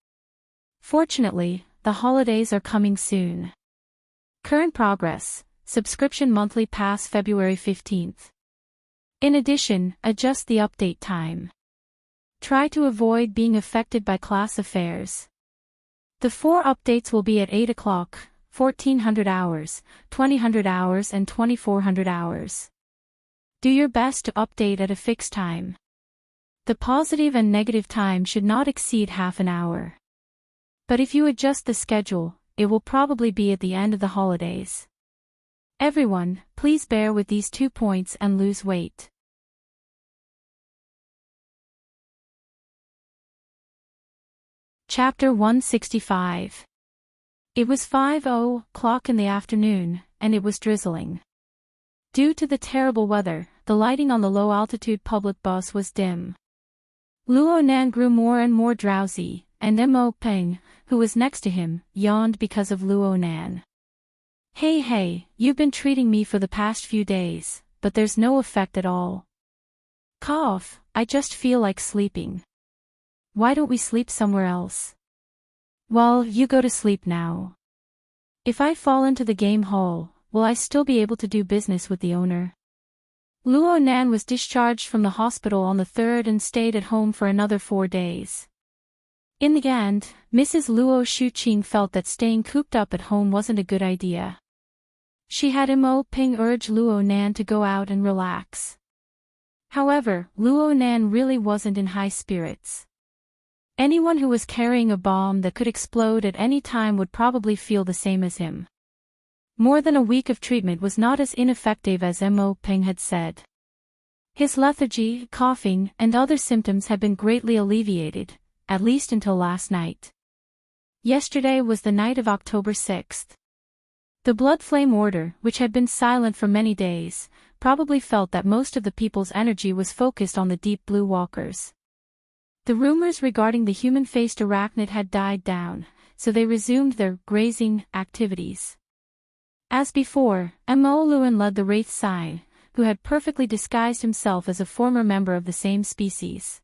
Fortunately, the holidays are coming soon. Current progress, subscription monthly pass February 15th. In addition, adjust the update time. Try to avoid being affected by class affairs. The 4 updates will be at 8 o'clock, 1400 hours, 2000 hours and 2400 hours. Do your best to update at a fixed time. The positive and negative time should not exceed half an hour. But if you adjust the schedule, it will probably be at the end of the holidays. Everyone, please bear with these 2 points and lose weight. Chapter 165. It was 5:00 in the afternoon, and it was drizzling. Due to the terrible weather, the lighting on the low-altitude public bus was dim. Luo Nan grew more and more drowsy, and Mo Peng, who was next to him, yawned because of Luo Nan. Hey, you've been treating me for the past few days, but there's no effect at all. Cough, I just feel like sleeping. Why don't we sleep somewhere else? Well, you go to sleep now. If I fall into the game hall, will I still be able to do business with the owner? Luo Nan was discharged from the hospital on the 3rd and stayed at home for another 4 days. In the end, Mrs. Luo Shuqing felt that staying cooped up at home wasn't a good idea. She had Mo Ping urge Luo Nan to go out and relax. However, Luo Nan really wasn't in high spirits. Anyone who was carrying a bomb that could explode at any time would probably feel the same as him. More than a week of treatment was not as ineffective as Mo Ping had said. His lethargy, coughing, and other symptoms had been greatly alleviated, at least until last night. Yesterday was the night of October 6th. The Blood Flame Order, which had been silent for many days, probably felt that most of the people's energy was focused on the Deep Blue Walkers. The rumors regarding the human-faced arachnid had died down, so they resumed their grazing activities. As before, Mo Luan led the Wraith Sign, who had perfectly disguised himself as a former member of the same species.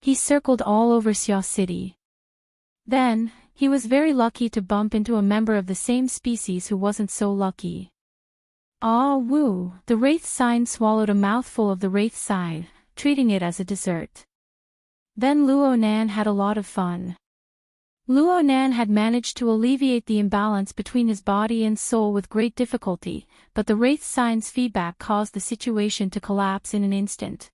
He circled all over Xia City. Then, he was very lucky to bump into a member of the same species who wasn't so lucky. Ah woo, the Wraith Sign swallowed a mouthful of the Wraith Sign, treating it as a dessert. Then Luo Nan had a lot of fun. Luo Nan had managed to alleviate the imbalance between his body and soul with great difficulty, but the Wraith Sign's feedback caused the situation to collapse in an instant.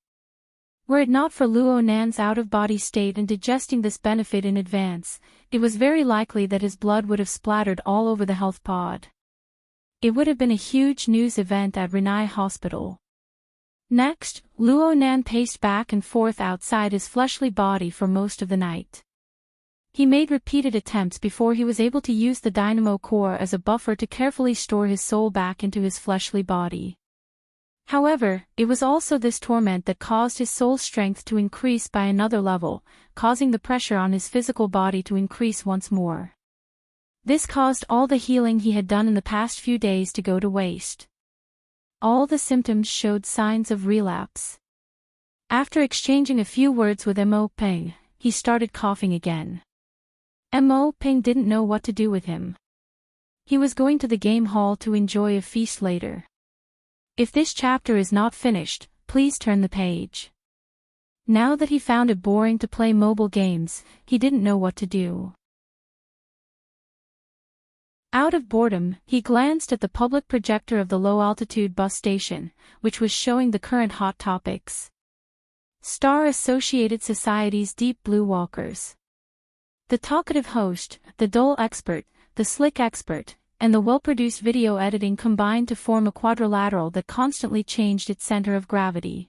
Were it not for Luo Nan's out-of-body state and digesting this benefit in advance, it was very likely that his blood would have splattered all over the health pod. It would have been a huge news event at Renai Hospital. Next, Luo Nan paced back and forth outside his fleshly body for most of the night. He made repeated attempts before he was able to use the dynamo core as a buffer to carefully store his soul back into his fleshly body. However, it was also this torment that caused his soul strength to increase by another level, causing the pressure on his physical body to increase once more. This caused all the healing he had done in the past few days to go to waste. All the symptoms showed signs of relapse. After exchanging a few words with Mo Peng, he started coughing again. Mo Peng didn't know what to do with him. He was going to the game hall to enjoy a feast later. If this chapter is not finished, please turn the page. Now that he found it boring to play mobile games, he didn't know what to do. Out of boredom, he glanced at the public projector of the low-altitude bus station, which was showing the current hot topics. Star Associated Society's Deep Blue Walkers. The talkative host, the dull expert, the slick expert, and the well-produced video editing combined to form a quadrilateral that constantly changed its center of gravity.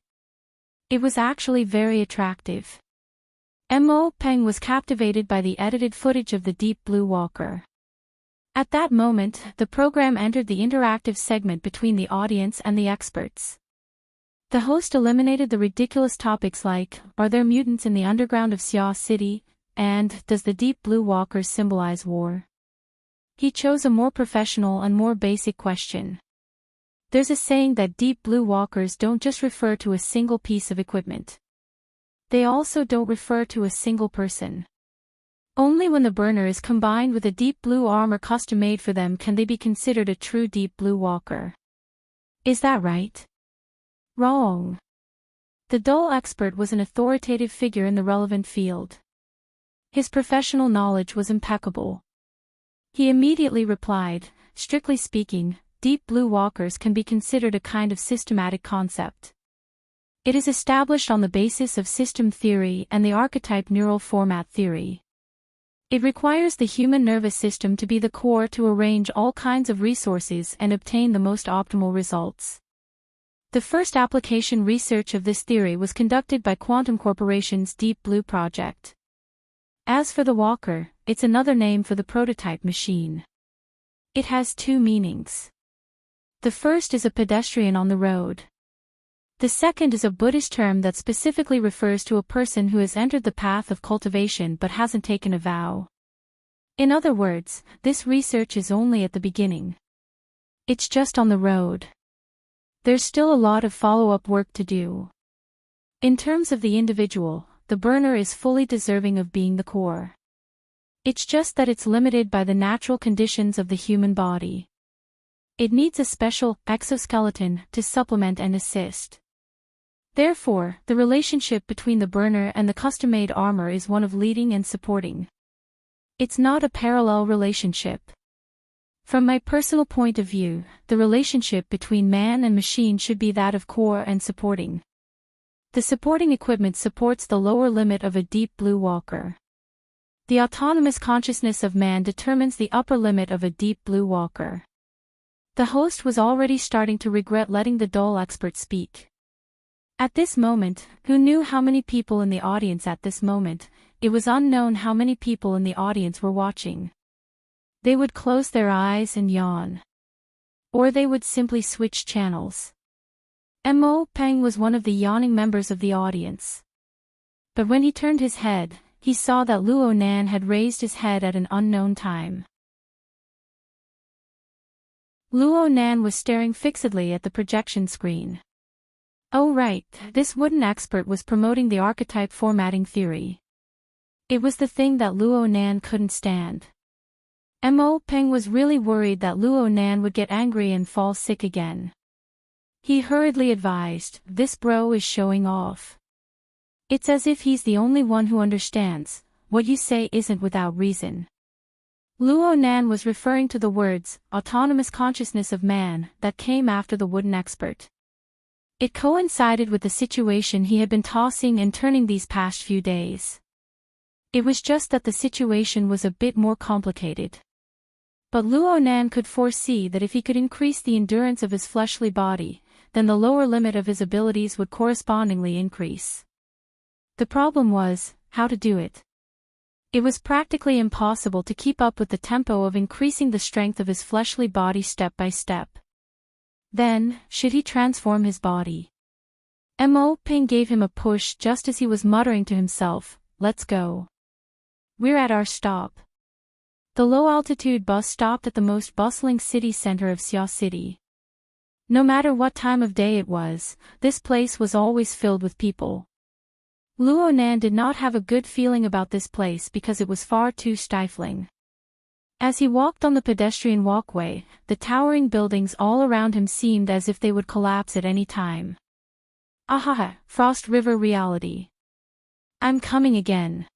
It was actually very attractive. Mo Peng was captivated by the edited footage of the Deep Blue Walker. At that moment, the program entered the interactive segment between the audience and the experts. The host eliminated the ridiculous topics like, are there mutants in the underground of Xia City, and does the Deep Blue Walkers symbolize war? He chose a more professional and more basic question. There's a saying that Deep Blue Walkers don't just refer to a single piece of equipment. They also don't refer to a single person. Only when the burner is combined with a deep blue armor custom-made for them can they be considered a true Deep Blue Walker. Is that right? Wrong. The Dole expert was an authoritative figure in the relevant field. His professional knowledge was impeccable. He immediately replied, "Strictly speaking, deep blue walkers can be considered a kind of systematic concept. It is established on the basis of system theory and the archetype neural format theory. It requires the human nervous system to be the core to arrange all kinds of resources and obtain the most optimal results. The first application research of this theory was conducted by Quantum Corporation's Deep Blue project. As for the walker, it's another name for the prototype machine. It has two meanings. The first is a pedestrian on the road. The second is a Buddhist term that specifically refers to a person who has entered the path of cultivation but hasn't taken a vow. In other words, this research is only at the beginning. It's just on the road. There's still a lot of follow-up work to do. In terms of the individual, the burner is fully deserving of being the core. It's just that it's limited by the natural conditions of the human body. It needs a special exoskeleton to supplement and assist. Therefore, the relationship between the burner and the custom-made armor is one of leading and supporting. It's not a parallel relationship. From my personal point of view, the relationship between man and machine should be that of core and supporting. The supporting equipment supports the lower limit of a deep blue walker. The autonomous consciousness of man determines the upper limit of a deep blue walker. The host was already starting to regret letting the Dole expert speak. At this moment, who knew how many people in the audience at this moment? It was unknown how many people in the audience were watching. They would close their eyes and yawn. Or they would simply switch channels. Mo Peng was one of the yawning members of the audience. But when he turned his head, he saw that Luo Nan had raised his head at an unknown time. Luo Nan was staring fixedly at the projection screen. Oh right, this wooden expert was promoting the archetype formatting theory. It was the thing that Luo Nan couldn't stand. Mo Peng was really worried that Luo Nan would get angry and fall sick again. He hurriedly advised, "This bro is showing off. It's as if he's the only one who understands. What you say isn't without reason." Luo Nan was referring to the words, autonomous consciousness of man, that came after the wooden expert. It coincided with the situation he had been tossing and turning these past few days. It was just that the situation was a bit more complicated. But Luo Nan could foresee that if he could increase the endurance of his fleshly body, then the lower limit of his abilities would correspondingly increase. The problem was, how to do it. It was practically impossible to keep up with the tempo of increasing the strength of his fleshly body step by step. Then, should he transform his body? Mo Ping gave him a push just as he was muttering to himself, "Let's go. We're at our stop." The low-altitude bus stopped at the most bustling city center of Xia City. No matter what time of day it was, this place was always filled with people. Luo Nan did not have a good feeling about this place because it was far too stifling. As he walked on the pedestrian walkway, the towering buildings all around him seemed as if they would collapse at any time. Ahaha, Frost River reality. I'm coming again.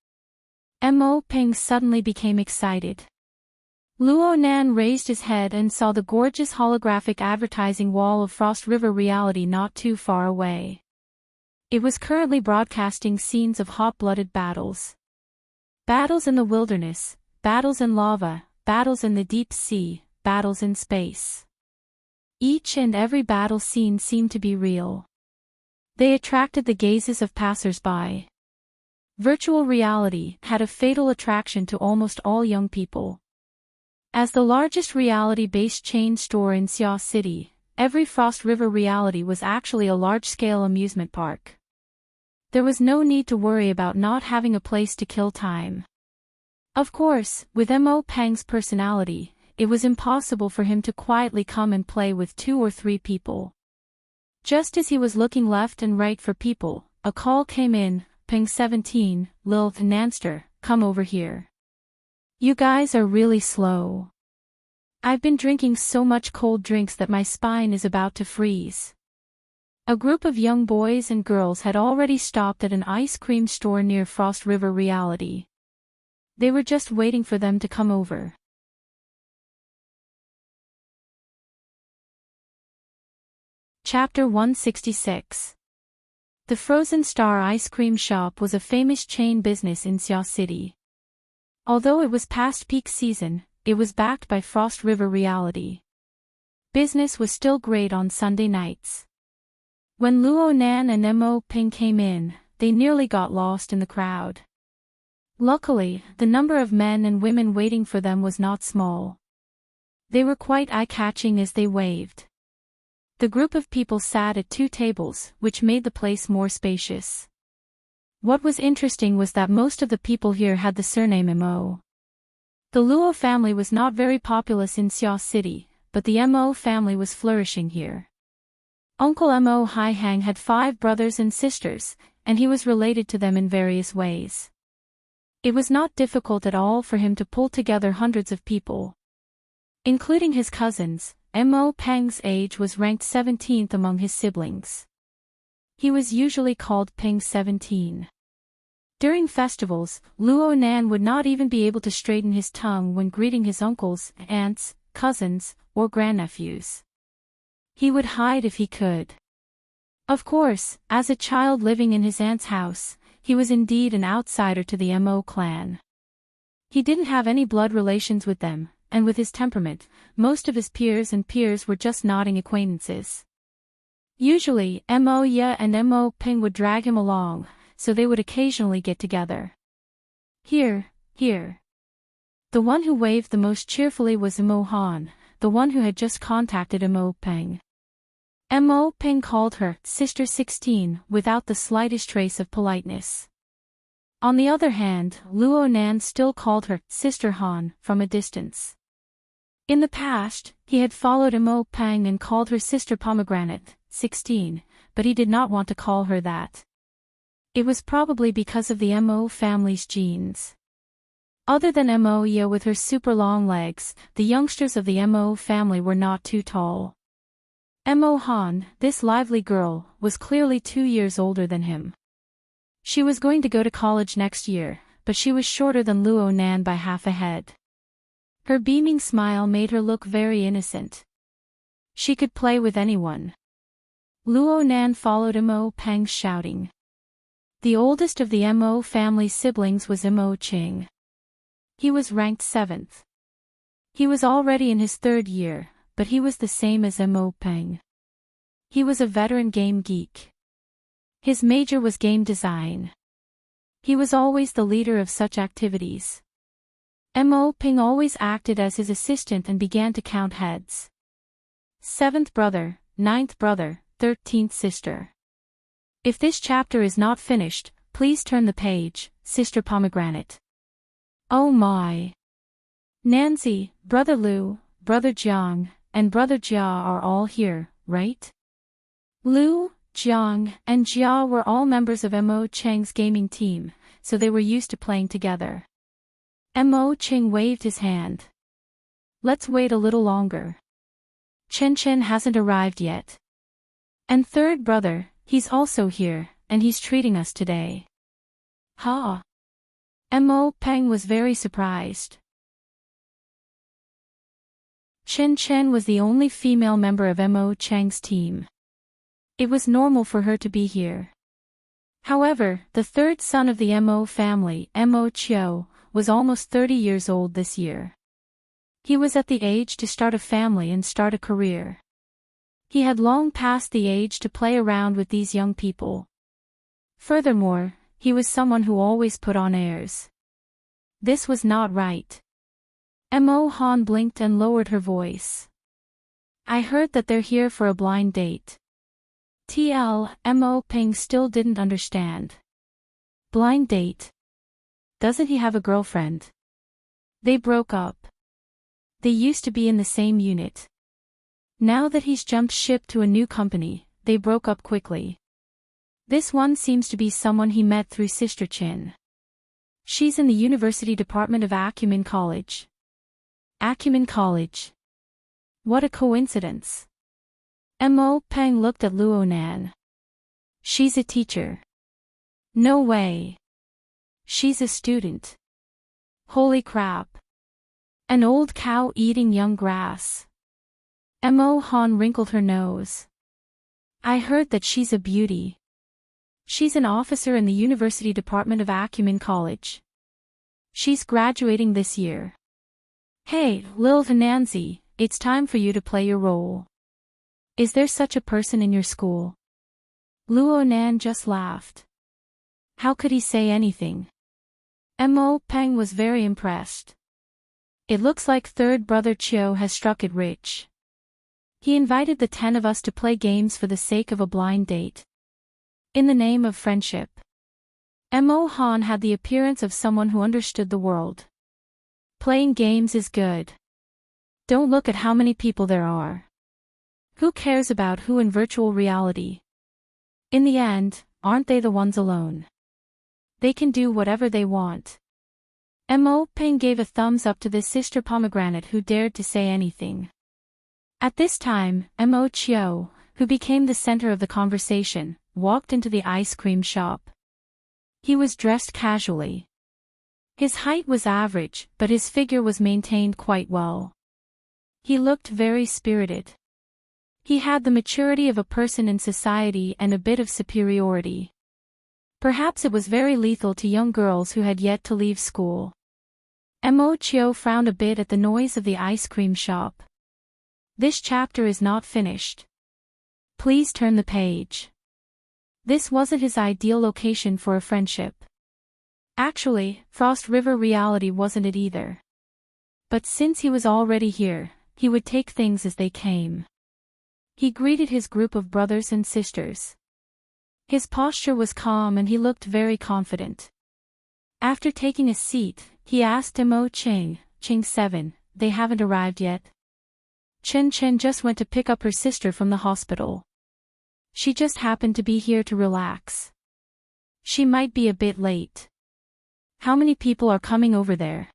Mo Ping suddenly became excited. Luo Nan raised his head and saw the gorgeous holographic advertising wall of Frost River reality not too far away. It was currently broadcasting scenes of hot-blooded battles. Battles in the wilderness, battles in lava, battles in the deep sea, battles in space. Each and every battle scene seemed to be real. They attracted the gazes of passers-by. Virtual reality had a fatal attraction to almost all young people. As the largest reality-based chain store in Xia City, every Frost River reality was actually a large-scale amusement park. There was no need to worry about not having a place to kill time. Of course, with Mo Peng's personality, it was impossible for him to quietly come and play with 2 or 3 people. Just as he was looking left and right for people, a call came in, "Ping 17, Lilith Nanster, come over here. You guys are really slow. I've been drinking so much cold drinks that my spine is about to freeze." A group of young boys and girls had already stopped at an ice cream store near Frost River Reality. They were just waiting for them to come over. Chapter 166. The Frozen Star Ice Cream Shop was a famous chain business in Sioux City. Although it was past peak season, it was backed by Frost River Reality. Business was still great on Sunday nights. When Luo Nan and Mo Ping came in, they nearly got lost in the crowd. Luckily, the number of men and women waiting for them was not small. They were quite eye-catching as they waved. The group of people sat at 2 tables, which made the place more spacious. What was interesting was that most of the people here had the surname Mo. The Luo family was not very populous in Sioux City, but the Mo family was flourishing here. Uncle Mo Hai Hang had 5 brothers and sisters, and he was related to them in various ways. It was not difficult at all for him to pull together hundreds of people. Including his cousins, Mo Peng's age was ranked 17th among his siblings. He was usually called Peng 17. During festivals, Luo Nan would not even be able to straighten his tongue when greeting his uncles, aunts, cousins, or grandnephews. He would hide if he could. Of course, as a child living in his aunt's house, he was indeed an outsider to the Mo clan. He didn't have any blood relations with them, and with his temperament, most of his peers were just nodding acquaintances. Usually, Mo Ye and Mo Ping would drag him along, so they would occasionally get together. Here. The one who waved the most cheerfully was Mo Han, the one who had just contacted Mo Peng. Mo Peng called her Sister 16 without the slightest trace of politeness. On the other hand, Luo Nan still called her Sister Han from a distance. In the past, he had followed Mo Peng and called her Sister Pomegranate, 16, but he did not want to call her that. It was probably because of the Mo family's genes. Other than Mo Ye with her super long legs, the youngsters of the Mo family were not too tall. Mo Han, this lively girl, was clearly 2 years older than him. She was going to go to college next year, but she was shorter than Luo Nan by half a head. Her beaming smile made her look very innocent. She could play with anyone. Luo Nan followed Mo Peng shouting. The oldest of the Mo family's siblings was Mo Ching. He was ranked 7th. He was already in his 3rd year, but he was the same as Mo Peng. He was a veteran game geek. His major was game design. He was always the leader of such activities. Mo Peng always acted as his assistant and began to count heads. 7th brother, 9th brother, 13th sister. If this chapter is not finished, please turn the page, Sister Pomegranate. Oh my! Nancy, Brother Lu, Brother Jiang, and Brother Jia are all here, right? Lu, Jiang, and Jia were all members of Mo Cheng's gaming team, so they were used to playing together. Mo Cheng waved his hand. Let's wait a little longer. Chen Chen hasn't arrived yet. And 3rd brother, he's also here, and he's treating us today. Ha! Mo Peng was very surprised. Chen Chen was the only female member of Mo Cheng's team. It was normal for her to be here. However, the 3rd son of the Mo family, Mo Chiu, was almost 30 years old this year. He was at the age to start a family and start a career. He had long passed the age to play around with these young people. Furthermore, he was someone who always put on airs. This was not right. Mo Han blinked and lowered her voice. I heard that they're here for a blind date. Mo Peng still didn't understand. Blind date? Doesn't he have a girlfriend? They broke up. They used to be in the same unit. Now that he's jumped ship to a new company, they broke up quickly. This one seems to be someone he met through Sister Chin. She's in the University Department of Acumen College. Acumen College. What a coincidence. Mo Peng looked at Luo Nan. She's a teacher. No way. She's a student. Holy crap. An old cow eating young grass. Mo Han wrinkled her nose. I heard that she's a beauty. She's an officer in the University Department of Acumen College. She's graduating this year. Hey, Lil Nancy, it's time for you to play your role. Is there such a person in your school? Luo Nan just laughed. How could he say anything? Mo Peng was very impressed. It looks like third brother Chiu has struck it rich. He invited the 10 of us to play games for the sake of a blind date. In the name of friendship. Mo Han had the appearance of someone who understood the world. Playing games is good. Don't look at how many people there are. Who cares about who in virtual reality? In the end, aren't they the ones alone? They can do whatever they want. Mo Peng gave a thumbs up to this sister pomegranate who dared to say anything. At this time, Mo Chiu, who became the center of the conversation, walked into the ice cream shop. He was dressed casually. His height was average, but his figure was maintained quite well. He looked very spirited. He had the maturity of a person in society and a bit of superiority. Perhaps it was very lethal to young girls who had yet to leave school. Mo Chiu frowned a bit at the noise of the ice cream shop. This chapter is not finished. Please turn the page. This wasn't his ideal location for a friendship. Actually, Frost River reality wasn't it either. But since he was already here, he would take things as they came. He greeted his group of brothers and sisters. His posture was calm and he looked very confident. After taking a seat, he asked Mo Ching, Ching 7, they haven't arrived yet? Chen Chen just went to pick up her sister from the hospital. She just happened to be here to relax. She might be a bit late. How many people are coming over there?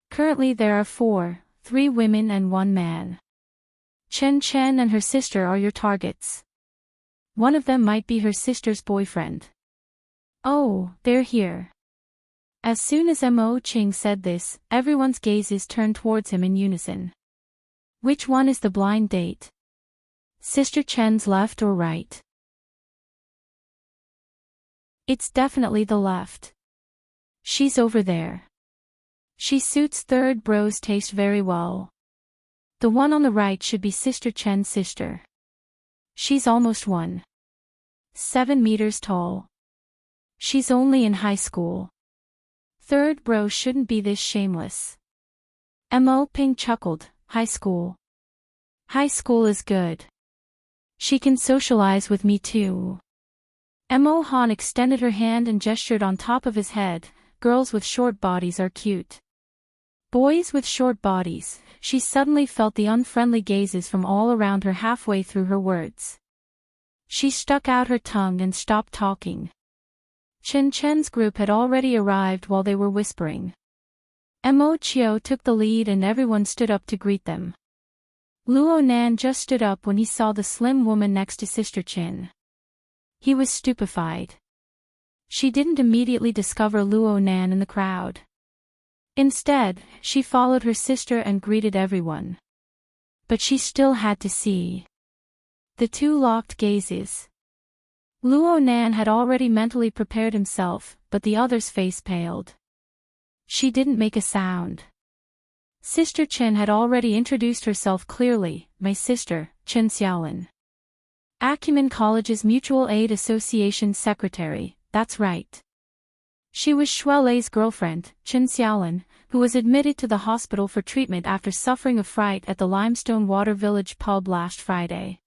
Currently there are 4, 3 women and 1 man. Chen Chen and her sister are your targets. One of them might be her sister's boyfriend. Oh, they're here. As soon as Mo Ching said this, everyone's gazes turned towards him in unison. Which one is the blind date? Sister Chen's left or right? It's definitely the left. She's over there. She suits third bro's taste very well. The one on the right should be Sister Chen's sister. She's almost 1.7 meters tall. She's only in high school. Third bro shouldn't be this shameless. Mo Ping chuckled, high school. High school is good. She can socialize with me too. Mo Han extended her hand and gestured on top of his head, girls with short bodies are cute. Boys with short bodies, she suddenly felt the unfriendly gazes from all around her halfway through her words. She stuck out her tongue and stopped talking. Chen Chen's group had already arrived while they were whispering. Mo Chiu took the lead and everyone stood up to greet them. Luo Nan just stood up when he saw the slim woman next to Sister Chen. He was stupefied. She didn't immediately discover Luo Nan in the crowd. Instead, she followed her sister and greeted everyone. But she still had to see. The two locked gazes. Luo Nan had already mentally prepared himself, but the other's face paled. She didn't make a sound. Sister Chen had already introduced herself clearly, my sister, Chen Xiaolin. Acumen College's Mutual Aid Association secretary, that's right. She was Shuelei's girlfriend, Chen Xiaolin, who was admitted to the hospital for treatment after suffering a fright at the Limestone Water Village pub last Friday.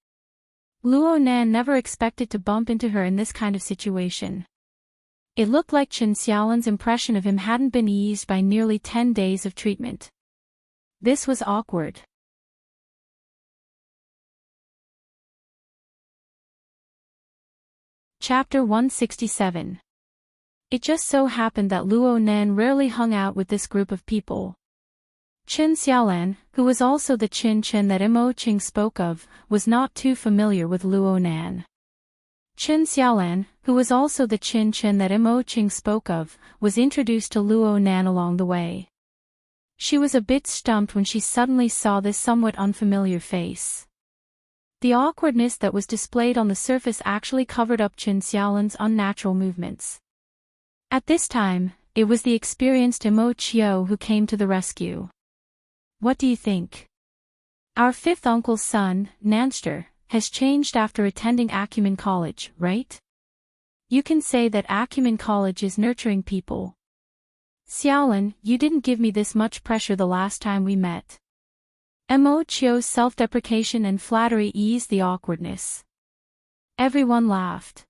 Luo Nan never expected to bump into her in this kind of situation. It looked like Chen Xiaolin's impression of him hadn't been eased by nearly 10 days of treatment. This was awkward. Chapter 167. It just so happened that Luo Nan rarely hung out with this group of people. Qin Xiaolan, who was also the Qin Chen that Mo Qing spoke of, was not too familiar with Luo Nan. Qin Xiaolan, who was also the Qin Chen that Mo Qing spoke of, was introduced to Luo Nan along the way. She was a bit stumped when she suddenly saw this somewhat unfamiliar face. The awkwardness that was displayed on the surface actually covered up Qin Xiaolan's unnatural movements. At this time, it was the experienced Mo Qiu who came to the rescue. What do you think? Our fifth uncle's son, Nanster, has changed after attending Acumen College, right? You can say that Acumen College is nurturing people. Xiaolan, you didn't give me this much pressure the last time we met. Mo Qiu's self-deprecation and flattery eased the awkwardness. Everyone laughed.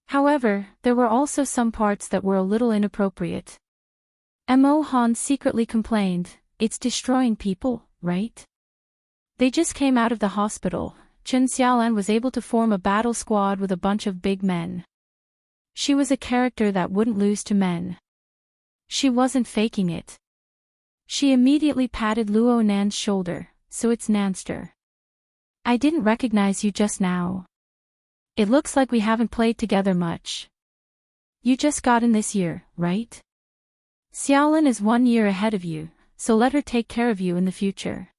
However, there were also some parts that were a little inappropriate. Mo Han secretly complained, "It's destroying people, right? They just came out of the hospital." Qin Xiaolan was able to form a battle squad with a bunch of big men. She was a character that wouldn't lose to men. She wasn't faking it. She immediately patted Luo Nan's shoulder, "So it's Nanster. I didn't recognize you just now. It looks like we haven't played together much. You just got in this year, right? Xiaolan is 1 year ahead of you, so let her take care of you in the future.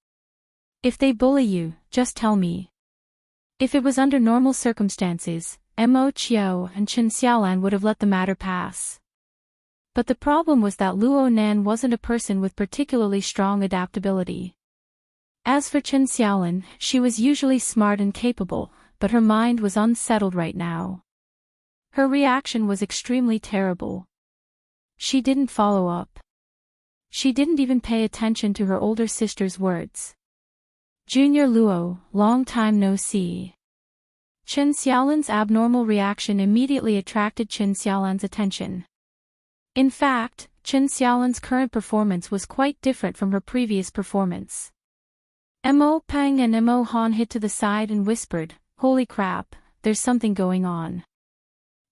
If they bully you, just tell me." If it was under normal circumstances, Mo Qiu and Qin Xiaolan would have let the matter pass. But the problem was that Luo Nan wasn't a person with particularly strong adaptability. As for Qin Xiaolan, she was usually smart and capable, but her mind was unsettled right now. Her reaction was extremely terrible. She didn't follow up. She didn't even pay attention to her older sister's words. "Junior Luo, long time no see." Qin Xiaolan's abnormal reaction immediately attracted Qin Xiaolan's attention. In fact, Qin Xiaolan's current performance was quite different from her previous performance. Mo Peng and Mo Han hit to the side and whispered, "Holy crap, there's something going on."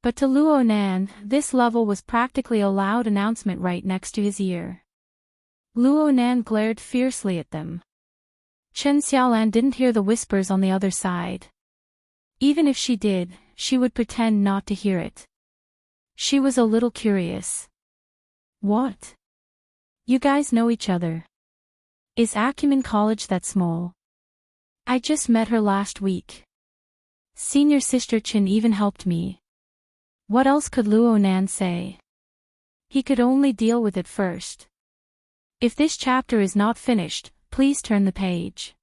But to Luo Nan, this level was practically a loud announcement right next to his ear. Luo Nan glared fiercely at them. Qin Xiaolan didn't hear the whispers on the other side. Even if she did, she would pretend not to hear it. She was a little curious. "What? You guys know each other? Is Acumen College that small? I just met her last week. Senior sister Qin even helped me." What else could Luo Nan say? He could only deal with it first. If this chapter is not finished, please turn the page.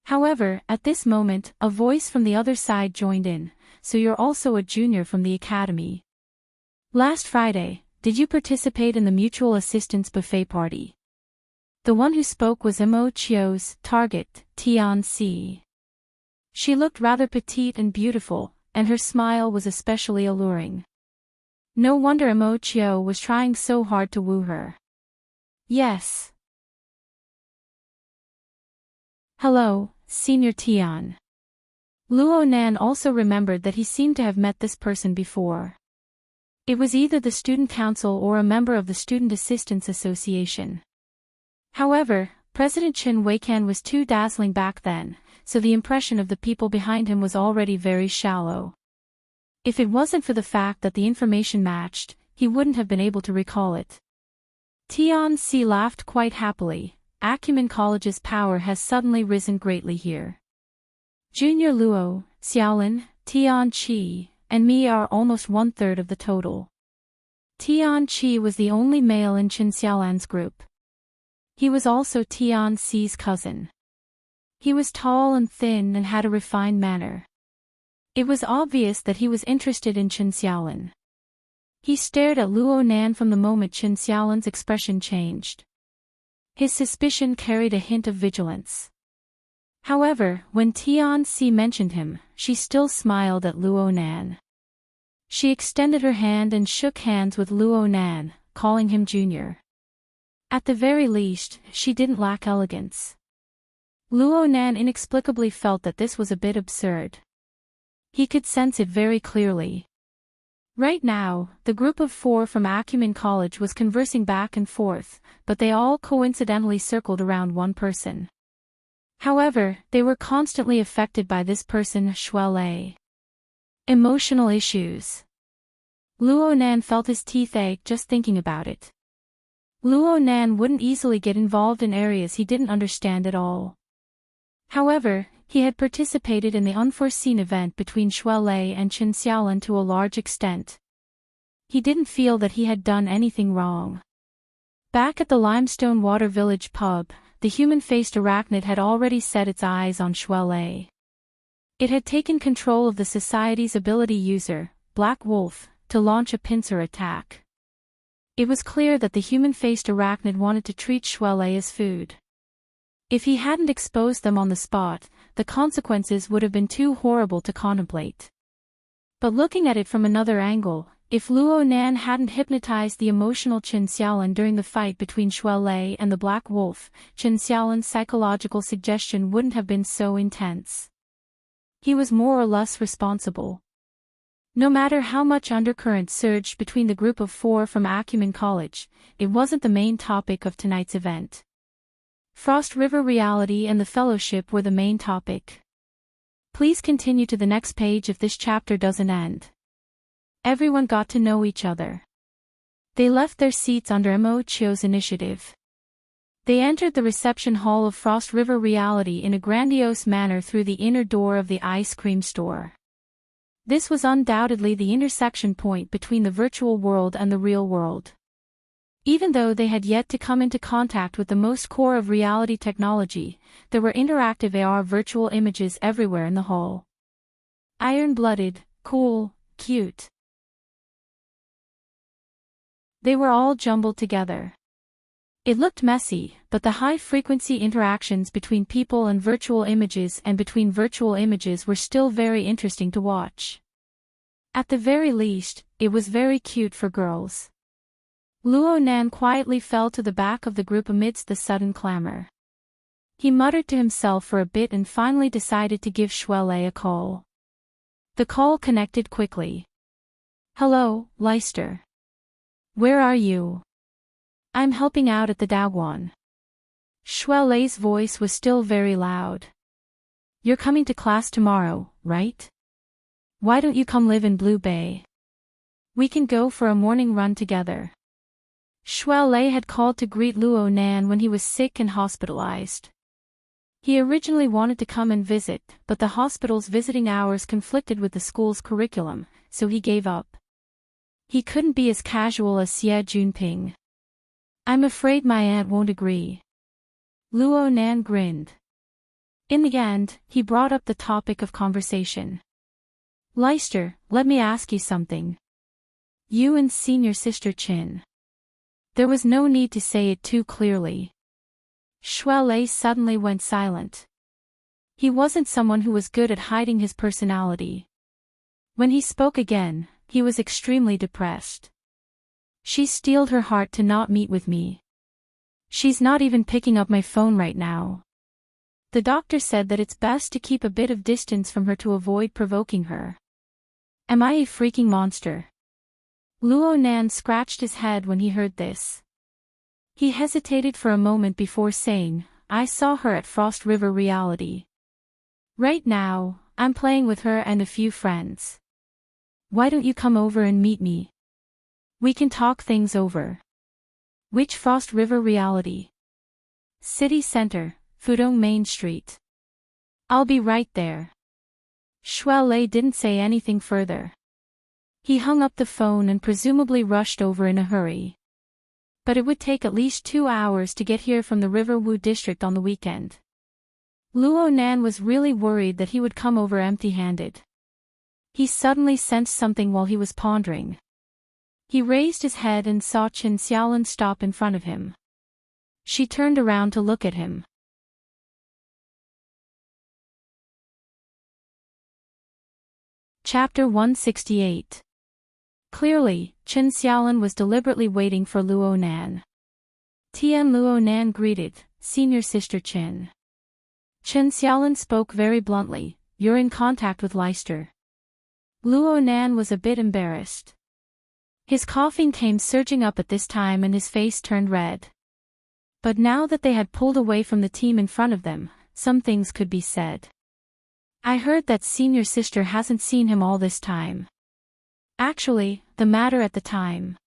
However, at this moment, a voice from the other side joined in, "So you're also a junior from the academy. Last Friday, did you participate in the mutual assistance buffet party?" The one who spoke was Mo Qiu's target, Tian Si. She looked rather petite and beautiful, and her smile was especially alluring. No wonder Mo Qiu was trying so hard to woo her. "Yes." "Hello, Senior Tian." Luo Nan also remembered that he seemed to have met this person before. It was either the student council or a member of the Student Assistance Association. However, President Chen Weikan was too dazzling back then, so the impression of the people behind him was already very shallow. If it wasn't for the fact that the information matched, he wouldn't have been able to recall it. Tian Si laughed quite happily. Acumen College's power has suddenly risen greatly here. Junior Luo, Xiaolan, Tian Qi, and me are almost 1/3 of the total. Tian Qi was the only male in Qin Xiaolan's group. He was also Tian Si's cousin. He was tall and thin and had a refined manner. It was obvious that he was interested in Qin Xiaolan. He stared at Luo Nan from the moment Qin Xiaolan's expression changed. His suspicion carried a hint of vigilance. However, when Tian Si mentioned him, she still smiled at Luo Nan. She extended her hand and shook hands with Luo Nan, calling him junior. At the very least, she didn't lack elegance. Luo Nan inexplicably felt that this was a bit absurd. He could sense it very clearly. Right now, the group of 4 from Acumen College was conversing back and forth, but they all coincidentally circled around one person. However, they were constantly affected by this person, Shuelei. Emotional issues. Luo Nan felt his teeth ache just thinking about it. Luo Nan wouldn't easily get involved in areas he didn't understand at all. However, he had participated in the unforeseen event between Shuelei and Chen Xiaolin to a large extent. He didn't feel that he had done anything wrong. Back at the Limestone Water Village pub, the human-faced arachnid had already set its eyes on Shuelei. It had taken control of the society's ability user, Black Wolf, to launch a pincer attack. It was clear that the human-faced arachnid wanted to treat Shuelei as food. If he hadn't exposed them on the spot, the consequences would have been too horrible to contemplate. But looking at it from another angle, if Luo Nan hadn't hypnotized the emotional Chen Xiaolin during the fight between Shuelei and the Black Wolf, Chen Xiaolin's psychological suggestion wouldn't have been so intense. He was more or less responsible. No matter how much undercurrent surged between the group of 4 from Acumen College, it wasn't the main topic of tonight's event. Frost River Reality and the Fellowship were the main topic. Please continue to the next page if this chapter doesn't end. Everyone got to know each other. They left their seats under Mo Chio's initiative. They entered the reception hall of Frost River Reality in a grandiose manner through the inner door of the ice cream store. This was undoubtedly the intersection point between the virtual world and the real world. Even though they had yet to come into contact with the most core of reality technology, there were interactive AR virtual images everywhere in the hall. Iron-blooded, cool, cute. They were all jumbled together. It looked messy, but the high-frequency interactions between people and virtual images and between virtual images were still very interesting to watch. At the very least, it was very cute for girls. Luo Nan quietly fell to the back of the group amidst the sudden clamor. He muttered to himself for a bit and finally decided to give Shuelei a call. The call connected quickly. "Hello, Leicester. Where are you?" "I'm helping out at the Daguan." Shuelei's voice was still very loud. "You're coming to class tomorrow, right? Why don't you come live in Blue Bay? We can go for a morning run together." Shuelei had called to greet Luo Nan when he was sick and hospitalized. He originally wanted to come and visit, but the hospital's visiting hours conflicted with the school's curriculum, so he gave up. He couldn't be as casual as Xie Junping. "I'm afraid my aunt won't agree." Luo Nan grinned. In the end, he brought up the topic of conversation. "Leicester, let me ask you something. You and senior sister Chin." There was no need to say it too clearly. Shuelei suddenly went silent. He wasn't someone who was good at hiding his personality. When he spoke again, he was extremely depressed. "She steeled her heart to not meet with me. She's not even picking up my phone right now. The doctor said that it's best to keep a bit of distance from her to avoid provoking her. Am I a freaking monster?" Luo Nan scratched his head when he heard this. He hesitated for a moment before saying, "I saw her at Frost River Reality. Right now, I'm playing with her and a few friends. Why don't you come over and meet me? We can talk things over." "Which Frost River Reality?" "City Center, Fudong Main Street." "I'll be right there." Shuelei didn't say anything further. He hung up the phone and presumably rushed over in a hurry. But it would take at least 2 hours to get here from the Riverwu district on the weekend. Luo Nan was really worried that he would come over empty-handed. He suddenly sensed something while he was pondering. He raised his head and saw Chen Xiaolin stop in front of him. She turned around to look at him. Chapter 168. Clearly, Chen Xiaolin was deliberately waiting for Luo Nan. Tian Luo Nan greeted, "Senior Sister Chen." Chen Xiaolin spoke very bluntly, "You're in contact with Leicester." Luo Nan was a bit embarrassed. His coughing came surging up at this time and his face turned red. But now that they had pulled away from the team in front of them, some things could be said. I heard that senior sister hasn't seen him all this time. Actually, the matter at the time.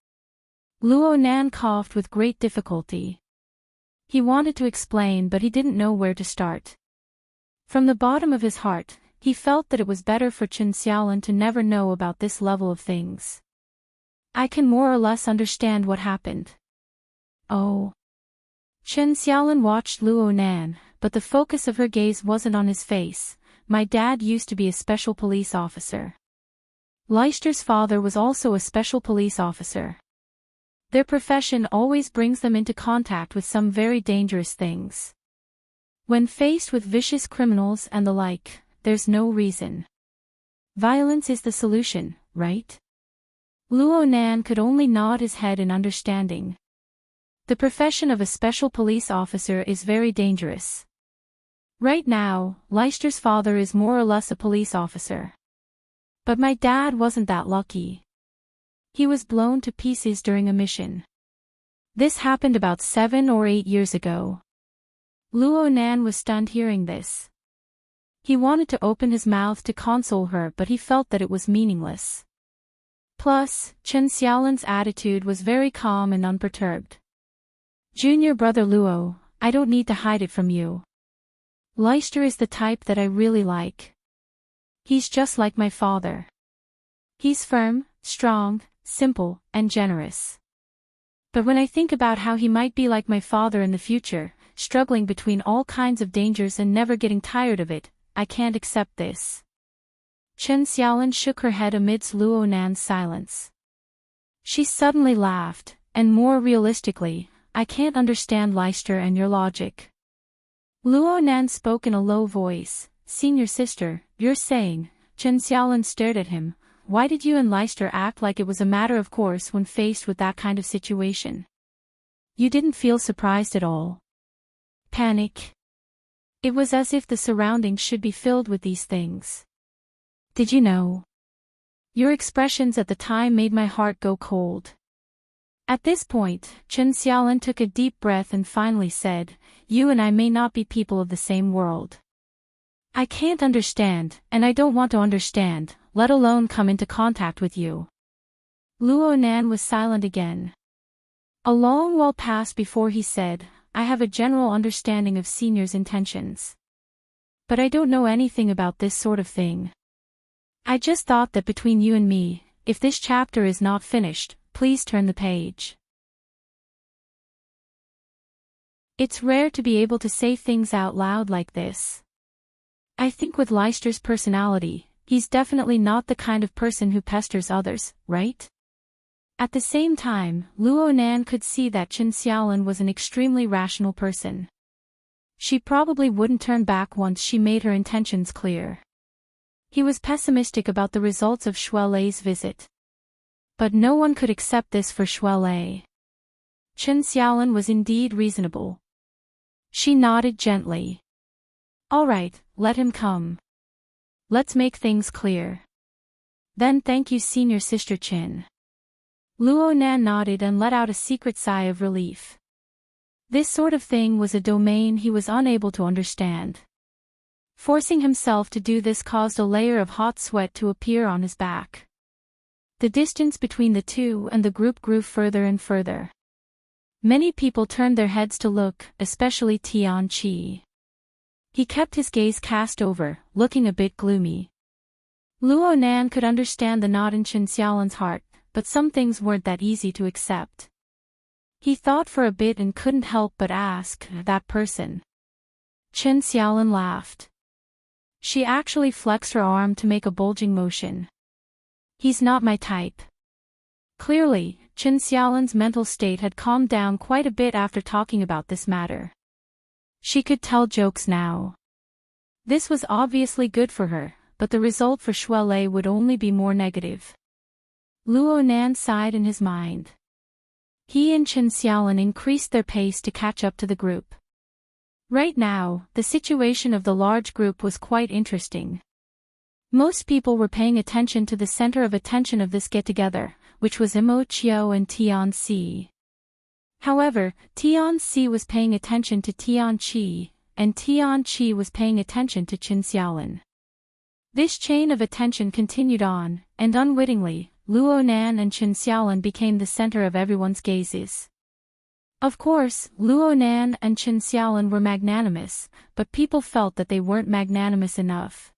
Luo Nan coughed with great difficulty. He wanted to explain but he didn't know where to start. From the bottom of his heart, he felt that it was better for Chen Xiaolin to never know about this level of things. I can more or less understand what happened. Oh. Chen Xiaolin watched Luo Nan, but the focus of her gaze wasn't on his face. My dad used to be a special police officer. Leicester's father was also a special police officer. Their profession always brings them into contact with some very dangerous things. When faced with vicious criminals and the like, there's no reason. Violence is the solution, right? Luo Nan could only nod his head in understanding. The profession of a special police officer is very dangerous. Right now, Leicester's father is more or less a police officer. But my dad wasn't that lucky. He was blown to pieces during a mission. This happened about 7 or 8 years ago. Luo Nan was stunned hearing this. He wanted to open his mouth to console her but he felt that it was meaningless. Plus, Chen Xiaolin's attitude was very calm and unperturbed. Junior brother Luo, I don't need to hide it from you. Leicester is the type that I really like. He's just like my father. He's firm, strong, simple, and generous. But when I think about how he might be like my father in the future, struggling between all kinds of dangers and never getting tired of it, I can't accept this. Chen Xiaolin shook her head amidst Luo Nan's silence. She suddenly laughed, and more realistically, I can't understand Leicester and your logic. Luo Nan spoke in a low voice, Senior sister, you're saying, Chen Xiaolin stared at him, why did you and Leicester act like it was a matter of course when faced with that kind of situation? You didn't feel surprised at all. Panic. It was as if the surroundings should be filled with these things. Did you know? Your expressions at the time made my heart go cold. At this point, Chen Xiaolin took a deep breath and finally said, you and I may not be people of the same world. I can't understand, and I don't want to understand, let alone come into contact with you. Luo Nan was silent again. A long while passed before he said, I have a general understanding of senior's intentions. But I don't know anything about this sort of thing. I just thought that between you and me, if this chapter is not finished, please turn the page. It's rare to be able to say things out loud like this. I think with Leicester's personality, he's definitely not the kind of person who pesters others, right? At the same time, Luo Nan could see that Chen Xiaolin was an extremely rational person. She probably wouldn't turn back once she made her intentions clear. He was pessimistic about the results of Shuelei's visit. But no one could accept this for Shuelei. Chen Xiaolin was indeed reasonable. She nodded gently. All right, let him come. Let's make things clear. Then thank you Senior Sister Chen. Luo Nan nodded and let out a secret sigh of relief. This sort of thing was a domain he was unable to understand. Forcing himself to do this caused a layer of hot sweat to appear on his back. The distance between the two and the group grew further and further. Many people turned their heads to look, especially Tian Qi. He kept his gaze cast over, looking a bit gloomy. Luo Nan could understand the knot in Chen Xiaolin's heart, but some things weren't that easy to accept. He thought for a bit and couldn't help but ask, that person. Chen Xiaolin laughed. She actually flexed her arm to make a bulging motion. He's not my type. Clearly, Chen Xiaolin's mental state had calmed down quite a bit after talking about this matter. She could tell jokes now. This was obviously good for her, but the result for Shuelei would only be more negative. Luo Nan sighed in his mind. He and Chen Xiaolin increased their pace to catch up to the group. Right now, the situation of the large group was quite interesting. Most people were paying attention to the center of attention of this get-together, which was Imochio and Tianxi. However, Tianxi was paying attention to Tianqi, and Tianqi was paying attention to Qin Xiaolin. This chain of attention continued on, and unwittingly, Luonan and Qin Xiaolin became the center of everyone's gazes. Of course, Luonan and Qin Xiaolin were magnanimous, but people felt that they weren't magnanimous enough.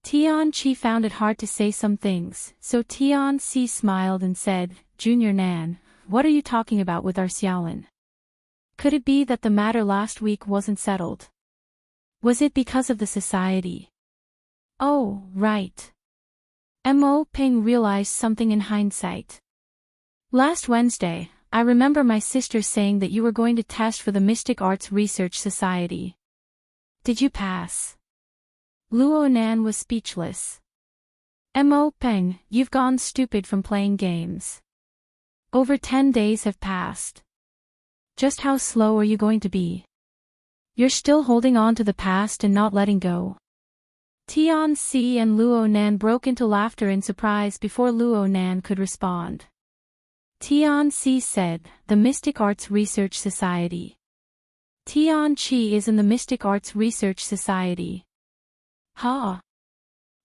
Tianqi found it hard to say some things, so Tianxi smiled and said, "Junior Nan, what are you talking about with our Xiaolin? Could it be that the matter last week wasn't settled? Was it because of the society?" "Oh, right." Mo Ping realized something in hindsight. "Last Wednesday, I remember my sister saying that you were going to test for the Mystic Arts Research Society. Did you pass?" Luonan was speechless. "Mo Peng, you've gone stupid from playing games. Over 10 days have passed. Just how slow are you going to be? You're still holding on to the past and not letting go." Tianxi and Luonan broke into laughter in surprise before Luonan could respond. Tianxi said, "The Mystic Arts Research Society. Tianqi is in the Mystic Arts Research Society." "Huh?"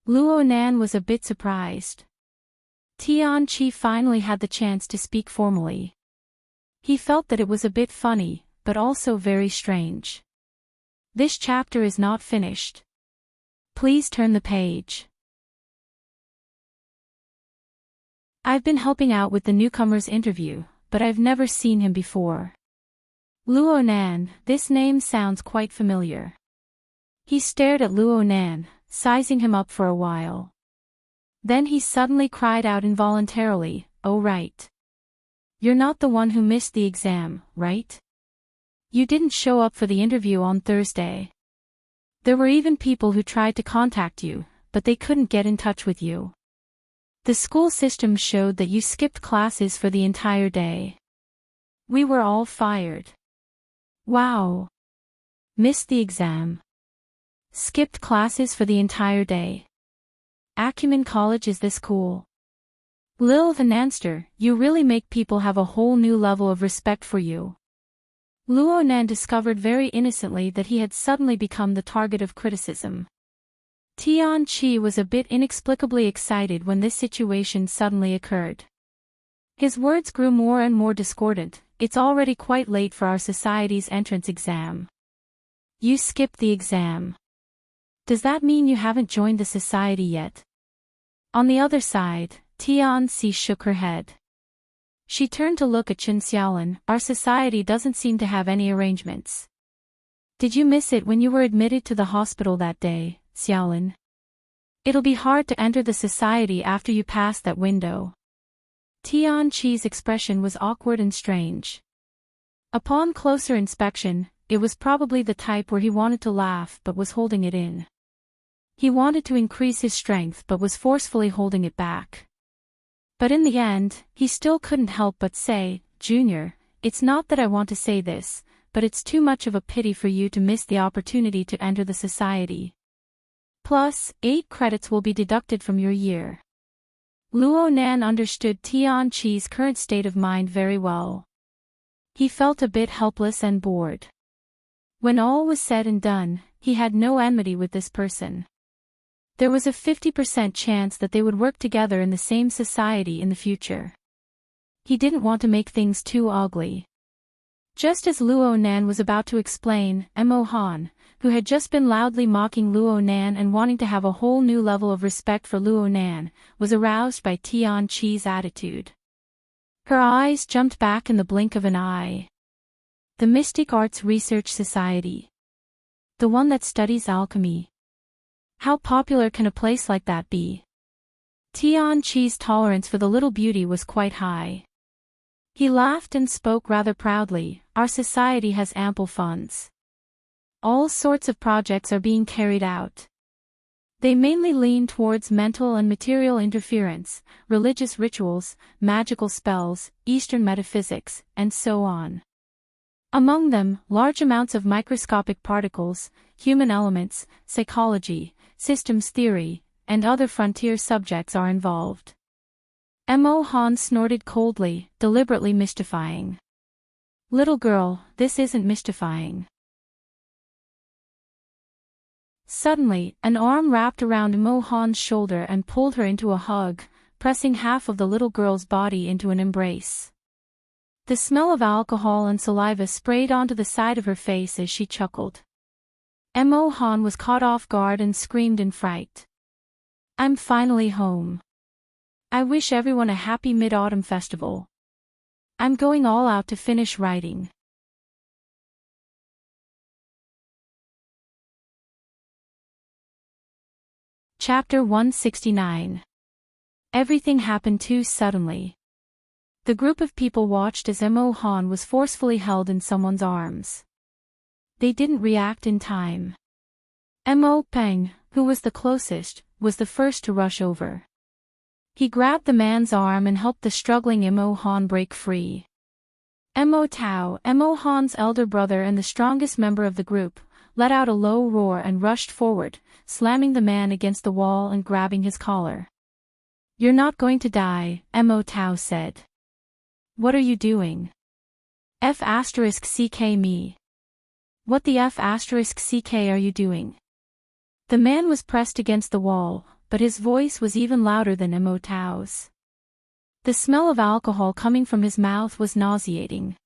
Luonan was a bit surprised. Tianqi finally had the chance to speak formally. He felt that it was a bit funny, but also very strange. This chapter is not finished. Please turn the page. I've been helping out with the newcomer's interview, but I've never seen him before. Luonan, this name sounds quite familiar. He stared at Luonan, sizing him up for a while. Then he suddenly cried out involuntarily, "Oh right. You're not the one who missed the exam, right? You didn't show up for the interview on Thursday. There were even people who tried to contact you, but they couldn't get in touch with you. The school system showed that you skipped classes for the entire day. We were all fired." "Wow. Missed the exam. Skipped classes for the entire day. Acumen College is this cool. Lil the Nanster, you really make people have a whole new level of respect for you." Luonan discovered very innocently that he had suddenly become the target of criticism. Tianqi was a bit inexplicably excited when this situation suddenly occurred. His words grew more and more discordant. "It's already quite late for our society's entrance exam. You skipped the exam. Does that mean you haven't joined the society yet?" On the other side, Tianxi shook her head. She turned to look at Qin Xiaolin. "Our society doesn't seem to have any arrangements. Did you miss it when you were admitted to the hospital that day, Xiaolin? It'll be hard to enter the society after you pass that window." Tianqi's expression was awkward and strange. Upon closer inspection, it was probably the type where he wanted to laugh but was holding it in. He wanted to increase his strength but was forcefully holding it back. But in the end, he still couldn't help but say, "Junior, it's not that I want to say this, but it's too much of a pity for you to miss the opportunity to enter the society. Plus, 8 credits will be deducted from your year." Luonan understood Tianqi's current state of mind very well. He felt a bit helpless and bored. When all was said and done, he had no enmity with this person. There was a 50% chance that they would work together in the same society in the future. He didn't want to make things too ugly. Just as Luonan was about to explain, Mo Han, who had just been loudly mocking Luonan and wanting to have a whole new level of respect for Luonan, was aroused by Tianqi's attitude. Her eyes jumped back in the blink of an eye. "The Mystic Arts Research Society. The one that studies alchemy. How popular can a place like that be?" Tianqi's tolerance for the little beauty was quite high. He laughed and spoke rather proudly. "Our society has ample funds. All sorts of projects are being carried out. They mainly lean towards mental and material interference, religious rituals, magical spells, Eastern metaphysics, and so on. Among them, large amounts of microscopic particles, human elements, psychology, systems theory, and other frontier subjects are involved. Mo Han snorted coldly, deliberately mystifying. Little girl, this isn't mystifying. Suddenly, an arm wrapped around Mo Han's shoulder and pulled her into a hug, pressing half of the little girl's body into an embrace. The smell of alcohol and saliva sprayed onto the side of her face as she chuckled. Mo Han was caught off guard and screamed in fright. I'm finally home. I wish everyone a happy Mid-Autumn Festival. I'm going all out to finish writing. Chapter 169. Everything happened too suddenly. The group of people watched as Mo Han was forcefully held in someone's arms. They didn't react in time. Mo Peng, who was the closest, was the first to rush over. He grabbed the man's arm and helped the struggling Mo Han break free. Mo Tao, Mo Han's elder brother and the strongest member of the group, let out a low roar and rushed forward, slamming the man against the wall and grabbing his collar. You're not going to die, Mo Tao said. What are you doing? F***ck me. What the F***ck are you doing? The man was pressed against the wall, but his voice was even louder than Mo Tao's. The smell of alcohol coming from his mouth was nauseating.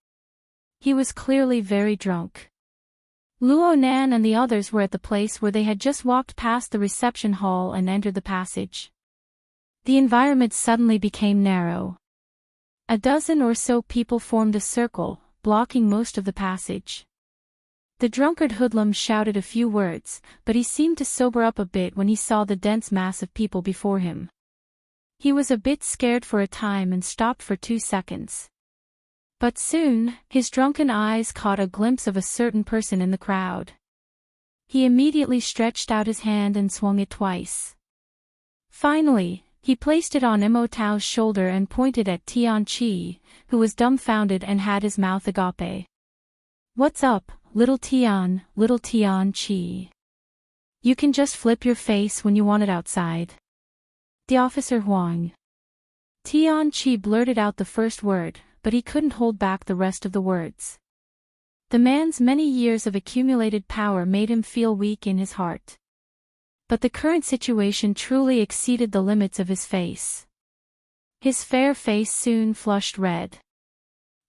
He was clearly very drunk. Luo Nan and the others were at the place where they had just walked past the reception hall and entered the passage. The environment suddenly became narrow. A dozen or so people formed a circle, blocking most of the passage. The drunkard hoodlum shouted a few words, but he seemed to sober up a bit when he saw the dense mass of people before him. He was a bit scared for a time and stopped for 2 seconds. But soon, his drunken eyes caught a glimpse of a certain person in the crowd. He immediately stretched out his hand and swung it twice. Finally, he placed it on Mo Tao's shoulder and pointed at Tian Chi, who was dumbfounded and had his mouth agape. What's up, little Tian Chi? You can just flip your face when you want it outside. The officer Huang. Tian Chi blurted out the first word, but he couldn't hold back the rest of the words. The man's many years of accumulated power made him feel weak in his heart. But the current situation truly exceeded the limits of his face. His fair face soon flushed red.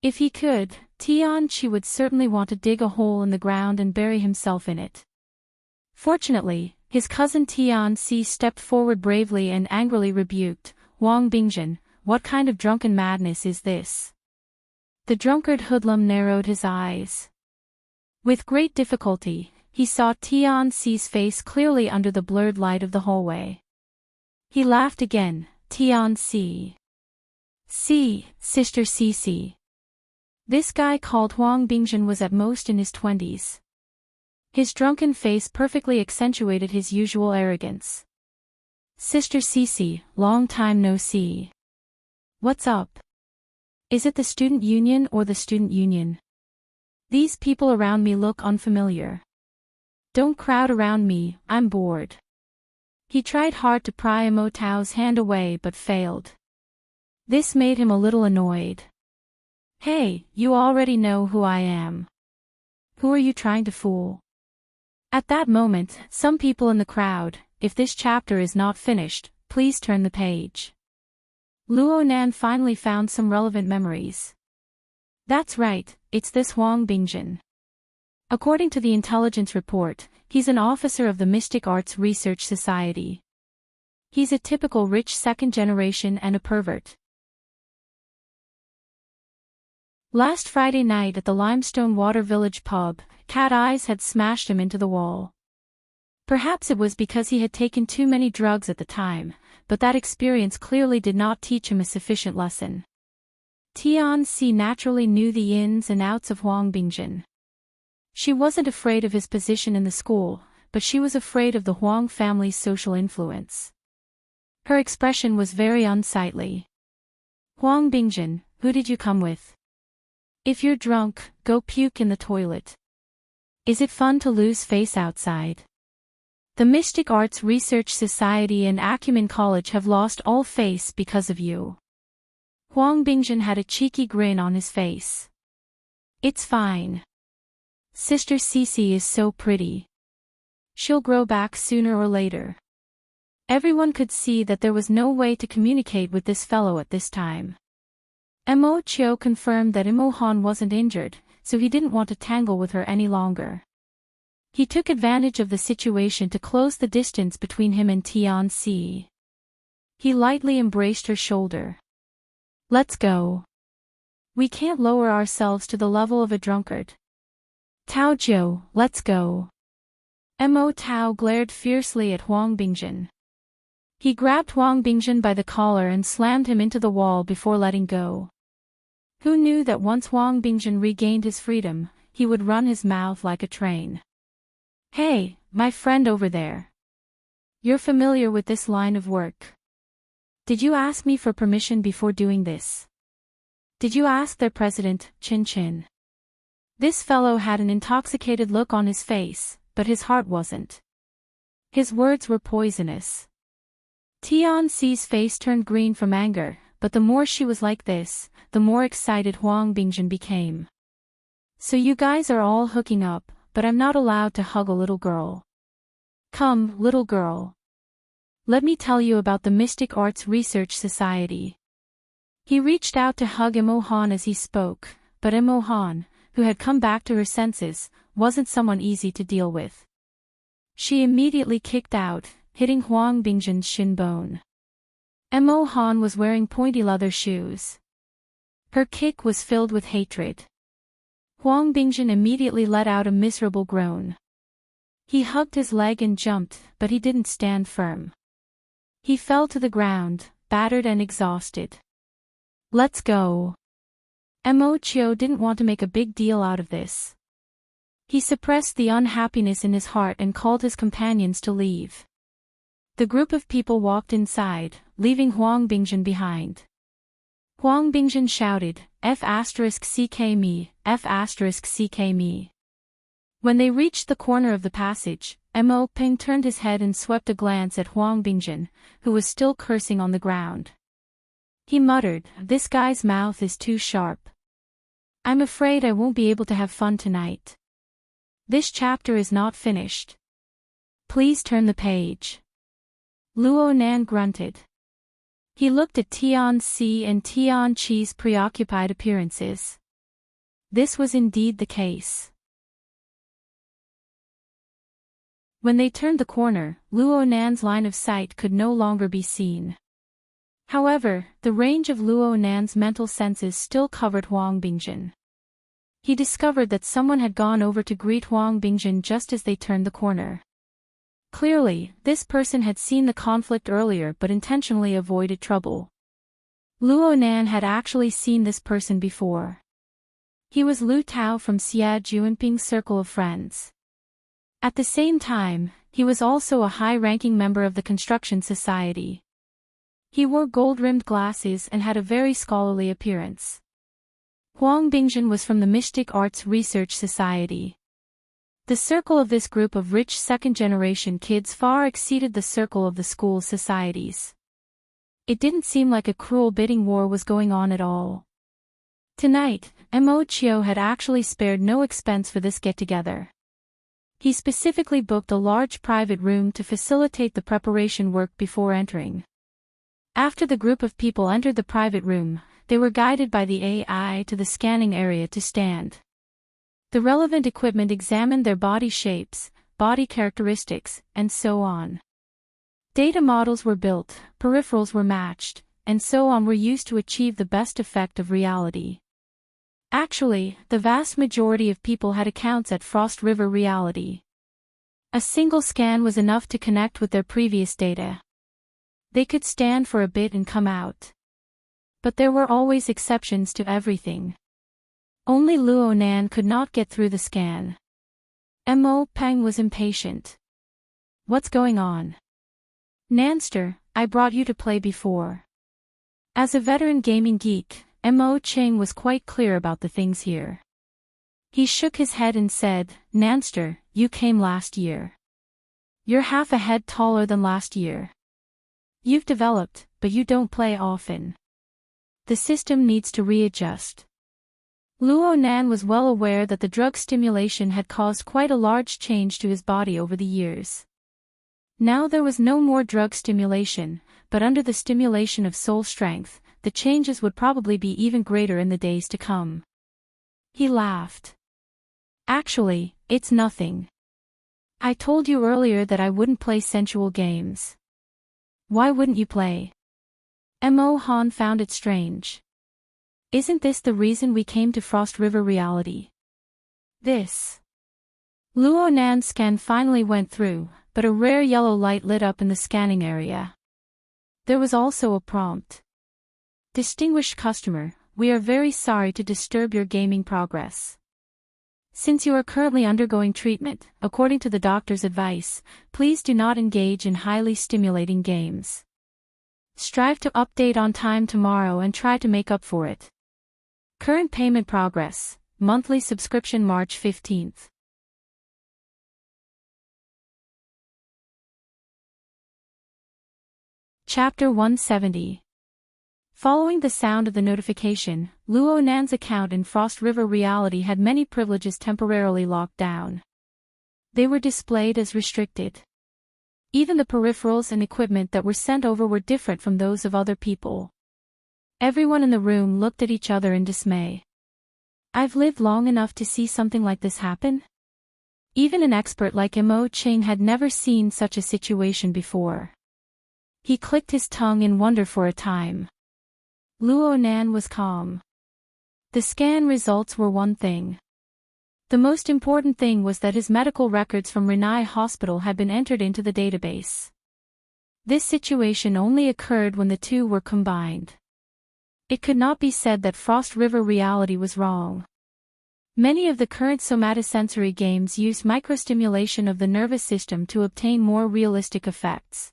If he could, Tian Chi would certainly want to dig a hole in the ground and bury himself in it. Fortunately, his cousin Tian Si stepped forward bravely and angrily rebuked, Wang Bingjin, what kind of drunken madness is this? The drunkard hoodlum narrowed his eyes. With great difficulty, he saw Tian Si's face clearly under the blurred light of the hallway. He laughed again, Tian Si. Sister Cici. This guy called Huang Bingjin was at most in his 20s. His drunken face perfectly accentuated his usual arrogance. Sister Cici, long time no see. What's up? Is it the student union or the student union? These people around me look unfamiliar. Don't crowd around me, I'm bored. He tried hard to pry Mo Tao's hand away but failed. This made him a little annoyed. Hey, you already know who I am. Who are you trying to fool? At that moment, some people in the crowd, if this chapter is not finished, please turn the page. Luo Nan finally found some relevant memories. That's right, it's this Huang Bingjin. According to the intelligence report, he's an officer of the Mystic Arts Research Society. He's a typical rich second generation and a pervert. Last Friday night at the Limestone Water Village pub, Cat Eyes had smashed him into the wall. Perhaps it was because he had taken too many drugs at the time, but that experience clearly did not teach him a sufficient lesson. Tian Si naturally knew the ins and outs of Huang Bingjin. She wasn't afraid of his position in the school, but she was afraid of the Huang family's social influence. Her expression was very unsightly. Huang Bingjin, who did you come with? If you're drunk, go puke in the toilet. Is it fun to lose face outside? The Mystic Arts Research Society and Acumen College have lost all face because of you. Huang Bingjin had a cheeky grin on his face. It's fine. Sister Cece is so pretty. She'll grow back sooner or later. Everyone could see that there was no way to communicate with this fellow at this time. Mo Chio confirmed that Imo Han wasn't injured, so he didn't want to tangle with her any longer. He took advantage of the situation to close the distance between him and Tian Si. He lightly embraced her shoulder. Let's go. We can't lower ourselves to the level of a drunkard. Tao Jiu, let's go. Mo Tao glared fiercely at Huang Bingjin. He grabbed Huang Bingjin by the collar and slammed him into the wall before letting go. Who knew that once Huang Bingjin regained his freedom, he would run his mouth like a train? Hey, my friend over there. You're familiar with this line of work. Did you ask me for permission before doing this? Did you ask their president, Chin Chin? This fellow had an intoxicated look on his face, but his heart wasn't. His words were poisonous. Tian Si's face turned green from anger, but the more she was like this, the more excited Huang Bingjin became. So you guys are all hooking up, but I'm not allowed to hug a little girl. Come, little girl. Let me tell you about the Mystic Arts Research Society. He reached out to hug Imo Han as he spoke, but Imo Han, who had come back to her senses, wasn't someone easy to deal with. She immediately kicked out, hitting Huang Bingjin's shin bone. Imo Han was wearing pointy leather shoes. Her kick was filled with hatred. Huang Bingjin immediately let out a miserable groan. He hugged his leg and jumped, but he didn't stand firm. He fell to the ground, battered and exhausted. Let's go. Mo Chio didn't want to make a big deal out of this. He suppressed the unhappiness in his heart and called his companions to leave. The group of people walked inside, leaving Huang Bingjin behind. Huang Bingjin shouted, F***ck me, F***ck me. When they reached the corner of the passage, Mo Ping turned his head and swept a glance at Huang Bingjin, who was still cursing on the ground. He muttered, this guy's mouth is too sharp. I'm afraid I won't be able to have fun tonight. This chapter is not finished. Please turn the page. Luo Nan grunted. He looked at Tian Si and Tian Chi's preoccupied appearances. This was indeed the case. When they turned the corner, Luo Nan's line of sight could no longer be seen. However, the range of Luo Nan's mental senses still covered Huang Bingjin. He discovered that someone had gone over to greet Huang Bingjin just as they turned the corner. Clearly, this person had seen the conflict earlier but intentionally avoided trouble. Luo Nan had actually seen this person before. He was Lu Tao from Xia Juanping's circle of friends. At the same time, he was also a high-ranking member of the construction society. He wore gold-rimmed glasses and had a very scholarly appearance. Huang Bingjin was from the Mystic Arts Research Society. The circle of this group of rich second-generation kids far exceeded the circle of the school's societies. It didn't seem like a cruel bidding war was going on at all. Tonight, Mo Chio had actually spared no expense for this get-together. He specifically booked a large private room to facilitate the preparation work before entering. After the group of people entered the private room, they were guided by the AI to the scanning area to stand. The relevant equipment examined their body shapes, body characteristics, and so on. Data models were built, peripherals were matched, and so on were used to achieve the best effect of reality. Actually, the vast majority of people had accounts at Frost River Reality. A single scan was enough to connect with their previous data. They could stand for a bit and come out. But there were always exceptions to everything. Only Luo Nan could not get through the scan. Mo Peng was impatient. What's going on? Nanster, I brought you to play before. As a veteran gaming geek, Mo Ching was quite clear about the things here. He shook his head and said, Nanster, you came last year. You're half a head taller than last year. You've developed, but you don't play often. The system needs to readjust. Luo Nan was well aware that the drug stimulation had caused quite a large change to his body over the years. Now there was no more drug stimulation, but under the stimulation of soul strength, the changes would probably be even greater in the days to come. He laughed. Actually, it's nothing. I told you earlier that I wouldn't play sensual games. Why wouldn't you play? Mo Han found it strange. Isn't this the reason we came to Frost River Reality? This. Luo Nan's scan finally went through, but a rare yellow light lit up in the scanning area. There was also a prompt. Distinguished customer, we are very sorry to disturb your gaming progress. Since you are currently undergoing treatment, according to the doctor's advice, please do not engage in highly stimulating games. Strive to update on time tomorrow and try to make up for it. Current payment progress, monthly subscription March 15th. Chapter 170. Following the sound of the notification, Luo Nan's account in Frost River Reality had many privileges temporarily locked down. They were displayed as restricted. Even the peripherals and equipment that were sent over were different from those of other people. Everyone in the room looked at each other in dismay. I've lived long enough to see something like this happen? Even an expert like Mo Ching had never seen such a situation before. He clicked his tongue in wonder for a time. Luo Nan was calm. The scan results were one thing. The most important thing was that his medical records from Renai Hospital had been entered into the database. This situation only occurred when the two were combined. It could not be said that Frost River Reality was wrong. Many of the current somatosensory games used microstimulation of the nervous system to obtain more realistic effects.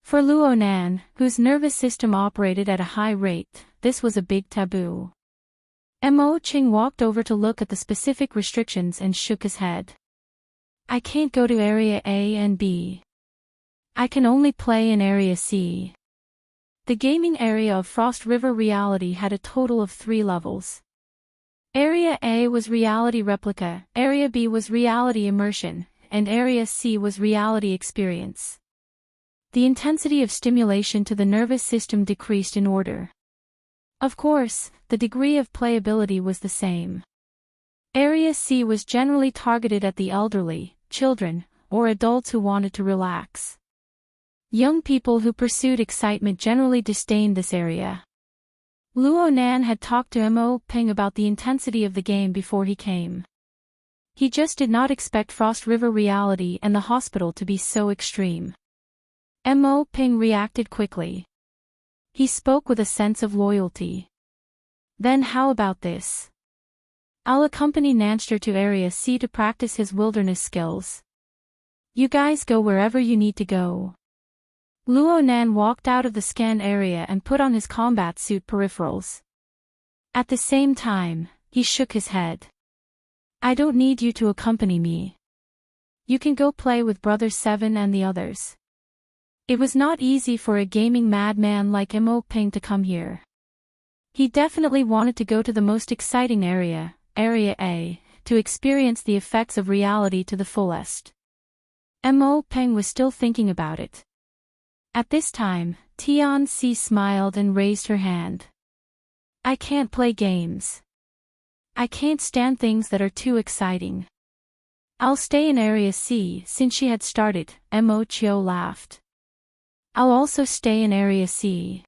For Luo Nan, whose nervous system operated at a high rate, this was a big taboo. Mo Ching walked over to look at the specific restrictions and shook his head. I can't go to Area A and B. I can only play in Area C. The gaming area of Frost River Reality had a total of 3 levels. Area A was Reality Replica, Area B was Reality Immersion, and Area C was Reality Experience. The intensity of stimulation to the nervous system decreased in order. Of course, the degree of playability was the same. Area C was generally targeted at the elderly, children, or adults who wanted to relax. Young people who pursued excitement generally disdained this area. Luo Nan had talked to Mo Ping about the intensity of the game before he came. He just did not expect Frost River Reality and the hospital to be so extreme. Mo Ping reacted quickly. He spoke with a sense of loyalty. Then how about this? I'll accompany Nanster to Area C to practice his wilderness skills. You guys go wherever you need to go. Luo Nan walked out of the scan area and put on his combat suit peripherals. At the same time, he shook his head. I don't need you to accompany me. You can go play with Brother Seven and the others. It was not easy for a gaming madman like Mo Ping to come here. He definitely wanted to go to the most exciting area, Area A, to experience the effects of reality to the fullest. Mo Ping was still thinking about it. At this time, Tian Si smiled and raised her hand. I can't play games. I can't stand things that are too exciting. I'll stay in Area C since she had started, Mo Chio laughed. I'll also stay in Area C.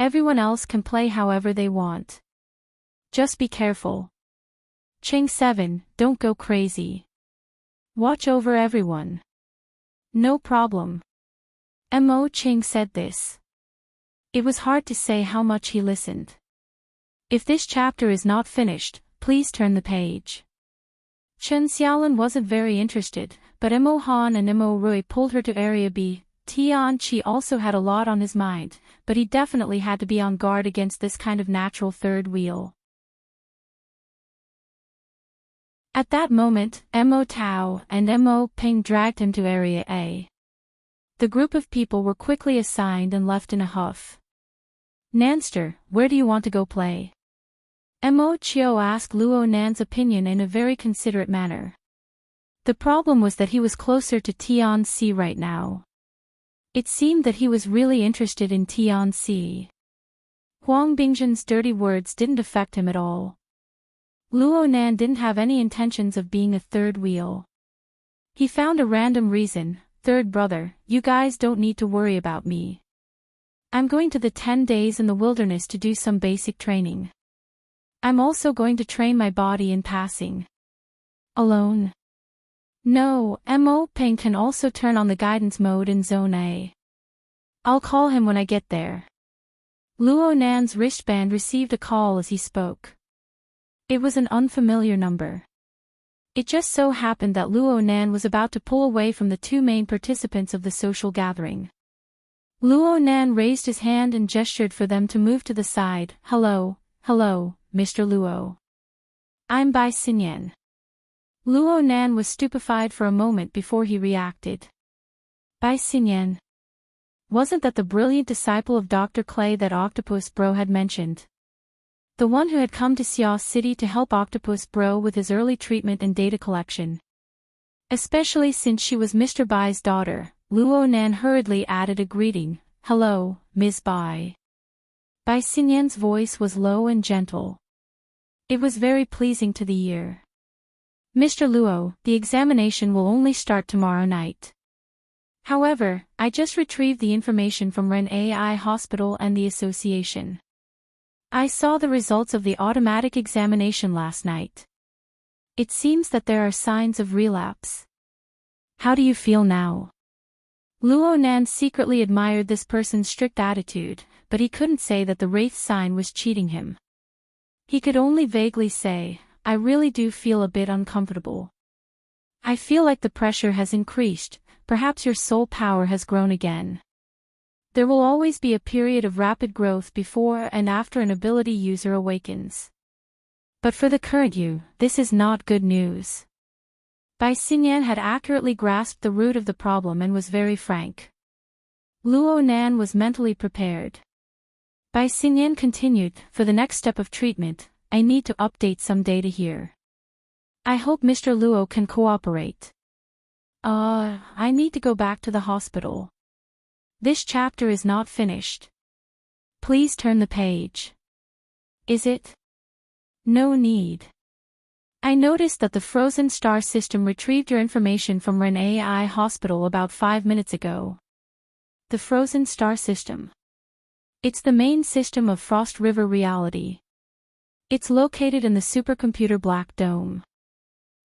Everyone else can play however they want. Just be careful. Ching 7, don't go crazy. Watch over everyone. No problem. Mo Ching said this. It was hard to say how much he listened. If this chapter is not finished, please turn the page. Chen Xiaolin wasn't very interested, but Mo Han and Mo Rui pulled her to Area B. Tian Chi also had a lot on his mind, but he definitely had to be on guard against this kind of natural third wheel. At that moment, Mo Tao and Mo Ping dragged him to Area A. The group of people were quickly assigned and left in a huff. Nanster, where do you want to go play? Mo Chio asked Luo Nan's opinion in a very considerate manner. The problem was that he was closer to Tianxi right now. It seemed that he was really interested in Tianxi. Huang Bingzhen's dirty words didn't affect him at all. Luo Nan didn't have any intentions of being a third wheel. He found a random reason. Third brother, you guys don't need to worry about me. I'm going to the 10 days in the wilderness to do some basic training. I'm also going to train my body in passing. Alone? No, Mo Peng can also turn on the guidance mode in Zone A. I'll call him when I get there. Luo Nan's wristband received a call as he spoke. It was an unfamiliar number. It just so happened that Luo Nan was about to pull away from the two main participants of the social gathering. Luo Nan raised his hand and gestured for them to move to the side. Hello, Mr. Luo. I'm Bai Xinyan. Luo Nan was stupefied for a moment before he reacted. Bai Xinyan. Wasn't that the brilliant disciple of Dr. Clay that Octopus Bro had mentioned? The one who had come to Xia City to help Octopus Bro with his early treatment and data collection. Especially since she was Mr. Bai's daughter, Luo Nan hurriedly added a greeting. Hello, Ms. Bai. Bai Xinyan's voice was low and gentle. It was very pleasing to the ear. Mr. Luo, the examination will only start tomorrow night. However, I just retrieved the information from Ren AI Hospital and the association. I saw the results of the automatic examination last night. It seems that there are signs of relapse. How do you feel now? Luo Nan secretly admired this person's strict attitude, but he couldn't say that the Wraith sign was cheating him. He could only vaguely say, I really do feel a bit uncomfortable. I feel like the pressure has increased, perhaps your soul power has grown again. There will always be a period of rapid growth before and after an ability user awakens. But for the current you, this is not good news. Bai Xinyan had accurately grasped the root of the problem and was very frank. Luo Nan was mentally prepared. Bai Xinyan continued, for the next step of treatment, I need to update some data here. I hope Mr. Luo can cooperate. I need to go back to the hospital. This chapter is not finished. Please turn the page. Is it? No need. I noticed that the Frozen Star system retrieved your information from Ren AI Hospital about 5 minutes ago. The Frozen Star system. It's the main system of Frost River Reality. It's located in the supercomputer Black Dome.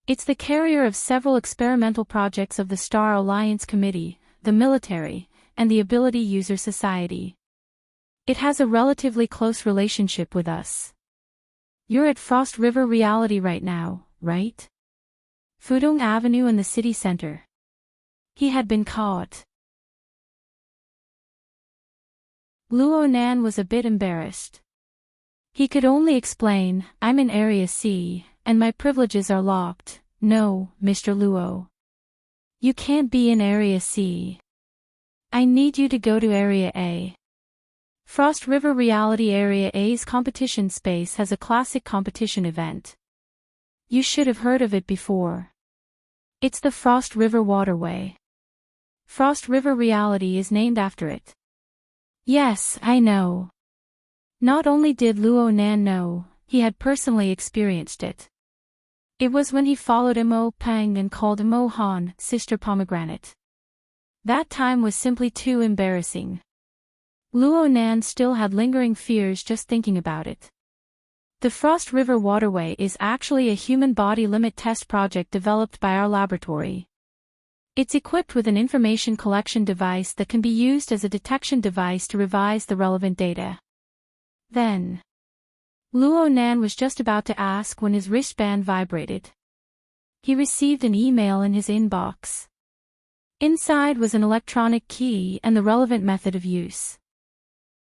It's the carrier of several experimental projects of the Star Alliance Committee, the military, and the Ability User Society. It has a relatively close relationship with us. You're at Frost River Reality right now, right? Fudong Avenue in the city center. He had been caught. Luo Nan was a bit embarrassed. He could only explain, I'm in Area C, and my privileges are locked. No, Mr. Luo. You can't be in Area C. I need you to go to Area A. Frost River Reality Area A's competition space has a classic competition event. You should have heard of it before. It's the Frost River Waterway. Frost River Reality is named after it. Yes, I know. Not only did Luo Nan know, he had personally experienced it. It was when he followed Mo Peng and called Mo Han, Sister Pomegranate. That time was simply too embarrassing. Luo Nan still had lingering fears just thinking about it. The Frost River Waterway is actually a human body limit test project developed by our laboratory. It's equipped with an information collection device that can be used as a detection device to revise the relevant data. Then, Luo Nan was just about to ask when his wristband vibrated. He received an email in his inbox. Inside was an electronic key and the relevant method of use.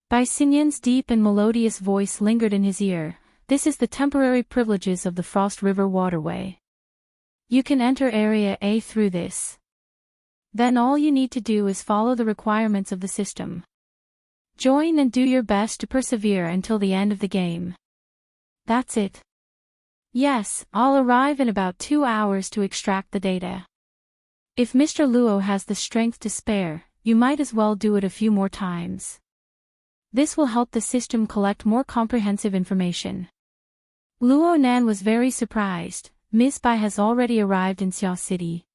Bai Xinyan's deep and melodious voice lingered in his ear. This is the temporary privileges of the Frost River Waterway. You can enter Area A through this. Then all you need to do is follow the requirements of the system. Join and do your best to persevere until the end of the game. That's it. Yes, I'll arrive in about 2 hours to extract the data. If Mr. Luo has the strength to spare, you might as well do it a few more times. This will help the system collect more comprehensive information. Luo Nan was very surprised. Miss Bai has already arrived in Xia City.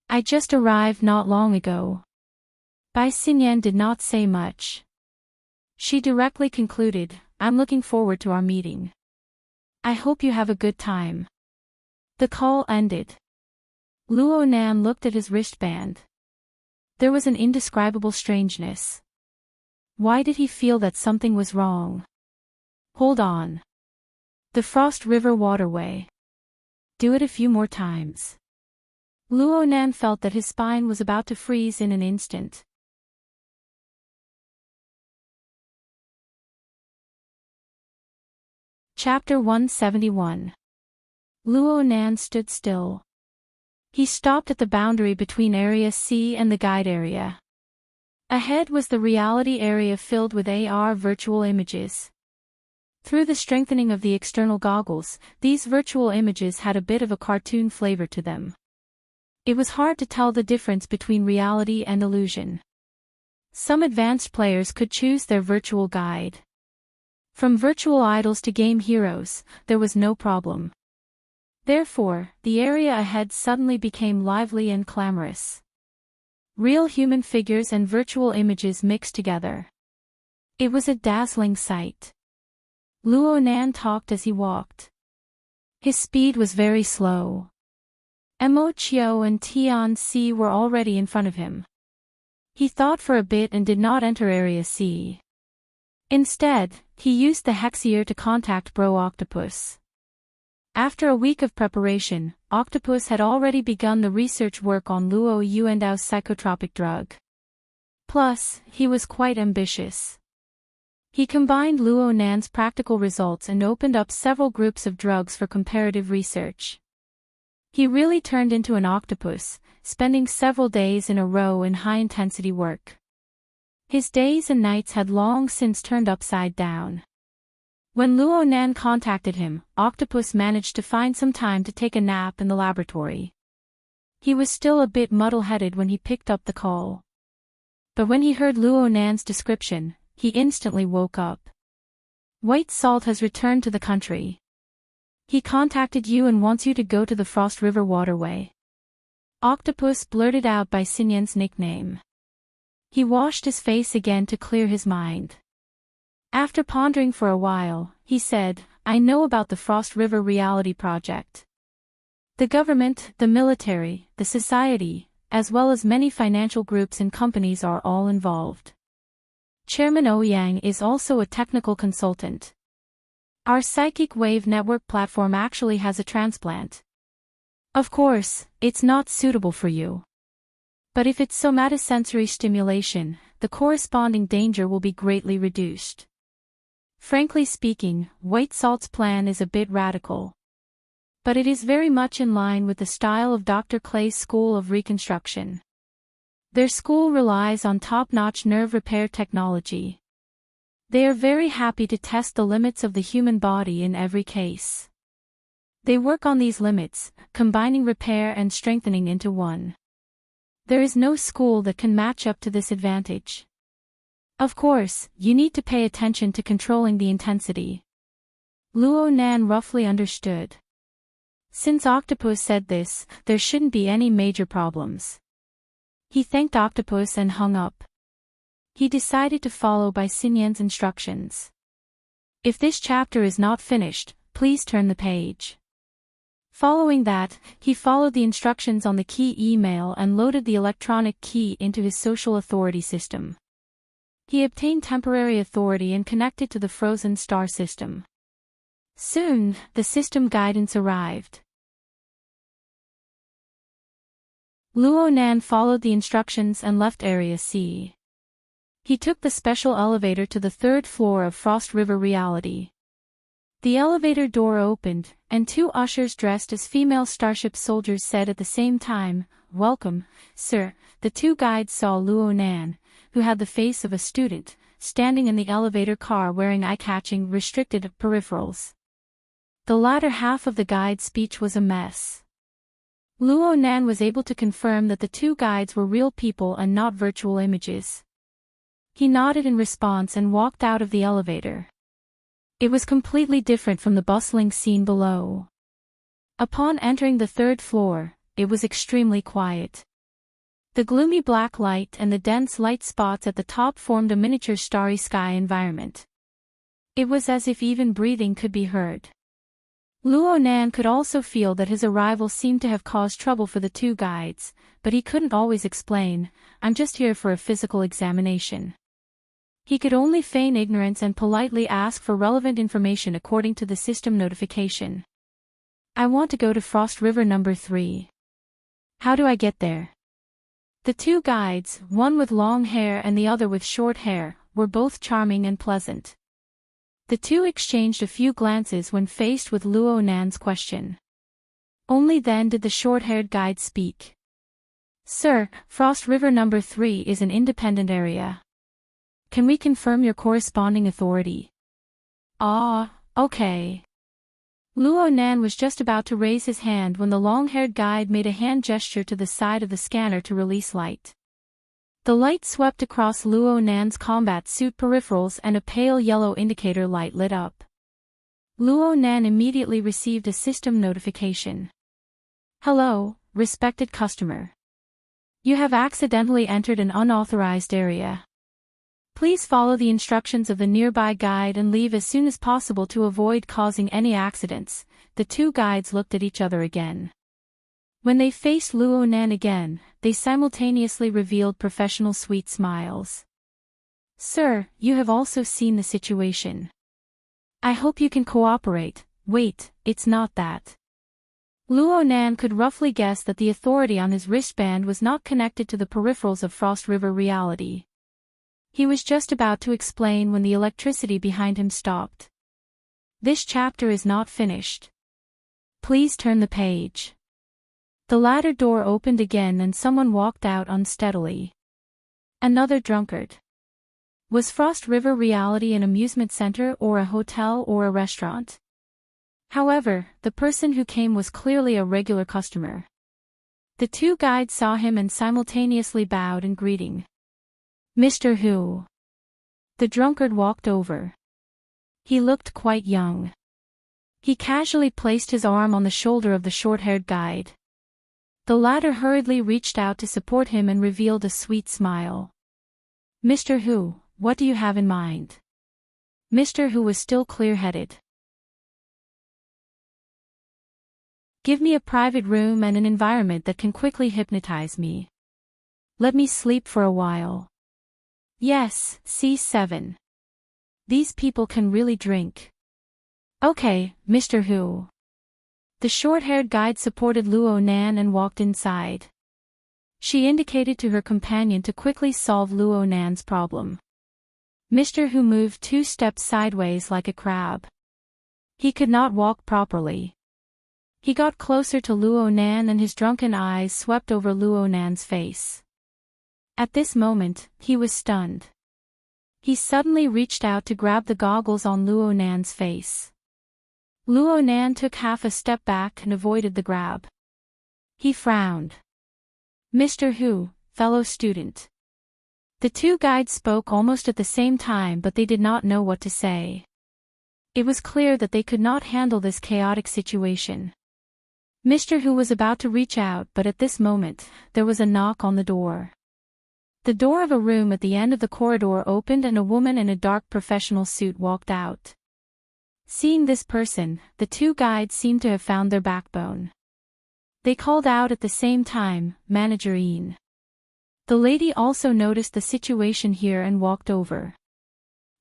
I just arrived not long ago. Bai Xinyan did not say much. She directly concluded, I'm looking forward to our meeting. I hope you have a good time. The call ended. Luo Nan looked at his wristband. There was an indescribable strangeness. Why did he feel that something was wrong? Hold on. The Frost River waterway. Do it a few more times. Luo Nan felt that his spine was about to freeze in an instant. Chapter 171. Luo Nan stood still. He stopped at the boundary between Area C and the guide area. Ahead was the reality area filled with AR virtual images. Through the strengthening of the external goggles, these virtual images had a bit of a cartoon flavor to them. It was hard to tell the difference between reality and illusion. Some advanced players could choose their virtual guide. From virtual idols to game heroes, there was no problem. Therefore, the area ahead suddenly became lively and clamorous. Real human figures and virtual images mixed together. It was a dazzling sight. Luo Nan talked as he walked. His speed was very slow. Mo Chiu and Tian Si were already in front of him. He thought for a bit and did not enter Area C. Instead, he used the Hexier to contact Bro Octopus. After a week of preparation, Octopus had already begun the research work on Luo Yuandao's psychotropic drug. Plus, he was quite ambitious. He combined Luo Nan's practical results and opened up several groups of drugs for comparative research. He really turned into an octopus, spending several days in a row in high-intensity work. His days and nights had long since turned upside down. When Luo Nan contacted him, Octopus managed to find some time to take a nap in the laboratory. He was still a bit muddle-headed when he picked up the call. But when he heard Luo Nan's description, he instantly woke up. White Salt has returned to the country. He contacted you and wants you to go to the Frost River waterway. Octopus blurted out Bai Xinyan's nickname. He washed his face again to clear his mind. After pondering for a while, he said, I know about the Frost River Reality Project. The government, the military, the society, as well as many financial groups and companies are all involved. Chairman Ouyang is also a technical consultant. Our psychic wave network platform actually has a transplant. Of course, it's not suitable for you. But if it's somatosensory stimulation, the corresponding danger will be greatly reduced. Frankly speaking, White Salt's plan is a bit radical. But it is very much in line with the style of Dr. Clay's School of Reconstruction. Their school relies on top-notch nerve repair technology. They are very happy to test the limits of the human body in every case. They work on these limits, combining repair and strengthening into one. There is no school that can match up to this advantage. Of course, you need to pay attention to controlling the intensity. Luo Nan roughly understood. Since Octopus said this, there shouldn't be any major problems. He thanked Octopus and hung up. He decided to follow Bai Xinyan's instructions. If this chapter is not finished, please turn the page. Following that, he followed the instructions on the key email and loaded the electronic key into his social authority system. He obtained temporary authority and connected to the Frozen Star system. Soon, the system guidance arrived. Luo Nan followed the instructions and left Area C. He took the special elevator to the 3rd floor of Frost River Reality. The elevator door opened, and 2 ushers dressed as female starship soldiers said at the same time, "Welcome, sir." The 2 guides saw Luo Nan, who had the face of a student, standing in the elevator car wearing eye-catching, restricted peripherals. The latter half of the guide's speech was a mess. Luo Nan was able to confirm that the two guides were real people and not virtual images. He nodded in response and walked out of the elevator. It was completely different from the bustling scene below. Upon entering the third floor, it was extremely quiet. The gloomy black light and the dense light spots at the top formed a miniature starry sky environment. It was as if even breathing could be heard. Luo Nan could also feel that his arrival seemed to have caused trouble for the two guides, but he couldn't always explain, "I'm just here for a physical examination." He could only feign ignorance and politely ask for relevant information according to the system notification. "I want to go to Frost River number 3. How do I get there?" The two guides, one with long hair and the other with short hair, were both charming and pleasant. The two exchanged a few glances when faced with Luo Nan's question. Only then did the short-haired guide speak. "Sir, Frost River number 3 is an independent area. Can we confirm your corresponding authority?" "Ah, okay." Luo Nan was just about to raise his hand when the long-haired guide made a hand gesture to the side of the scanner to release light. The light swept across Luo Nan's combat suit peripherals and a pale yellow indicator light lit up. Luo Nan immediately received a system notification. "Hello, respected customer. You have accidentally entered an unauthorized area. Please follow the instructions of the nearby guide and leave as soon as possible to avoid causing any accidents." The two guides looked at each other again. When they faced Luo Nan again, they simultaneously revealed professional sweet smiles. "Sir, you have also seen the situation. I hope you can cooperate." "Wait, it's not that." Luo Nan could roughly guess that the authority on his wristband was not connected to the peripherals of Frost River reality. He was just about to explain when the electricity behind him stopped. "This chapter is not finished. Please turn the page." The ladder door opened again and someone walked out unsteadily. Another drunkard. Was Frost River reality an amusement center or a hotel or a restaurant? However, the person who came was clearly a regular customer. The two guides saw him and simultaneously bowed in greeting. "Mr. Hu." The drunkard walked over. He looked quite young. He casually placed his arm on the shoulder of the short-haired guide. The latter hurriedly reached out to support him and revealed a sweet smile. "Mr. Hu, what do you have in mind?" Mr. Hu was still clear-headed. "Give me a private room and an environment that can quickly hypnotize me. Let me sleep for a while." "Yes, C7. These people can really drink." "Okay, Mr. Hu." The short-haired guide supported Luo Nan and walked inside. She indicated to her companion to quickly solve Luo Nan's problem. Mr. Hu moved 2 steps sideways like a crab. He could not walk properly. He got closer to Luo Nan and his drunken eyes swept over Luo Nan's face. At this moment, he was stunned. He suddenly reached out to grab the goggles on Luo Nan's face. Luo Nan took half a step back and avoided the grab. He frowned. "Mr. Hu, fellow student." The two guides spoke almost at the same time, but they did not know what to say. It was clear that they could not handle this chaotic situation. Mr. Hu was about to reach out, but at this moment, there was a knock on the door. The door of a room at the end of the corridor opened and a woman in a dark professional suit walked out. Seeing this person, the two guides seemed to have found their backbone. They called out at the same time, "Manager Ian." The lady also noticed the situation here and walked over.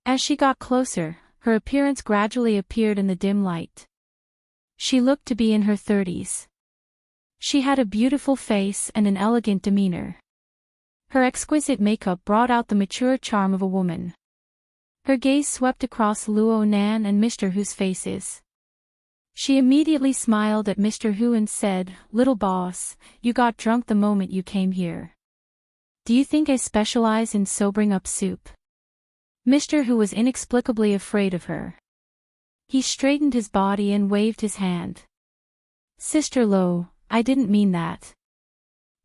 As she got closer, her appearance gradually appeared in the dim light. She looked to be in her 30s. She had a beautiful face and an elegant demeanor. Her exquisite makeup brought out the mature charm of a woman. Her gaze swept across Luo Nan and Mr. Hu's faces. She immediately smiled at Mr. Hu and said, "Little boss, you got drunk the moment you came here. Do you think I specialize in sobering up soup?" Mr. Who was inexplicably afraid of her. He straightened his body and waved his hand. Sister Lo, I didn't mean that.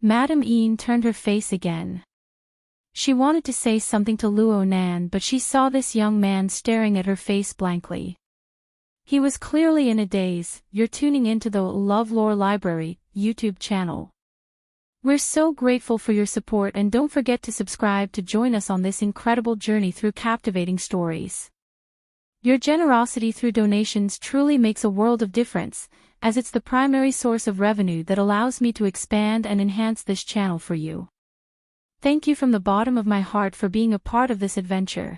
Madame Ian turned her face again. She wanted to say something to Luo Nan, but she saw this young man staring at her face blankly. He was clearly in a daze. You're tuning into the LoveLore Library YouTube channel. We're so grateful for your support, and don't forget to subscribe to join us on this incredible journey through captivating stories. Your generosity through donations truly makes a world of difference, as it's the primary source of revenue that allows me to expand and enhance this channel for you. Thank you from the bottom of my heart for being a part of this adventure.